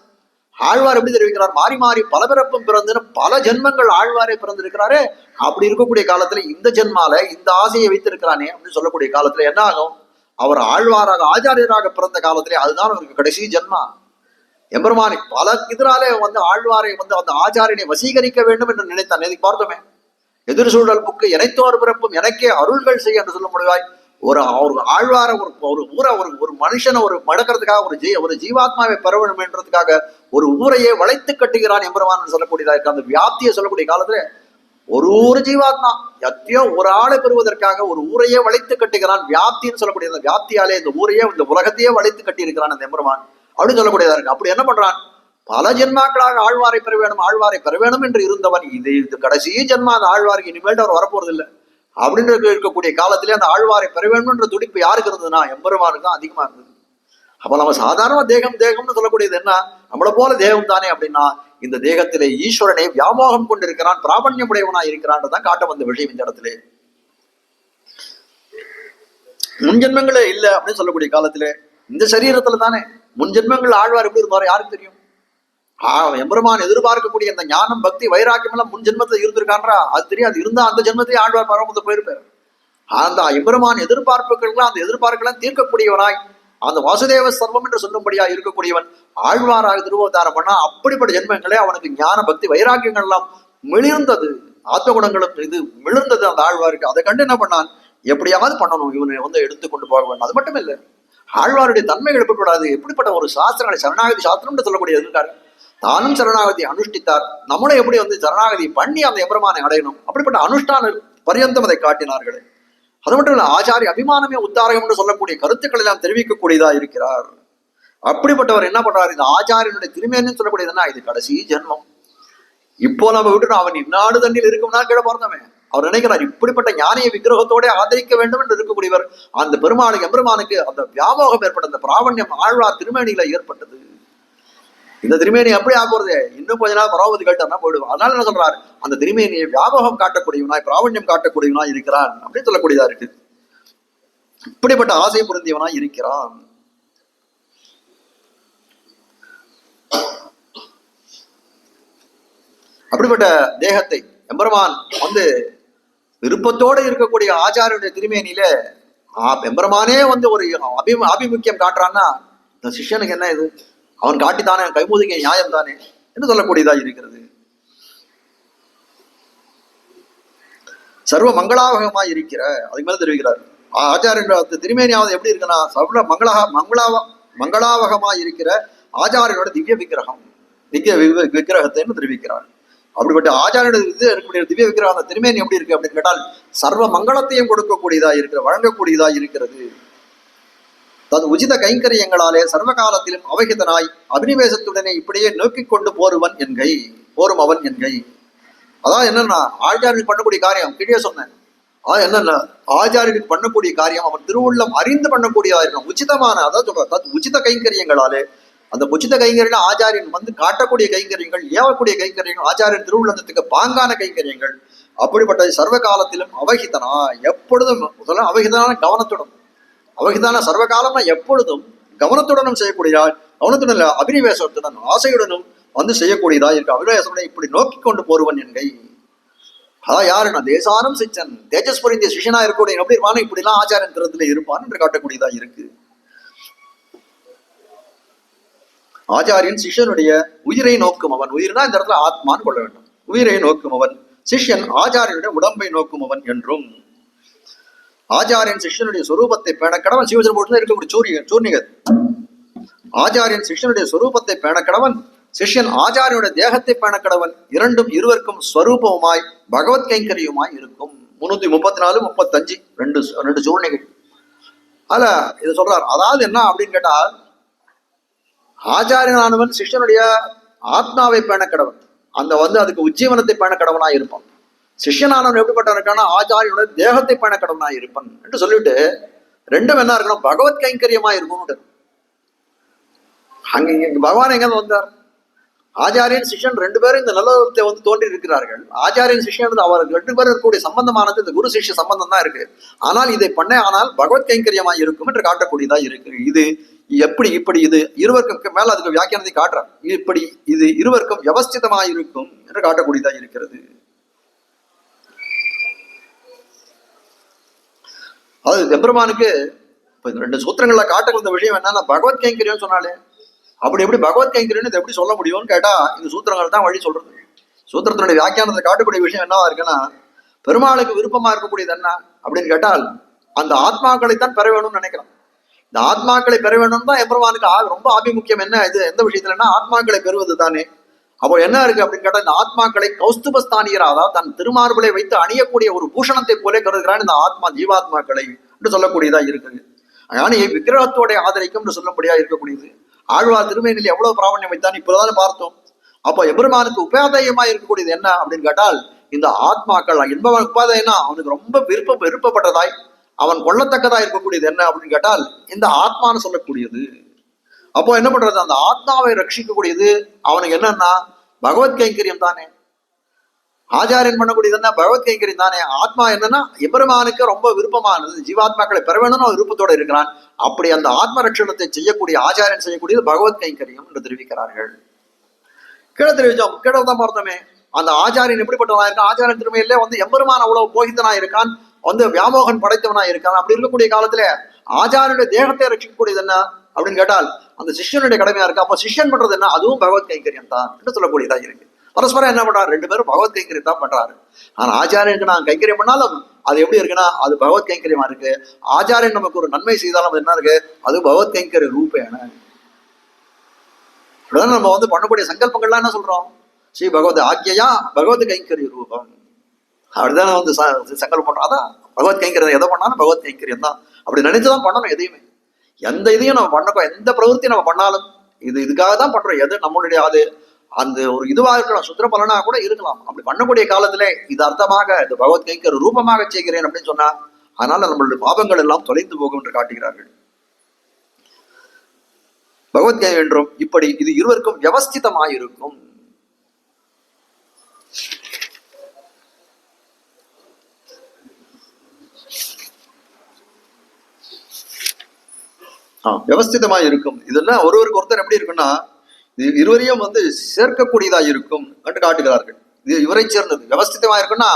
ஆழ்வார் எப்படி தெரிவிக்கிறார், மாறி மாறி பல பிறப்பும் பிறந்துன்னு பல ஜென்மங்கள் ஆழ்வாரே பிறந்திருக்கிறாரே. அப்படி இருக்கக்கூடிய காலத்துல இந்த ஜென்மால இந்த ஆசையை வைத்திருக்கிறானே அப்படின்னு சொல்லக்கூடிய காலத்துல என்ன ஆகும், அவர் ஆழ்வாராக ஆச்சாரியராக பிறந்த காலத்திலே அதுதான் அவருக்கு கடைசி ஜென்மா. எம்பெருமானை பல இதனாலே வந்து ஆழ்வாரை வந்து அந்த ஆச்சாரியனை வசீகரிக்க வேண்டும் என்று நினைத்தான். எதுக்கு பார்த்தோமே, எதிர் சூழல் புக்கு எனைத்தோர் பிறப்பும் எனக்கே அருள்கள் செய்ய என்று சொல்ல முடிவாய். ஒரு ஆழ்வார ஒரு ஊரை ஒரு மனுஷனை ஒரு மடக்கிறதுக்காக ஒரு ஜீவாத்மாவை பெற வேண்டும் என்றதுக்காக ஒரு ஊரையே வளைத்து கட்டுகிறான் எம்பெருமான் சொல்லக்கூடியதா இருக்கு. அந்த வியாப்தியை சொல்லக்கூடிய காலத்துல ஒரு ஜீவாத்மா எத்தையோ ஒரு ஆளை பெறுவதற்காக ஒரு ஊரையே வளைத்து கட்டுகிறான். வியாப்தின்னு சொல்லக்கூடிய அந்த வியாப்தியாலே இந்த ஊரையே இந்த உலகத்தையே வளைத்து கட்டி இருக்கிறான் அந்த எம்பெருமான் அப்படின்னு சொல்லக்கூடியதா இருக்கு. அப்படி என்ன பண்றான், பல ஜென்மாக்களாக ஆழ்வாரை பெற வேணும் என்று இருந்தவன் இது கடைசி ஜென்மா, அந்த ஆழ்வாருக்கு இனிமேல் அவர் வரப்போறது இல்லை அப்படின்னு இருக்கக்கூடிய காலத்திலே அந்த ஆழ்வாரை பெற வேண்டும் என்ற துடிப்பு யாருக்கு இருந்ததுன்னா எம்பெருமானுக்கு தான் அதிகமா இருந்தது. அப்ப நம்ம சாதாரண தேகம்னு சொல்லக்கூடியது என்ன, நம்மளை போல தேகம் தானே அப்படின்னா, இந்த தேகத்திலே ஈஸ்வரனை வியாமோகம் கொண்டிருக்கிறான், பிராபண்யமுடையவனா இருக்கிறான் காட்ட வந்த விஷயம் இந்த இடத்திலே. முன்ஜென்மங்களே இல்லை அப்படின்னு சொல்லக்கூடிய காலத்திலே இந்த சரீரத்துல தானே முன்ஜென்மங்கள் ஆழ்வார் எப்படி இருந்தாரோ யாருக்கு தெரியும். எம்பெருமான் எதிர்பார்க்கக்கூடிய அந்த ஞானம் பக்தி வைராக்கியம் எல்லாம் முன் ஜென்மத்துல இருந்திருக்கான்றா அது தெரியாது. இருந்தா அந்த ஜென்மத்தையே ஆழ்வார் பரமத்து போயிருப்பார். அந்த எம்பெருமான் எதிர்பார்ப்புகள்லாம் அந்த எதிர்பார்க்கலாம் தீர்க்கக்கூடியவனாய் அந்த வாசுதேவ சர்வம் என்று சொல்லும்படியா இருக்கக்கூடியவன் ஆழ்வாராக திருவதாரம் பண்ணா அப்படிப்பட்ட ஜென்மங்களே அவனுக்கு ஞான பக்தி வைராக்கியங்கள் எல்லாம் மிளிர்ந்தது, ஆத்ம குணங்களும் இது மிளிர்ந்தது அந்த ஆழ்வாருக்கு. அதை கண்டு என்ன பண்ணான், எப்படியாவது பண்ணணும், இவனை வந்து எடுத்துக்கொண்டு போக வேண்டும். அது மட்டும் இல்லை, ஆழ்வாருடைய தன்மைகள் எப்படிப்படாது, எப்படிப்பட்ட ஒரு சாஸ்திரங்களை சரணாகதி சாஸ்திரம் சொல்லக்கூடியது இருக்காரு. தானும் சரணாகதி அனுஷ்டித்தார், நம்மளும் எப்படி வந்து சரணாகதி பண்ணி அந்த எம்பெருமானை அடையணும் அப்படிப்பட்ட அனுஷ்டான பரியந்தம் அதை காட்டினார்கள். அது மட்டும் இல்ல, ஆச்சாரிய அபிமானமே உத்தாரகம் என்று சொல்லக்கூடிய கருத்துக்களை எல்லாம் தெரிவிக்கக்கூடியதா இருக்கிறார். அப்படிப்பட்டவர் என்ன பண்றாரு, இந்த ஆச்சாரியனுடைய திருமேன்னு சொல்லக்கூடியதுன்னா இது கடைசி ஜென்மம். இப்போ நம்ம விட்டு அவன் இன்னாடு தண்ணியில் இருக்கும்னா கிட பிறந்தவன் அவர் நினைக்கிறார், இப்படிப்பட்ட ஞானிய விக்கிரகத்தோட ஆதரிக்க வேண்டும் என்று இருக்கக்கூடியவர் அந்த பெருமாளுக்கு எம்பெருமானுக்கு அந்த வியாமோகம் ஏற்பட்ட அந்த பிராவண்யம் ஆழ்வார் திருமேனியில ஏற்பட்டது. இந்த திருமேனி எப்படி ஆகுறது, இன்னும் கொஞ்ச நாள் பரவதி கேட்டா போயிடுவோம். அதனால என்ன சொல்றாரு, அந்த திருமேனியை வியாபகம் காட்டக்கூடியவனாய் பிராவண்யம் காட்டக்கூடியவனாய் இருக்கிறான் அப்படின்னு சொல்லக்கூடியதா இருக்கு. இப்படிப்பட்ட ஆசை பொருந்தியவனாய் இருக்கிறான். அப்படிப்பட்ட தேகத்தை எம்பெருமான் வந்து விருப்பத்தோடு இருக்கக்கூடிய ஆச்சாரியனுடைய திருமேனியில எம்பெருமானே வந்து ஒரு ஆபிமுக்கியம் காட்டுறான்னா இந்த சிஷ்யனுக்கு என்ன இது, அவன் காட்டித்தானே கைமூதிக்க நியாயம் தானே என்று சொல்லக்கூடியதா இருக்கிறது. சர்வ மங்களாவகமாய் இருக்கிற அதுக்கு மேல தெரிவிக்கிறார் ஆச்சாரியன் திருமேனியாவது எப்படி இருக்குன்னா, சர்வ மங்களாவகமாய் இருக்கிற ஆச்சாரியனோட திவ்ய விக்கிரகத்தை தெரிவிக்கிறார். அப்படிப்பட்ட ஆச்சாரியனுடைய இது இருக்கக்கூடிய திவ்ய விக்கிரகம் அந்த திருமேனி எப்படி இருக்கு அப்படின்னு கேட்டால் சர்வ மங்களத்தையும் கொடுக்கக்கூடியதா இருக்கிற வழங்கக்கூடியதா இருக்கிறது. தது உச்சித கைங்கரியங்களாலே சர்வ காலத்திலும் அவகிதனாய் அபினிவேசத்துடனே இப்படியே நோக்கிக் கொண்டு போரும் அவன் என்கை. அதான் என்னன்னா ஆழ்வாருக்கு பண்ணக்கூடிய காரியம் கீழே சொன்னேன், என்னன்னா ஆச்சாரியனுக்கு பண்ணக்கூடிய காரியம் அவன் திருவுள்ளம் அறிந்து பண்ணக்கூடியதா இருக்கணும். உச்சிதமான, அதான் சொல்ற உச்சித கைங்கரியங்களாலே, அந்த உச்சித கைங்கரியம் ஆச்சாரியன் வந்து காட்டக்கூடிய கைங்கரியங்கள், ஏவக்கூடிய கைங்கரியங்கள், ஆச்சாரியன் திருவுள்ளத்துக்கு பாங்கான கைங்கரியங்கள். அப்படிப்பட்ட சர்வ காலத்திலும் அவகிதனா, எப்பொழுதும் முதல்ல அவகிதனான கவனத்துடன், அவகிதான சர்வகாலமா எப்பொழுதும் கவனத்துடனும் செய்யக்கூடியதால், கவனத்துடன் அபினிவேசத்துடன் ஆசையுடனும் வந்து செய்யக்கூடியதா இருக்கு. அபினிவேசத்துடன் இப்படி நோக்கி கொண்டு போருவன் என்கை. அதான் யாருன்னா தேசானம் சிச்சன் தேஜஸ் புரிந்த சிஷனா இருக்கக்கூடிய எப்படி இருப்பானு இப்படிலாம் ஆச்சாரியன் திறத்துல இருப்பான் என்று காட்டக்கூடியதா இருக்கு. ஆச்சாரியன் சிஷ்யனுடைய உயிரை நோக்கும் அவன். உயிர்னா இந்த இடத்துல ஆத்மான்னு கொள்ள வேண்டும். உயிரை நோக்கும் அவன். சிஷ்யன் ஆச்சாரியனுடைய உடம்பை நோக்கும் அவன் என்றும். ஆச்சாரியன் சிஷ்யனுடைய சொரூபத்தை பேணக்கடவன். சிவஜன் போட்டு இருக்கக்கூடிய சூர்ணிகர். ஆச்சாரியன் சிஷ்யனுடைய சொரூபத்தை பேணக்கடவன், சிஷ்யன் ஆச்சாரியனுடைய தேகத்தை பேணக்கடவன். இரண்டும் இருவருக்கும் ஸ்வரூபமாய் பகவத் கைங்கரியுமாய் இருக்கும். 334, 35 ரெண்டு சூழ்நிலைகள். அதுல இதை சொல்றார். அதாவது என்ன அப்படின்னு கேட்டால், ஆச்சாரியனானவன் சிஷ்யனுடைய ஆத்மாவை பேணக்கடவன், அந்த வந்து அதுக்கு உஜ்ஜீவனத்தை பேணக்கடவனாய் இருப்பான். சிஷ்யனானவன் எப்படிப்பட்டவனுக்கான ஆச்சாரியனுடைய தேகத்தை பேணக்கடவனாய் இருப்பான் என்று சொல்லிட்டு ரெண்டும் என்ன இருக்கணும், பகவத் கைங்கரியமா இருக்கணும். அங்க பகவான் எங்க வந்தார்? ஆச்சாரியன் சிஷ்யன் ரெண்டு பேரும் இந்த நல்லத்தை வந்து தோன்றி இருக்கிறார்கள். ஆச்சாரியன் சிஷ்யன் அவர்கள் ரெண்டு பேரும் இருக்கக்கூடிய சம்பந்தமானது இந்த குரு சிஷ்ய சம்பந்தம் தான் இருக்கு. ஆனால் இதை பண்ண ஆனால் பகவத் கைங்கரியமா இருக்கும் என்று காட்டக்கூடியதா இருக்கு. இது எப்படி இப்படி இது இருவருக்கும் மேல அதுக்கு வியாக்கியானத்தை காட்டுறார். இப்படி இது இருவருக்கும் வியவஸ்திதமாக இருக்கும் என்று காட்டக்கூடியதா இருக்கிறது. அது எம்பெருமானுக்கு இப்ப ரெண்டு சூத்திரங்கள்ல காட்டக்கூடிய விஷயம் என்னன்னா, பகவத் கைங்கரியம் சொன்னாலே அப்படி எப்படி பகவத் கைங்கரியன்னு எப்படி சொல்ல முடியும்னு கேட்டா இந்த சூத்திரங்கள் தான் வழி சொல்றது. சூத்திரத்தினுடைய வியாக்கியானத்தை காட்டக்கூடிய விஷயம் என்னவா இருக்குன்னா, பெருமாளுக்கு விருப்பமா இருக்கக்கூடியது என்ன அப்படின்னு கேட்டால், அந்த ஆத்மாக்களைத்தான் பெற வேணும்னு நினைக்கலாம். இந்த ஆத்மாக்களை பெற வேணும் தான் எம்பெருமானுக்கு ரொம்ப ஆபிமுக்கியம். என்ன இது எந்த விஷயத்துலன்னா ஆத்மாக்களை பெறுவது தானே. அப்போ என்ன இருக்கு அப்படின்னு கேட்டா, இந்த ஆத்மாக்களை கௌஸ்துபஸ்தானியரா, அதாவது தன் திருமார்பலை வைத்து அணியக்கூடிய ஒரு பூஷணத்தை போல கருதுகிறான் இந்த ஆத்மா ஜீவாத்மாக்களை என்று சொல்லக்கூடியதா இருக்குது. ஆனா விக்கிரகத்தோடைய ஆதரிக்கும் என்று சொல்லும்படியா இருக்கக்கூடியது. ஆழ்வார் திருமேனில் எவ்வளவு பிராமணியம் வைத்தான் இப்போதானே பார்த்தோம். அப்போ எம்பெருமானுக்கு உபாதயமா இருக்கக்கூடியது என்ன அப்படின்னு கேட்டால், இந்த ஆத்மாக்கள் என்பவன் உபாதயனா அவனுக்கு ரொம்ப விருப்பப்பட்டதாய் அவன் கொள்ளத்தக்கதா இருக்கக்கூடியது என்ன அப்படின்னு கேட்டால் இந்த ஆத்மான்னு சொல்லக்கூடியது. அப்போ என்ன பண்றது, அந்த ஆத்மாவை ரட்சிக்கக்கூடியது அவனுக்கு என்னன்னா பகவத் கைங்கரியம் தானே. ஆச்சாரியன் பண்ணக்கூடியது என்ன, பகவத் கைங்கரியம் தானே. ஆத்மா என்னன்னா எம்பெருமானுக்கு ரொம்ப விருப்பமானது, ஜீவாத்மாக்களை பெற வேணும்னு விருப்பத்தோடு இருக்கிறான். அப்படி அந்த ஆத்ம ரட்சணத்தை செய்யக்கூடிய ஆச்சாரியன் செய்யக்கூடியது பகவத் கைங்கரியம் என்று தெரிவிக்கிறார்கள். கீழே தெரிவிச்சோம், கீழே தான் பார்த்தோமே. அந்த ஆச்சாரியன் எப்படிப்பட்டவனா இருக்கான், ஆச்சாரியன் திருமையிலே வந்து எம்பெருமான் அவ்வளவு போகித்தனா இருக்கான், வந்து வியாமோகன் படைத்தவனா இருக்கான். அப்படி இருக்கக்கூடிய காலத்துல ஆச்சாரியனுடைய தேகத்தை ரட்சிக்கக்கூடியது என்ன அப்படின்னு கேட்டால் அந்த சிஷ்யனுடைய கடமையா இருக்கு. அப்போ சிஷ்யன் பண்றது என்ன, அதுவும் பகவத் கைங்கரியம் தான் என்று சொல்லக்கூடியதா இருக்கு. பரஸ்பரம் என்ன பண்றாரு, ரெண்டு பேரும் பகவத் கைங்கரியம் தான் பண்றாரு. ஆனா ஆச்சாரியனுக்கு நான் கைங்கரியம் பண்ணாலும் அது எப்படி இருக்குன்னா அது பகவத் கைங்கரியமா இருக்கு. ஆச்சாரியன் நமக்கு ஒரு நன்மை செய்தாலும் அது என்ன இருக்கு, அது பகவத் கைங்கரிய ரூபேன. நம்ம வந்து பண்ணக்கூடிய சங்கல்பங்கள்லாம் என்ன சொல்றோம், ஸ்ரீ பகவத் ஆக்கியா பகவத் கைங்கரிய ரூபம் அப்படிதானே வந்து சங்கல்பம் பண்றோம். அதான் பகவத் கைங்கரியம் எதை பண்ணாலும் பகவத் கைங்கரியம் தான். அப்படி நினைச்சுதான் பண்ணணும். எதையுமே எந்த இதையும் நம்ம பண்ணப்போ எந்த பிரவருத்தியும் நம்ம பண்ணாலும் இது இதுக்காக தான் பண்றோம். எது நம்மளுடைய அது அந்த ஒரு இதுவா இருக்கலாம், சுத்திர பலனா கூட இருக்கலாம். அப்படி பண்ணக்கூடிய காலத்துல இது அர்த்தமாக இது பகவத் கைங்கரிய ரூபமாக செய்கிறேன் அப்படின்னு சொன்னா அதனால நம்மளுடைய பாபங்கள் எல்லாம் தொலைந்து போகும் என்று காட்டுகிறார்கள். பகவத்கீதை என்றும் இப்படி இது இருவருக்கும் வியவஸ்திதமாயிருக்கும். வியவஸ்திதமாய் இருக்கும். இதெல்லாம் ஒருவருக்கு ஒருத்தர் எப்படி இருக்குன்னா இது இருவரையும் வந்து சேர்க்கக்கூடியதா இருக்கும் என்று காட்டுகிறார்கள். இது இவரை சேர்ந்தது வியவஸ்திதமா இருக்குன்னா,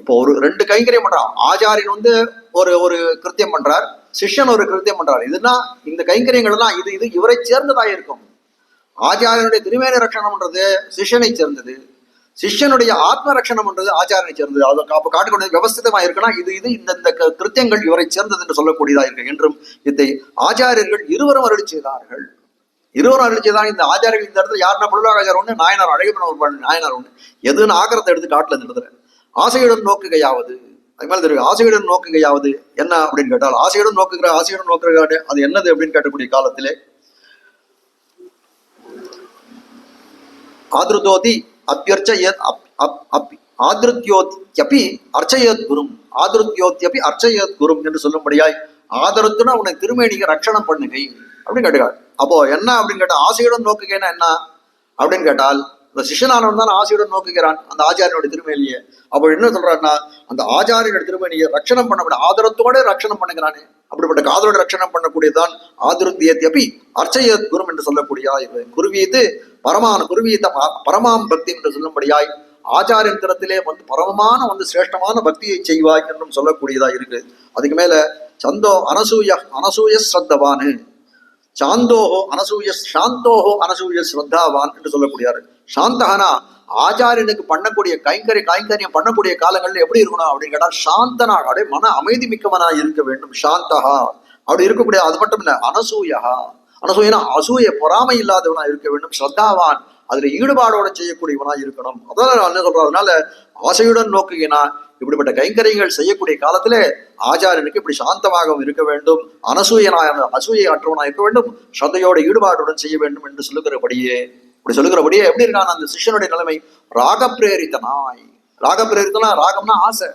இப்போ ஒரு ரெண்டு கைங்கரியம் பண்றான். ஆச்சாரியன் வந்து ஒரு கிருத்தியம் பண்றார், சிஷ்யன் ஒரு கிருத்தியம் பண்றார். இதுனா இந்த கைங்கரியங்கள் எல்லாம் இது இவரை சேர்ந்ததா இருக்கும். ஆச்சாரியனுடைய திருமேனி ரட்சணம் பண்றது சிஷ்யனை சேர்ந்தது, சிஷ்யனுடைய ஆத்ம ரட்சணம் பண்றது ஆச்சாரியனை சேர்ந்தது. அதை அப்ப காட்டுக்கூடிய வியவஸ்திதமா இருக்குன்னா இது இந்த கிருத்தியங்கள் இவரை சேர்ந்தது என்று சொல்லக்கூடியதா இருக்கு. என்றும் இதை ஆச்சாரியர்கள் இருவரும் அருளி செய்தார்கள். இருவரும் அருளி செய்தாங்க. இந்த ஆச்சாரியர்கள் இந்த இடத்துல யாருன்னா புலராஜர் ஒண்ணு, நாயனார் அழகப்பன ஒரு நாயனார் ஒண்ணு. எதுன்னு ஆக்கிரத்தை எடுத்து காட்டுல எழுதுற ஆசையுடன் நோக்குகையாவது, அது மேல தெரியும். ஆசையுடன் நோக்குகையாவது என்ன அப்படின்னு கேட்டால் ஆசையுடன் நோக்குகிற அது என்னது அப்படின்னு கேட்டக்கூடிய காலத்திலே ஆதிருதோதி அப்பியர்ச்ச ஆதிருத்யோத்யபி அர்ச்சயத் குரும், ஆதிருத்யோத்யபி அர்ச்சயத் குரும் என்று சொல்லும்படியாய் ஆதரத்துன்னு அவனை திருமேனிக்கு ரட்சணம் பண்ணுகை அப்படின்னு கேட்டுக்கார். அப்போ என்ன அப்படின்னு கேட்டா, ஆசையுடன் நோக்குகைன்னா என்ன அப்படின்னு கேட்டால், இந்த சிஷனானவன் தான் ஆசையுடன் நோக்குகிறான் அந்த ஆச்சாரியனுடைய திருமேனியை. அப்போ என்ன சொல்றாருன்னா, அந்த ஆச்சாரியனுடைய திருமேனியை ரட்சணம் பண்ணக்கூடிய ஆதரத்தோட ரட்சணம் பண்ணுகிறானே, அப்படிப்பட்ட காதலோட ரட்சணம் பண்ணக்கூடியதான் ஆதிருத்தியபி அர்ச்சயத் குரும் என்று சொல்லக்கூடியாய். குருவீத்து குருவீத்த பரமாம் பக்தி என்று சொல்லும்படியாய் ஆச்சாரியன் திறத்திலே வந்து பரமமான வந்து சிரேஷ்டமான பக்தியை செய்வாய் என்றும் சொல்லக்கூடியதா இருக்கு. அதுக்கு மேல சந்தோ அனசூய ஸ்ரத்தவானு, சாந்தோஹோ அனசூய ஸ்ரத்தாவான் என்று சொல்லக்கூடியாரு. சாந்தகனா ஆச்சாரியனுக்கு பண்ணக்கூடிய கைங்கரியம் பண்ணக்கூடிய காலங்கள்ல எப்படி இருக்கணும் அப்படின்னு கேட்டா, சாந்தனா அப்படியே மன அமைதி மிக்கவனா இருக்க வேண்டும். சாந்தகா அப்படி இருக்கக்கூடிய, அது மட்டும் இல்ல அனசூயனா அசூய பொறாமை இல்லாதவனா இருக்க வேண்டும். ஸ்ரத்தாவான் அதுல ஈடுபாடோட செய்யக்கூடியவனா இருக்கணும். அதான் என்ன சொல்றோம், அதனால ஆசையுடன் நோக்குகினா இப்படிப்பட்ட கைங்கரியங்கள் செய்யக்கூடிய காலத்துல ஆச்சாரியனுக்கு இப்படி சாந்தமாகவும் இருக்க வேண்டும், அசூயை அற்றவனா இருக்க வேண்டும், ஸ்ரத்தையோட ஈடுபாடுடன் செய்ய வேண்டும் என்று சொல்லுகிறபடியே எப்படி இருக்கான அந்த சிஷ்யனுடைய நிலைமை. ராகப்பிரேரித்தனா, ராகம்னா ஆசை,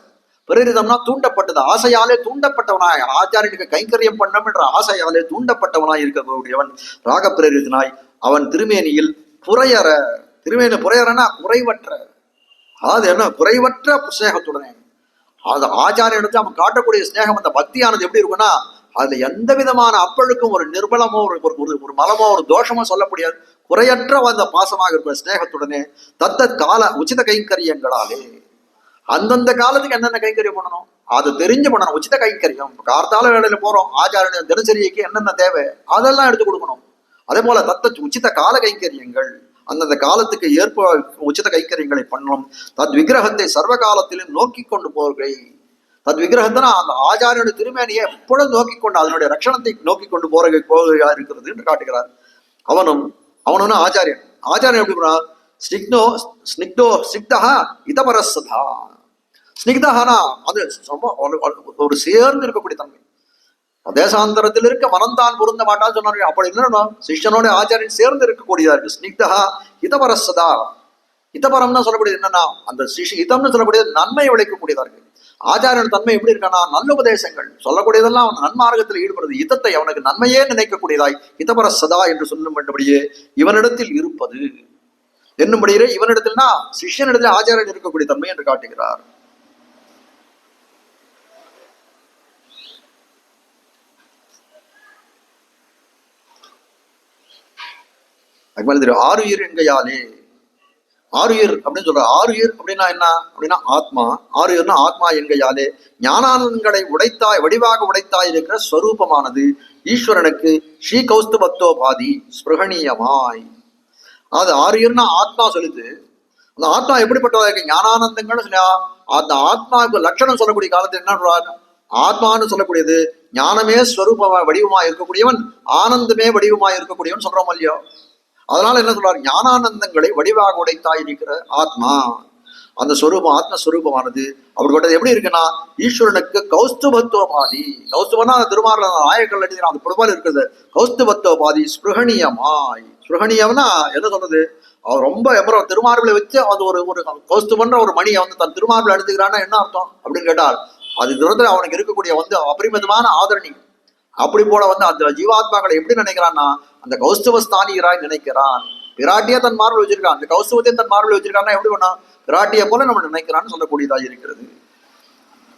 பிரேரிதம்னா தூண்டப்பட்டது, ஆசையாலே தூண்டப்பட்டவனாய் ஆச்சாரியனுக்கு கைங்கரியம் பண்ணம் என்ற ஆசையாலே தூண்டப்பட்டவனாய் இருக்கக்கூடியவன் ராகப்பிரேரிதனாய். அவன் திருமேனியில் புறையறனா குறைவற்ற, அது என்ன குறைவற்ற ஸ்நேகத்துடனே அது ஆச்சாரியனுக்கு அவன் காட்டக்கூடிய ஸ்நேகம், அந்த பக்தியானது எப்படி இருக்குன்னா, அதுல எந்த விதமான அப்பழுக்கும் ஒரு நிர்பலமோ ஒரு மலமோ ஒரு தோஷமோ சொல்ல முடியாது. குறையற்ற அந்த பாசமாக இருக்கிற ஸ்நேகத்துடனே கால உச்சித கைங்கரியங்களாலே அந்தந்த காலத்துக்கு என்னென்ன கைங்கரியம் பண்ணணும் அதை தெரிஞ்சு பண்ணணும். உச்சித கைங்கரியம் கார்த்தால வேலையில போறோம், ஆச்சாரிய தினசரிக்கு என்னென்ன தேவை அதெல்லாம் எடுத்து கொடுக்கணும். அதே போல உச்சித கால கைங்கரியங்கள் அந்தந்த காலத்துக்கு ஏற்ப உச்சித கைங்கரியங்களை பண்ணணும். தத் விக்கிரகத்தை சர்வ காலத்திலும் நோக்கி கொண்டு போகை. தத் விக்கிரகத்தினா அந்த ஆச்சாரியனுடைய திருமேனியை எப்பொழுதும் நோக்கி கொண்டு அதனுடைய ரட்சணத்தை நோக்கி கொண்டு போகையா இருக்கிறது என்று காட்டுகிறார். அவனும் ஆச்சாரியன் எப்படி பண்ணா, ஸ்னிக்தா இதபரசதா. ஸ்னிக்தஹானா அது ஒரு சேர்ந்து இருக்கக்கூடிய தன்மை. தேசாந்தரத்தில் இருக்க மனந்தான் பொருந்த மாட்டான்னு சொன்னாங்க. அப்படி இல்லைன்னா சிஷ்யனோட ஆச்சாரியன் சேர்ந்து இருக்கக்கூடியதா இருக்கு. ஸ்னிக்தா இதபரசதா. இதபரம்னு சொல்லக்கூடியது என்னன்னா, அந்த இதம்னு சொல்லக்கூடியது நன்மையை விளைக்கக்கூடியதா இருக்கு. ஆச்சாரியன் தன்மை எப்படி இருக்கான்னா, நல்ல உபதேசங்கள் சொல்லக்கூடியதெல்லாம் அவன் நன்மார்க்கத்தில் ஈடுபடுறது, இதத்தை அவனுக்கு நன்மையே நினைக்கக்கூடியதாய் இதபரசதா என்று சொல்லும் வேண்டபடியே இவனிடத்தில் இருப்பது என்னும்படியே இவனிடத்தில்னா சிஷ்யனிடத்தில் ஆச்சாரியன் இருக்கக்கூடிய தன்மை என்று காட்டுகிறார். ஆறுயிர் என்கையாலே, ஆறுயிர் அப்படின்னு சொல்ற, ஆறுயிர் அப்படின்னா என்ன அப்படின்னா ஆத்மா. ஆறுயிர்னா ஆத்மா என்கையாலே ஞானானந்தங்களை வடிவாக உடைத்தாய் இருக்கிற ஸ்வரூபமானது ஈஸ்வரனுக்கு ஸ்ரீ கௌஸ்துபத்தோபாதி ஸ்பிருகணீயமாய். அது ஆறுயிர்னா ஆத்மா சொல்லுது. அந்த ஆத்மா எப்படிப்பட்டதா இருக்கு, ஞானானந்தங்கள்னு சொல்லியா அந்த ஆத்மாவுக்கு லட்சணம் சொல்லக்கூடிய காலத்துல என்ன சொல்றாங்க, ஆத்மான்னு சொல்லக்கூடியது ஞானமே ஸ்வரூபமா வடிவமா இருக்கக்கூடியவன், ஆனந்தமே வடிவமா இருக்கக்கூடியவன் சொல்றோம் இல்லையோ. அதனால என்ன சொல்றாரு, ஞானானந்தங்களை வடிவாக உடைத்தாய் இருக்கிற ஆத்மா, அந்த ஸ்வரூபம் ஆத்மஸ்வரூபமானது அப்படிப்பட்டது எப்படி இருக்குன்னா ஈஸ்வரனுக்கு கௌஸ்துபத்துவபாதி. கௌஸ்துவனா அந்த திருமாரில் ஆயக்கல் அடிக்கிற அந்த பொறுப்பால் இருக்கிறது கௌஸ்துபத்துவபாதி ஸ்பிருகணீயமாய். ஸ்பிருகணீயம்னா என்ன சொல்றது, அவர் ரொம்ப எமரம் திருமார்பிளை வச்சு அது ஒரு கௌஸ்துபன்ற ஒரு மணியை வந்து தன் திருமார்பில் எடுத்துக்கிறான்னா என்ன அர்த்தம் அப்படின்னு கேட்டால், அது தூரத்துல அவனுக்கு இருக்கக்கூடிய வந்து அபரிமிதமான ஆதரணி. அப்படி போல வந்து அந்த ஜீவாத்மாக்களை எப்படி நினைக்கிறான்னா, அந்த கௌஸ்துவஸ்தானியராய் நினைக்கிறான். பிராட்டியா தன் மார்பில் வச்சிருக்கான், அந்த கௌஸ்துவத்தையும் தன் மார்பில் வச்சிருக்கான்னா எப்படி பண்ணா பிராட்டியை போல நம்ம நினைக்கிறான்னு சொல்லக்கூடியதாக இருக்கிறது.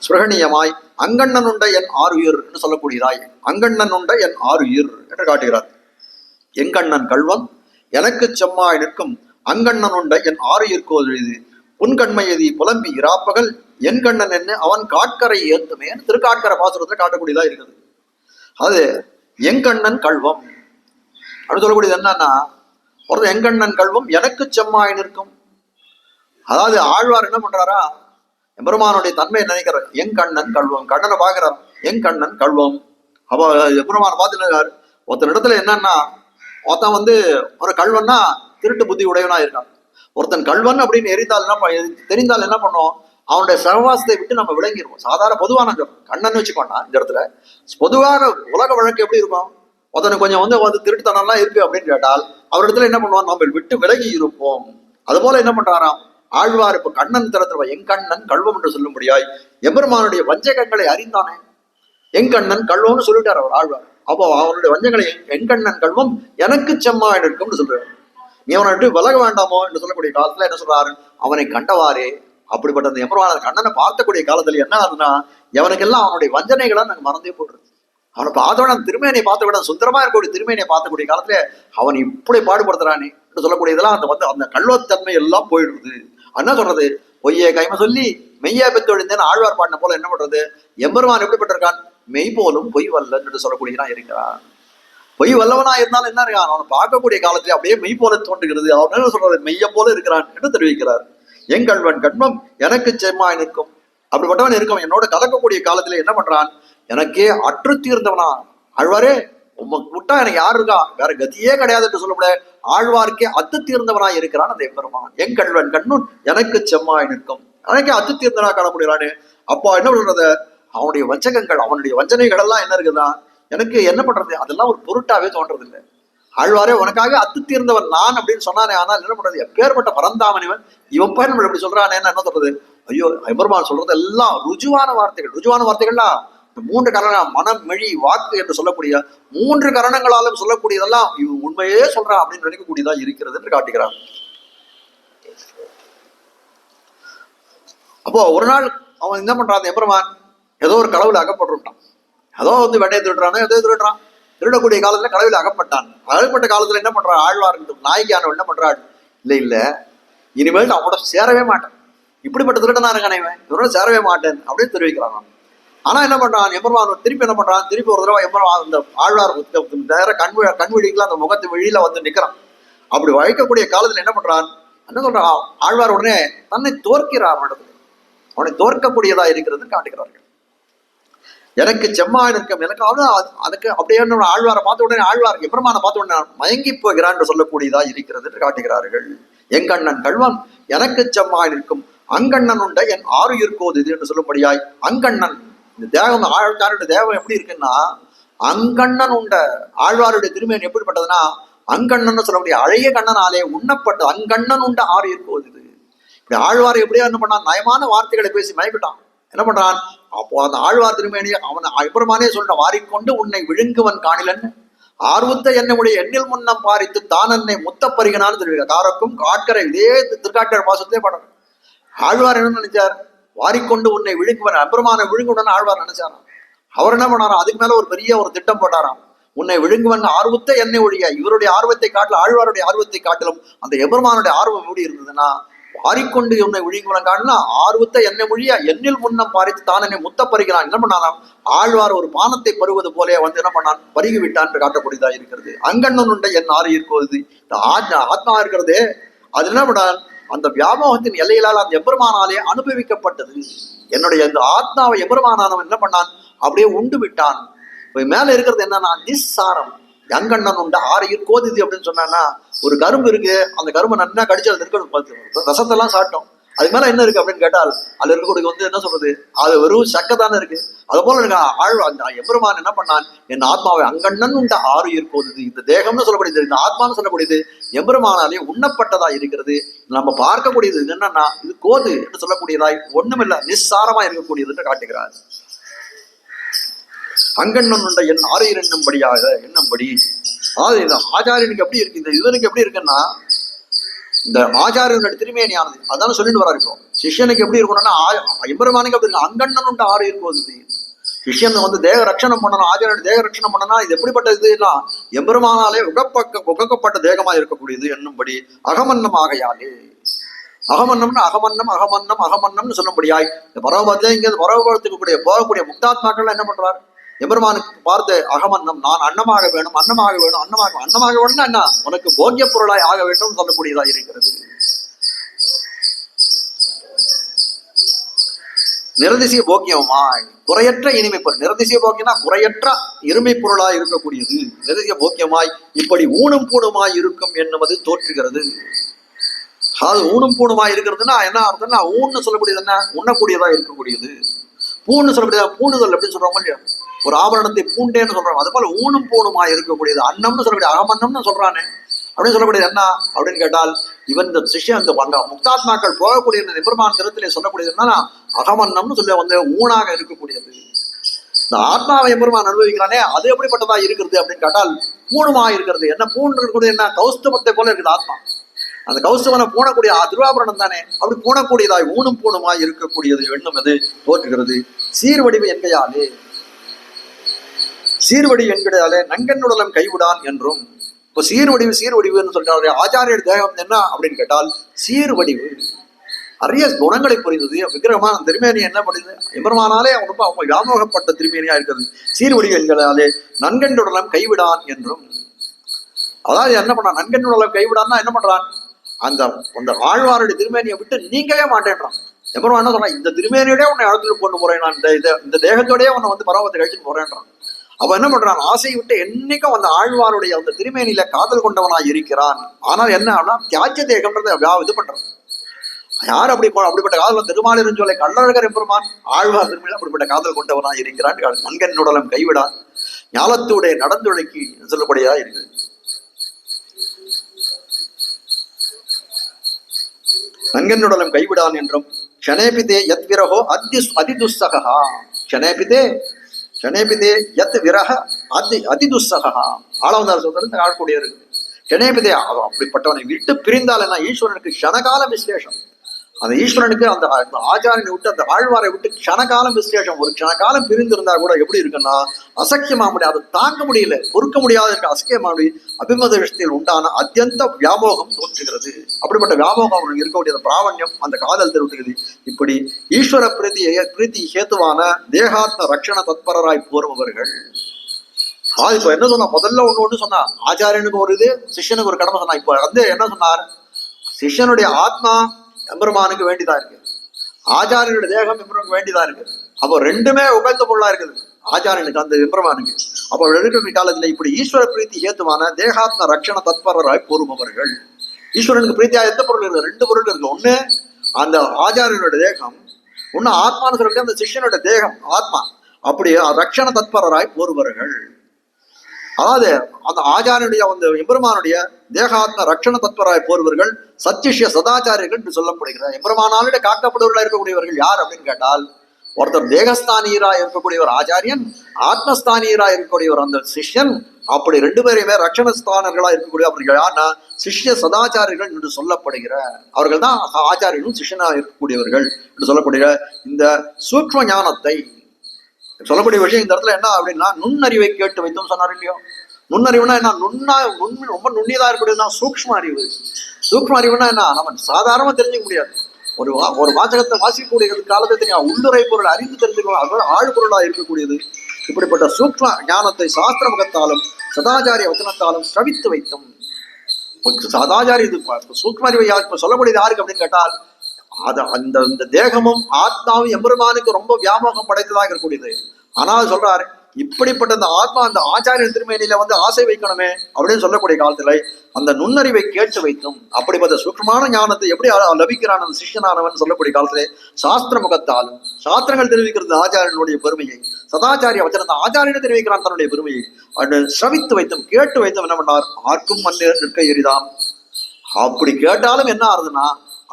ஸ்பிருகணீயமாய் அங்கண்ணன் உண்ட என் ஆறுயிர் என்று சொல்லக்கூடியதாய் அங்கண்ணன் உண்ட என் ஆறுயிர் என்று காட்டுகிறார். எங்கண்ணன் கள்வன் எனக்கு செம்மாய் நிற்கும் அங்கண்ணன் உண்ட என் ஆறுயிர் கோது புன்கண்மையதி புலம்பி இராப்பகல் என் கண்ணன் என்ன அவன் காட்கரை ஏத்துமே திருக்காட்கரை பாசுரத்தை காட்டக்கூடியதா இருக்குது. அது எங்கண்ணன் கள்வம் அப்படின்னு சொல்லக்கூடியது என்னன்னா, ஒரு எங்கண்ணன் கள்வம் எனக்கு செம்மாய் நிற்கும். அதாவது ஆழ்வார் என்ன பண்றாரா, எம்பெருமானுடைய தன்மையை நினைக்கிறார். எங்கண்ணன் கள்வம், கண்ணனை பாக்குறார், எங்கண்ணன் கள்வம். அப்போ எம்பெருமான பார்த்துனார். ஒருத்தர் இடத்துல என்னன்னா, ஒருத்தன் வந்து ஒரு கள்வன்னா திருட்டு புத்தி உடையவனா இருக்கான். ஒருத்தன் கள்வன் அப்படின்னு தெரிந்தால் என்ன பண்ணுவோம், அவனுடைய சகவாசத்தை விட்டு நம்ம விளங்கிடுவோம். சாதாரண பொதுவான கண்ணன் வச்சுக்கோண்டா இந்த இடத்துல பொதுவான உலக வழக்கு எப்படி இருக்கும், ஒருத்தனுக்கு கொஞ்சம் வந்து திருட்டுத்தனம்லாம் இருக்கு அப்படின்னு கேட்டால் அவரிடத்துல என்ன பண்ணுவான், நம்ம விட்டு விலகி இருப்போம். அது போல என்ன பண்றாராம், ஆழ்வார் இப்ப கண்ணன் திறத்துல என் கண்ணன் கல்வம் என்று சொல்லும்படியாய் எம்பெருமானுடைய வஞ்சகங்களை அறிந்தானே. எங்கண்ணன் கல்வம்னு சொல்லிட்டார் அவர் ஆழ்வார். அப்போ அவனுடைய வஞ்சங்களை என் கண்ணன் கல்வம் எனக்கு செம்மா இருக்கும்னு சொல்றாரு. நீ அவனை விட்டு விலக வேண்டாமோ என்று சொல்லக்கூடிய காலத்துல என்ன சொல்றாரு, அவனை கண்டவாறே. அப்படிப்பட்ட அந்த எம்பெருமான கண்ணனை பார்த்தக்கூடிய காலத்துல என்ன ஆகுதுன்னா, எவனுக்கெல்லாம் அவனுடைய வஞ்சனைகளை நாங்க மறந்தே போடுறது. அவனை பார்த்தவன அந்த திருமேனியை பார்த்த விட சுந்தரமா இருக்கக்கூடிய திருமேனியை பார்க்கக்கூடிய காலத்துல அவன் இப்படி பாடுபடுத்துறானே என்று சொல்லக்கூடியதெல்லாம் அந்த கல்வத்தன்மை எல்லாம் போயிடுது. என்ன சொல்றது, பொய்யே கைமை சொல்லி மெய்யா பெற்றொழிந்தேன்னு ஆழ்வார் பாடின போல என்ன பண்றது, எம்பெருமான் எப்படிப்பட்டிருக்கான், மெய் போலும் பொய் வல்லன் என்று சொல்லக்கூடியதான் இருக்கிறான். பொய் வல்லவனா இருந்தாலும் என்ன இருக்கான், அவனை பார்க்கக்கூடிய காலத்துல அப்படியே மெய் போல தோன்றுகிறது. அவன் என்ன சொல்றது, மெய்ய போல இருக்கிறான் என்று தெரிவிக்கிறார். எங்கள்வன் கண்மம் எனக்கு செம்மாய் நிற்கும். அப்படிப்பட்டவன் இருக்கும் என்னோட கலக்கக்கூடிய காலத்துல என்ன பண்றான், எனக்கே அற்று தீர்ந்தவனா ஆழ்வாரே, விட்டா எனக்கு யாரு இருக்கா, வேற கதியே கிடையாது என்று சொல்லக்கூட ஆழ்வார்க்கே அத்து தீர்ந்தவனாய் இருக்கிறான் அந்த எம்பெருமான். எங்கள்வன் கண்ணுன் எனக்கு செம்மாய் நிற்கும், எனக்கே அத்து தீர்ந்தனா காணப்படுகிறானு. அப்போ என்ன பண்றது, அவனுடைய வஞ்சகங்கள் அவனுடைய வஞ்சனைகள் எல்லாம் என்ன இருக்குதா, எனக்கு என்ன பண்றது, அதெல்லாம் ஒரு பொருட்டாவே தோன்றது இல்லை. ஆழ்வாரே உனக்காக அத்து தீர்ந்தவன் நான் அப்படின்னு சொன்னானே. ஆனால் என்ன பண்றது, எப்பேற்பட்ட பரந்தாமனிவன் இவன் பையன் இப்படி சொல்றானே. என்ன சொல்றது, ஐயோ எம்பெருமான் சொல்றது எல்லாம் ருஜுவான வார்த்தைகள். ருஜுவான வார்த்தைகள்லாம் மூன்று கரணம், மனம் மெழி வாக்கு என்று சொல்லக்கூடிய மூன்று கரணங்களாலும் சொல்லக்கூடியதெல்லாம் இவன் உண்மையே சொல்றான் அப்படின்னு நினைக்கக்கூடியதா இருக்கிறது என்று காட்டுகிறான். அப்போ ஒரு நாள் அவன் என்ன பண்றான், எம்பெருமான் ஏதோ ஒரு களவுல அகப்பட்டுட்டான். ஏதோ வெண்ணையை திருடுறானோ ஏதோ திருடுறான். திருடக்கூடிய காலத்துல களவில் அகப்பட்டான். அகப்பட்ட காலத்துல என்ன பண்றான், ஆழ்வார் நாய்க்கானவன் என்ன பண்றாள், இல்ல இனிமேல் அவனோட சேரவே மாட்டேன், இப்படிப்பட்ட திருடனா இருக்கானே இவனோட சேரவே மாட்டேன் அப்படின்னு தெரிவிக்கிறான். ஆனா என்ன பண்றான், எம்பெருமான் திருப்பி என்ன பண்றான், திருப்பி ஒரு தடவை எம்பெருமான் அந்த ஆழ்வார் நேர கண்விழிக்குள்ள அந்த முகத்து வழியில வந்து நிக்கிறான். அப்படி வழிக்கக்கூடிய காலத்துல என்ன பண்றான், என்ன சொல்றான், ஆழ்வார் உடனே தன்னை தோற்கிறார். அவனை தோற்கக்கூடியதா இருக்கிறது காட்டுகிறார்கள். எனக்கு செம்மா இருக்கும், எனக்கு அதுக்கு அப்படியே ஆழ்வாரை பார்த்த உடனே ஆழ்வார் எம்பெருமானை பார்த்த உடனே மயங்கி போகிறான் என்று சொல்லக்கூடியதா இருக்கிறது என்று காட்டுகிறார்கள். எங்கண்ணன் கல்வன் எனக்கு செம்மா இருக்கும், அங்கண்ணன் உண்ட என் ஆறு இருக்கோது இது என்று சொல்லும்படியாய் அங்கண்ணன் இந்த தேவம் ஆழ்வாருடைய தேவம் எப்படி இருக்குன்னா, அங்கண்ணன் உண்ட ஆழ்வாருடைய திருமேனி எப்படிப்பட்டதுன்னா, அங்கண்ணன் சொல்லக்கூடிய அழகிய கண்ணனாலே உண்ணப்பட்ட அங்கண்ணன் உண்ட ஆறு இருக்கோது இது. இப்படி ஆழ்வார் எப்படியா என்ன பண்ணான், நயமான வார்த்தைகளை பேசி மயக்கிட்டான். என்ன பண்றான், அப்போ அந்த ஆழ்வார் திருமேனியை அவன் அப்புறமானே சொல்ற, வாரிக்கொண்டு உன்னை விழுங்குவன் காணிலன் ஆர்வத்த என்னுடைய எண்ணில் முன்னம் பாரித்து தான் என்னை முத்த பருகினான்னு தெரிவிக்க காரக்கும் காட்கரை இதே திருக்காட்டர் பாசத்திலே பாடுற. ஆழ்வார் என்ன நினைச்சார், வாரிக்கொண்டு உன்னை விழுங்குவன் அப்புறமான விழுங்குடன் ஆழ்வார் நினைச்சாராம். அவர் என்ன பண்ணாராம், அதுக்கு மேல ஒரு பெரிய ஒரு திட்டம் போட்டாராம். உன்னை விழுங்குவன் ஆர்வத்த என்னை ஒழிய, இவருடைய ஆர்வத்தை காட்டிலும் ஆழ்வாருடைய ஆர்வத்தை காட்டிலும் அந்த எபெருமானுடைய ஆர்வம் எப்படி இருந்ததுன்னா, பாரிக்கொண்டு உன்னை விழுங்குவன் காட்டினா ஆர்வத்தை என்னை ஒழிய எண்ணில் முன்னம் பாரித்து தான் என்னை முத்த பருகிறான். என்ன பண்ணாராம், ஆழ்வார் ஒரு பானத்தை பருவது போலே வந்து என்ன பண்ணான், பருகி விட்டான் என்று காட்டக்கூடியதா இருக்கிறது. அங்கண்ணன் உண்ட என் ஆறு இருக்கோது இந்த ஆத்மா இருக்கிறதே, அது என்ன பண்ணான், அந்த வியாமோகத்தின் எல்லையிலால் அந்த எம்பெருமானாலே அனுபவிக்கப்பட்டது. என்னுடைய அந்த ஆத்மாவை எம்பெருமானானவன் என்ன பண்ணான், அப்படியே உண்டு விட்டான். மேல இருக்கிறது என்னன்னா நிஸ்சாரம். அங்கண்ணன் உண்ட ஆறு இருக்கோது இது அப்படின்னு சொன்னான்னா, ஒரு கரும்பு இருக்கு, அந்த கரும்பு நல்லா கடிச்சு அது இருக்க ரசத்தெல்லாம் சாப்பிட்டோம், அது மேல என்ன இருக்கு அப்படின்னு கேட்டால் அதுல இருக்கக்கூடிய வந்து என்ன சொல்றது, அது வெறும் சக்கை தானே இருக்கு. அது போல எனக்கு அந்த எம்பெருமான் என்ன பண்ணான், என் ஆத்மாவை அங்கண்ணன் உண்ட ஆறு இருக்கோது இந்த தேகம்னு சொல்லக்கூடியது, இந்த ஆத்மான்னு சொல்லக்கூடியது எம்பெருமானாலே உண்ணப்பட்டதா இருக்கிறது. நம்ம பார்க்கக்கூடியது என்னன்னா, இது கோது என்று சொல்லக்கூடியதாய் ஒண்ணுமில்ல நிஸ்சாரமா இருக்கக்கூடியது என்று காட்டுகிறார். அங்கண்ணன் உண்ட என் ஆறு என்னும்படியாக என்னும்படி. அதாவது இந்த ஆச்சாரியனுக்கு எப்படி இருக்கு, இந்த இவனுக்கு எப்படி இருக்குன்னா, இந்த ஆச்சாரியனுடைய திருமேனியானது அதான சொல்லிட்டு வராரு. இப்போ சிஷ்யனுக்கு எப்படி இருக்கணும்னா, எம்பெருமானுக்கு எப்படி இருக்கு, அங்கண்ணன் உண்ட ஆறு இருக்கோது. சிஷ்யன் வந்து தேக ரட்சணம் பண்ணணும், ஆச்சாரியன் தேக ரட்சணம் பண்ணனா இது எப்படிப்பட்ட இதுனா, எம்பெருமானாலே உகக்கப்பட்ட தேகமா இருக்கக்கூடியது என்னும்படி அகமன்னம் ஆகையாலே. அகமன்னம்னு அகமன்னம் அகமன்னம் அகமன்னம்னு சொல்லும்படியாய் இந்த பரவபதத்துல இங்க பரவபதத்துக்கு போகக்கூடிய முக்தாத்மாக்கள் என்ன பண்றாரு, எம்பெருமானுக்கு பார்த்து அகமன்னம் நான் அன்னமாக வேணும் அன்னமாக வேணும் அன்னமாக வேணும்னா என்ன, உனக்கு போக்கிய பொருளாய் ஆக வேண்டும் சொல்லக்கூடியதா இருக்கிறது. நிரதிசிய போக்கியமாய் குறையற்ற இனிமை பொருள். நிரதிசிய போக்கியம்னா குறையற்ற இருமை பொருளாய் இருக்கக்கூடியது. நிரதிசிய போக்கியமாய் இப்படி ஊனும் பூணுமாய் இருக்கும் என்னுவது தோற்றுகிறது. அது ஊனும் பூணுமாய் இருக்கிறதுனா என்ன அர்த்தம்னா, ஊன்னு சொல்லக்கூடியது என்ன, உண்ணக்கூடியதா இருக்கக்கூடியது. பூன்னு சொல்லக்கூடியது பூணுதல் அப்படின்னு சொல்றோம் இல்லையா, ஒரு ஆபரணத்தை பூண்டேன்னு சொல்றாங்க. அது போல ஊனும் பூணுமாய் இருக்கக்கூடியது. அன்னம்னு சொல்லக்கூடிய அகமன்னம்னு சொல்றானே, அப்படின்னு சொல்லக்கூடியது என்ன அப்படின்னு கேட்டால், இவன் இந்த சிஷ்யன் இந்த முக்தாத்மாக்கள் போகக்கூடிய இந்த நிபர்மான் திறத்திலே சொல்லக்கூடியது என்னன்னா அகமன்னம்னு சொல்லி வந்து ஊனாக இருக்கக்கூடியது. இந்த ஆத்மாவை எம்பெருமான் அனுபவிக்கிறானே அது எப்படிப்பட்டதா இருக்கிறது அப்படின்னு கேட்டால் பூணுமா இருக்கிறது. என்ன பூண் இருக்கக்கூடிய என்ன கௌஸ்தவத்தை போல இருக்குது ஆத்மா. அந்த கௌஸ்தவனை பூணக்கூடிய திருவாபரணம் தானே, அப்படி பூணக்கூடியதாய் ஊனும் பூணுமாய் இருக்கக்கூடியது எண்ணம் அது தோற்றுகிறது. சீர்வடிவு என்கையாலே, சீர்வடி என்கிறாலே நங்கனுடலம் கைவிடான் என்றும். இப்போ சீர்வடிவுன்னு சொல்றாரு. ஆச்சாரியர் தேகம் என்ன அப்படின்னு கேட்டால் சீர்வடிவு, நிறைய குணங்களை புரிந்தது. விக்கிரகமான திருமேனி என்ன பண்ணுது, எம்பெருமானாலே ரொம்ப அவங்க வியாமோகப்பட்ட திருமேனியா இருக்கிறது. சீர்வடிவு என்கிறாலே நன்கண்டுடலம் கைவிடான் என்றும். அதாவது என்ன பண்ணான், நன்கண்டுடலம் கைவிடான்னா என்ன பண்றான், அந்த ஆழ்வாருடைய திருமேனியை விட்டு நீங்கவே மாட்டேன்றான். எம்பெருமான் என்ன சொன்னா, இந்த திருமேனியோடய உன்னை அழுத்துட்டு கொண்டு போறேன், நான் இந்த தேகத்தோடய உன்னை வந்து பரவத்தை கழிச்சுட்டு போறேன்றான். அவ என்ன பண்றான், ஆசையை விட்டு என்னைக்கும் அந்த ஆழ்வாருடைய அந்த திருமேனியில காதல் கொண்டவனாய் இருக்கிறான். ஆனால் என்ன ஆனா தியாஜ்ய தேகம்ன்றத இது பண்றான். யார் அப்படிப்பட்ட காதல் திருமாலிரும் சொல்லை கள்ளழகர் எம்பெருமான் ஆழ்வார் திருமையில அப்படிப்பட்ட காதல் கொண்டவனாய் இருக்கிறான். நன்கனுடலம் கைவிடான் ஞாலத்துடைய நடந்துழைக்கு சொல்லப்படியா இருக்குது. நன்கனுடலம் கைவிடான் என்றும் க்ஷணேபிதே யத் விரஹோ அதிதுஸ்ஸகா, க்ஷணேபிதே யத் விரஹ அதிதுஸ்ஸகா. ஆளவந்தார் சொல்றது ஆழக்கூடிய இருக்குது. க்ஷணேபிதே அப்படிப்பட்டவனை விட்டு பிரிந்தால் என்ன, ஈஸ்வரனுக்கு க்ஷணகால விசேஷம். அந்த ஈஸ்வரனுக்கு அந்த ஆச்சாரியனை விட்டு அந்த ஆழ்வாரை விட்டு க்ஷணகாலம் விசேஷம். ஒரு க்ஷணகாலம் பிரிந்திருந்தா கூட எப்படி இருக்குன்னா அசக்கியமா முடியாது, அதை தாங்க முடியல, பொறுக்க முடியாத அசக்கியமா அபிமத விஷயத்தில் உண்டான அத்தியந்த வியாமோகம் தோன்றுகிறது. அப்படிப்பட்ட வியாமோகம் அவனுக்கு இருக்கக்கூடிய பிராவண்யம் அந்த காதல் தெரிவிக்கிறது. இப்படி ஈஸ்வர பிரீத்தி ஹேத்துவான தேகாத்ம ரட்சண தத்பரராய் போர்பவர்கள். இப்ப என்ன சொன்னா, முதல்ல ஒண்ணு சொன்னா ஆச்சாரியனுக்கு ஒரு இது, சிஷ்யனுக்கு ஒரு கடமை சொன்னா. இப்ப வந்து என்ன சொன்னார், சிஷ்யனுடைய ஆத்மா எம்பெருமானுக்கு வேண்டிதான் இருக்கு, ஆச்சாரியனுடைய தேகம் எம்பெருமானுக்கு வேண்டிதான் இருக்கு. அப்போ ரெண்டுமே உகந்த பொருளா இருக்குது ஆச்சாரியனுக்கு அந்த எம்பெருமானுக்கு. அப்போ எழுக்கிற காலத்துல இப்படி ஈஸ்வர பிரீத்தி ஹேத்துவான தேகாத்ம ரட்சண தத்பரராய் போருபவர்கள். ஈஸ்வரனுக்கு பிரீத்தியா எந்த பொருள் இருக்கு, ரெண்டு பொருள் இருக்கு. ஒண்ணு அந்த ஆச்சாரியனுடைய தேகம், ஒண்ணு ஆத்மான்னு சொல்லிட்டு அந்த சிஷ்யனுடைய தேகம் ஆத்மா. அப்படி ரட்சண தத்பரராய் போருபவர்கள். அதாவது அந்த ஆச்சாரியனுடைய அந்த எம்பெருமானுடைய தேகாத்ம ரட்சண தத்பராய் போர்வர்கள் சச்சிஷ்ய சதாச்சாரியர்கள் என்று சொல்லப்படுகிறார். எம்பெருமானாலுடைய காக்கப்படுவர்களாக இருக்கக்கூடியவர்கள் யார் அப்படின்னு கேட்டால், ஒருத்தர் தேகஸ்தானியராக இருக்கக்கூடியவர் ஆச்சாரியன், ஆத்மஸ்தானியராக இருக்கக்கூடியவர் அந்த சிஷ்யன். அப்படி ரெண்டு பேரையுமே ரட்சணஸ்தானர்களா இருக்கக்கூடிய அவர்கள் யாருன்னா சிஷ்ய சதாச்சாரியர்கள் என்று சொல்லப்படுகிற அவர்கள் தான் ஆச்சாரியனும் சிஷ்யனாக இருக்கக்கூடியவர்கள் என்று சொல்லப்படுகிற இந்த சூக்ஷ்ம ஞானத்தை சொல்லக்கூடிய விஷயம் இந்த இடத்துல என்ன அப்படின்னா, நுண்ணறிவை கேட்டு வைத்தோம் சொன்னார் இல்லையோ. நுண்ணறிவுனா என்ன, ரொம்ப நுண்ணியதா இருக்கக்கூடியதுதான் சூக்ஷ்ம அறிவு. சூக்ஷ்ம அறிவுனா என்ன, நம்ம சாதாரணமா தெரிஞ்சுக்க முடியாது. ஒரு வாசகத்தை வாசிக்கக்கூடிய காலத்தை தெரியும், உள்ளுரை பொருள் அறிந்து தெரிஞ்சுக்கலாம், அதோட ஆழ்பொருளா இருக்கக்கூடியது. இப்படிப்பட்ட சூக்ஷ்ம ஞானத்தை சாஸ்திர முகத்தாலும் சதாச்சாரிய வச்சனத்தாலும் ஸ்ரவித்து வைத்தோம். சதாச்சாரி இது சூக்ஷ்ம அறிவை சொல்லக்கூடியது யாருக்கு அப்படின்னு கேட்டால், அந்த தேகமும் ஆத்மாவும் எம்பெருமானுக்கு ரொம்ப வியாமோகம் படைத்ததாக இருக்கக்கூடியது. ஆனால் சொல்றாரு, இப்படிப்பட்ட அந்த ஆத்மா அந்த ஆச்சாரிய திருமேனியில வந்து ஆசை வைக்கணுமே அப்படின்னு சொல்லக்கூடிய காலத்துல அந்த நுண்ணறிவை கேட்டு வைத்தும். அப்படிப்பட்ட சூக்ஷ்மமான ஞானத்தை எப்படி லபிக்கிறான் அந்த சிஷ்யனானவன் சொல்லக்கூடிய காலத்துல சாஸ்திர முகத்தாலும், சாஸ்திரங்கள் தெரிவிக்கிறது ஆச்சாரியனுடைய பெருமையை, சதாச்சாரிய வச்சன ஆச்சாரியனை தெரிவிக்கிறான் தன்னுடைய பெருமையை. அது ஸ்ரவித்து வைத்தும் கேட்டு வைத்தும் என்ன பண்ணார், ஆர்க்கும் மண்ணேர் நிற்க எரிதாம். அப்படி கேட்டாலும் என்ன ஆகுதுன்னா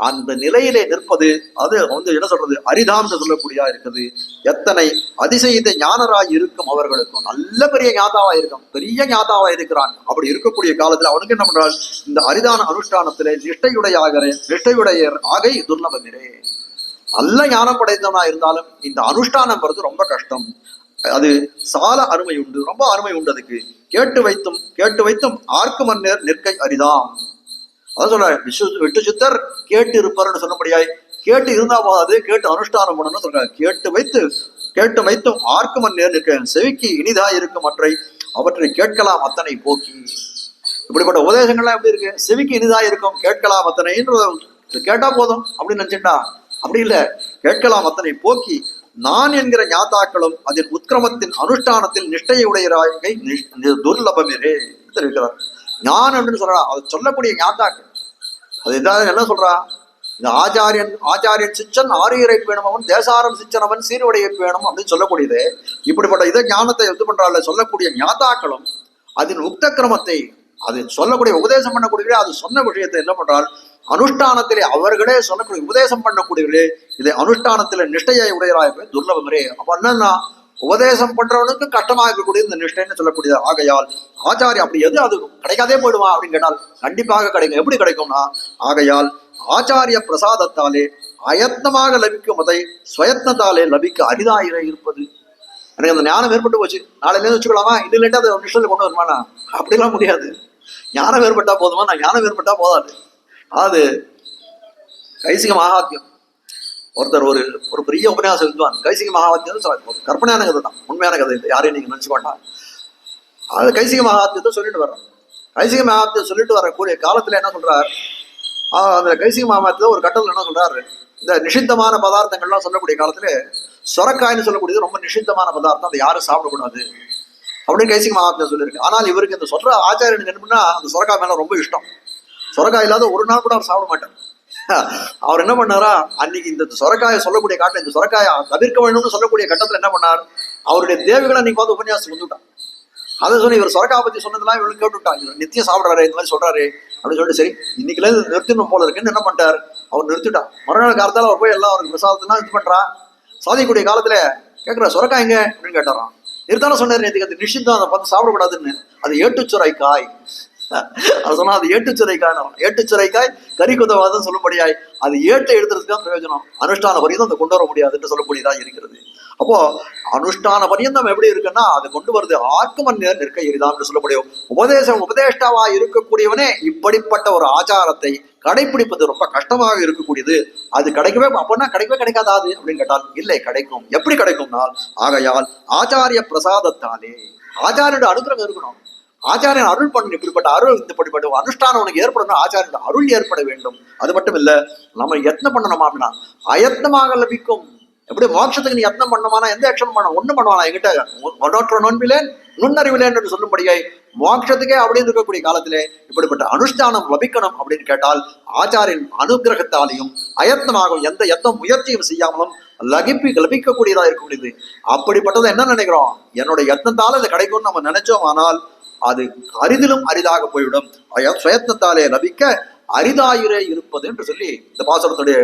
அந்த நிலையிலே நிற்பது அது வந்து என்ன சொல்றது, அரிதாம் சொல்லக்கூடியா இருக்குது. எத்தனை அதிசயத்தை ஞானராய் இருக்கும் அவர்களுக்கும் நல்ல பெரிய ஞாதாவா இருக்கும், பெரிய ஞாதாவா இருக்கிறான். அப்படி இருக்கக்கூடிய காலத்துல அவனுக்கு என்ன பண்றாள், இந்த அரிதான அனுஷ்டானத்திலே நிஷ்டையுடைய ஆகை துர்லபமிரே. நல்ல ஞானம் படைத்தவனா இருந்தாலும் இந்த அனுஷ்டானம் வருது ரொம்ப கஷ்டம். அது சால அருமை உண்டு, ரொம்ப அருமை உண்டு. அதுக்கு கேட்டு வைத்தும் ஆர்க்கு மன்னர் நிற்கை அரிதாம். அதான் சொல்ற விட்டு சித்தர் கேட்டு இருப்பார்னு சொன்னபடியாய் கேட்டு இருந்தா போதாது, கேட்டு அனுஷ்டானம் பண்ணணும்னு சொல்றாரு. கேட்டு வைத்தும் ஆர்க்கு மன்னர் நிற்க செவிக்கு இனிதா இருக்கும் அவற்றை கேட்கலாம் அத்தனை போக்கி. இப்படிப்பட்ட உபதேசங்கள்லாம் எப்படி இருக்கு, செவிக்கு இனிதா இருக்கும் கேட்கலாம் அத்தனை கேட்டா போதும் அப்படின்னு நினைச்சுட்டா அப்படி இல்ல, கேட்கலாம் அத்தனை போக்கி நான் என்கிற ஞாதாக்களும் அதில் உத்கிரமத்தின் அனுஷ்டானத்தில் நிஷ்டையுடையராகை துர்லபமிரே இருக்கிறார். ஞான் அப்படின்னு சொல்றா, அதை சொல்லக்கூடிய ஞாதாக்கள் அது இதாவது என்ன சொல்றா, இந்த ஆச்சாரியன் சிச்சன் ஆரியரை வேணும், அவன் தேசாரம் சிச்சன் அவன் சீர்வடைய வேணும் அப்படின்னு சொல்லக்கூடியது. இப்படிப்பட்ட இதை ஞானத்தை இது பண்றாள் சொல்லக்கூடிய ஞாதாக்களும் அதன் உக்த கிரமத்தை அது சொல்லக்கூடிய உபதேசம் பண்ணக்கூடியவர்களே அது சொன்ன விஷயத்தை என்ன பண்றால் அனுஷ்டானத்திலே அவர்களே சொல்லக்கூடிய உபதேசம் பண்ணக்கூடியவர்களே இதை அனுஷ்டானத்திலே நிஷ்டையை உடையராக துர்லபமரே. அப்ப என்னன்னா உபதேசம் பண்றவனுக்கு கஷ்டமாக இருக்கக்கூடிய இந்த நிஷ்டைன்னு சொல்லக்கூடியது. ஆகையால் ஆச்சாரியம் அப்படி எது அது கிடைக்காதே போயிடுமா அப்படின்னு கேட்டால் கண்டிப்பாக கிடைக்கும். எப்படி கிடைக்கும்னா ஆகையால் ஆச்சாரிய பிரசாதத்தாலே அயத்னமாக லபிக்கும் அதை சுயத்னத்தாலே லபிக்க அரிதாயிர இருப்பது. எனக்கு அந்த ஞானம் ஏற்பட்டு போச்சு, நாளையிலேருந்து வச்சுக்கலாமா, இல்லைன்னா அதை நிஷ்டையில கொண்டு வருமானா? அப்படிலாம் முடியாது. ஞானம் ஏற்பட்டா போதுமா? நான் ஞானம் ஏற்பட்டா போதாது. அது கைசிக மகாத்மியம். ஒருத்தர் ஒரு ஒரு பெரிய உபன்யாசம் வித்வான் கைசிக மகாத்மியம் கற்பனையான கதை தான், உண்மையான கதை இல்லை, யாரையும் நீங்க நினைச்சு வேண்டாம். அது கைசிக மகாத்மியத்தை சொல்லிட்டு வர்றேன். கைசிக மகாத்மியம் சொல்லிட்டு வரக்கூடிய காலத்துல என்ன சொல்றார், அந்த கைசிக மகாத்மியத்துல ஒரு கட்டத்தில் என்ன சொல்றாரு, இந்த நிஷித்தமான பதார்த்தங்கள்லாம் சொல்லக்கூடிய காலத்துல சொரக்காய்னு சொல்லக்கூடியது ரொம்ப நிஷித்தமான பதார்த்தம், அதை யாரும் சாப்பிடக்கூடாது அப்படின்னு கைசிக மகாத்மியம் சொல்லியிருக்கு. ஆனால் இவருக்கு இந்த சொல்ற ஆச்சாரியனுக்கு என்ன பண்ணா அந்த சொரக்காய் மேல ரொம்ப இஷ்டம். சொரக்காய் இல்லாத ஒரு நாள் கூட அவர் சாப்பிட மாட்டார். அவர் என்ன பண்ணாரா, அன்னைக்கு இந்த சொரக்காயை சொல்லக்கூடிய காட்டில் இந்த சொரக்காயை தவிர்க்க வேணும்னு சொல்லக்கூடிய கட்டத்துல என்ன பண்ணார், அவருடைய தேவைகளை அன்னைக்கு பார்த்து உபன்யாசம் வந்துவிட்டான். அதை சொல்லி இவர் சொரக்காய் பத்தி சொன்னதெல்லாம் இவருக்கு கேட்டுவிட்டான். இவர் நித்தியம் சாப்பிட்றாரு இந்த மாதிரி சொல்றாரு அப்படின்னு சொல்லிட்டு சரி இன்னைக்குல நிறுத்தணும் போல இருக்குன்னு என்ன பண்ணிட்டார், அவர் நிறுத்திட்டான். மறுநாள் காலத்தால் அவர் போய் எல்லாம் அவருக்கு பிரசாதத்தெல்லாம் இது பண்றா. சாதிக்கூடிய காலத்துல கேட்கிற சொரக்காய் எங்க அப்படின்னு கேட்டாராம். இருந்தாலும் சொன்னார் நேற்றுக்கு அது நிஷித்தம், அதை பார்த்து சாப்பிடக்கூடாதுன்னு. அது ஏட்டுச்சுரைக்காய். அது சொன்னா அது ஏட்டுச்சுரைக்காய். ஏட்டுச்சுரைக்காய் கறி குதவாதம் சொல்லும்படியாய் அது ஏட்டை எடுத்துறதுக்கு தான் பிரயோஜனம், அனுஷ்டான பரியந்தம் அதை கொண்டு வர முடியாதுன்னு சொல்லக்கூடியதா இருக்கிறது. அப்போ அனுஷ்டான பரியந்தம் எப்படி இருக்குன்னா அது கொண்டு வருது ஆத்மன்யர் நிற்க எரிதான் என்று சொல்லக்கூடிய உபதேஷ்டாவா இருக்கக்கூடியவனே இப்படிப்பட்ட ஒரு ஆச்சாரத்தை கடைபிடிப்பது ரொம்ப கஷ்டமாக இருக்கக்கூடியது. அது கிடைக்கவே அப்படின்னா கிடைக்காதாது அப்படின்னு கேட்டால் இல்லை, கிடைக்கும். எப்படி கிடைக்கும்னால் ஆகையால் ஆச்சாரிய பிரசாதத்தாலே ஆச்சாரியோட அனுகிரகம் இருக்கணும். ஆச்சாரியன் அருள் பண்ணணும். இப்படிப்பட்ட அருள் இப்படிப்பட்ட அனுஷ்டானம் உனக்கு ஏற்படணும், ஆச்சாரியோட அருள் ஏற்பட வேண்டும். அது மட்டும் இல்ல, நம்ம யத்னம் பண்ணணுமா அப்படின்னா அயத்னமாக லபிக்கும். எப்படி மோட்சத்துக்கு நீ யத்னம் பண்ணணுமானா எந்த யக்ஷனம் பண்ண ஒண்ணும் பண்ணுவானா என்கிட்ட ஒன்னொற்ற நோன்பிலேன் நுண்ணறிவிலேன் என்று சொல்லும்படியாய் மோட்சத்துக்கே அப்படின்னு இருக்கக்கூடிய காலத்திலே இப்படிப்பட்ட அனுஷ்டானம் லபிக்கணும் அப்படின்னு கேட்டால் ஆச்சாரின் அனுகிரகத்தாலையும் அயத்னமாகவும் எந்த யத்னம் முயற்சியும் செய்யாமலும் லபிக்கக்கூடியதா இருக்கக்கூடியது. அப்படிப்பட்டதை என்ன நினைக்கிறோம், என்னுடைய யத்னத்தால அது கிடைக்கும்னு நம்ம நினைச்சோம், ஆனால் அது அரிதிலும் அரிதாக போய்விடும். சுயத்னத்தாலே லபிக்க அரிதாயிரே இருப்பது என்று சொல்லி இந்த பாசுரத்துடைய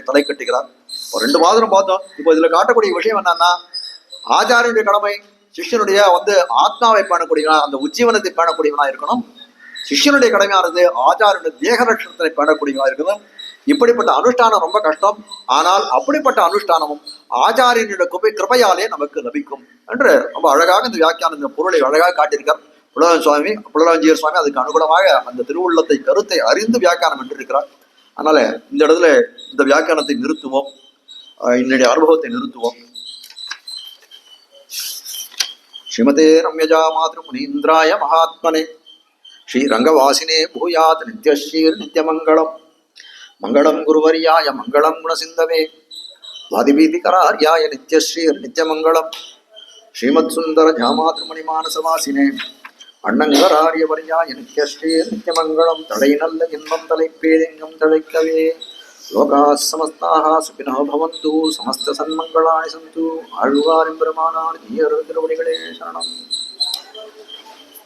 தலை கட்டுகிறார். ஒரு 2 பாசுரம் பார்த்தோம். இப்போ இதுல காட்டக்கூடிய விஷயம் என்னன்னா ஆச்சாரியனுடைய கடமை சிஷ்யனுடைய ஆத்மாவை பேணக்கூடியவனா, அந்த உஜ்ஜீவனத்தை பேணக்கூடியவனா இருக்கணும். சிஷ்யனுடைய கடமையானது ஆச்சாரியனுடைய தேக லட்சணத்தை பேணக்கூடியவனா இருக்கணும். இப்படிப்பட்ட அனுஷ்டானம் ரொம்ப கஷ்டம், ஆனால் அப்படிப்பட்ட அனுஷ்டானமும் ஆச்சாரியனுடைய கிருபையாலே நமக்கு லபிக்கும் என்று ரொம்ப அழகாக இந்த வியாக்கியானம் இந்த பொருளை அழகாக காட்டியிருக்கார் புலராஞ்சியர் சுவாமி. அதுக்கு அனுகுணமாக அந்த திருவுள்ளத்தை கருத்தை அறிந்து வியாக்கியானம் என்று இருக்கிறார். அதனால இந்த இடத்துல இந்த வியாக்கியானத்தை நிறுத்துவோம், என்னுடைய அனுபவத்தை நிறுத்துவோம். ஸ்ரீமதே ரம்யஜா மாத்ரு முனீந்திராய மகாத்மனே ஸ்ரீரங்கவாசினே பூயாத் நித்யஸ்ரீர் நித்யமங்கலம். மங்களம் குருவரியாய மங்களம் குணசிந்தவே வாதிபீதிகரார்யாய நித்யஸ்ரீர் நித்யமங்கலம். ஸ்ரீமத் சுந்தர ஜாமாத்ருமணி மானசவாசினே அண்ணங்கராரியவரியாய நித்யஸ்ரீர் நித்யமங்கலம். தடை நல்ல இன்பம் தலைப்பேதெங்கும் தழைக்கவே. லோகாः समस्ताः सुखिनः भवन्तु, समस्त सन्मङ्गलानि सन्तु. ஆழ்வாரின் பெருமானார் திருவடிகளே சரணம்.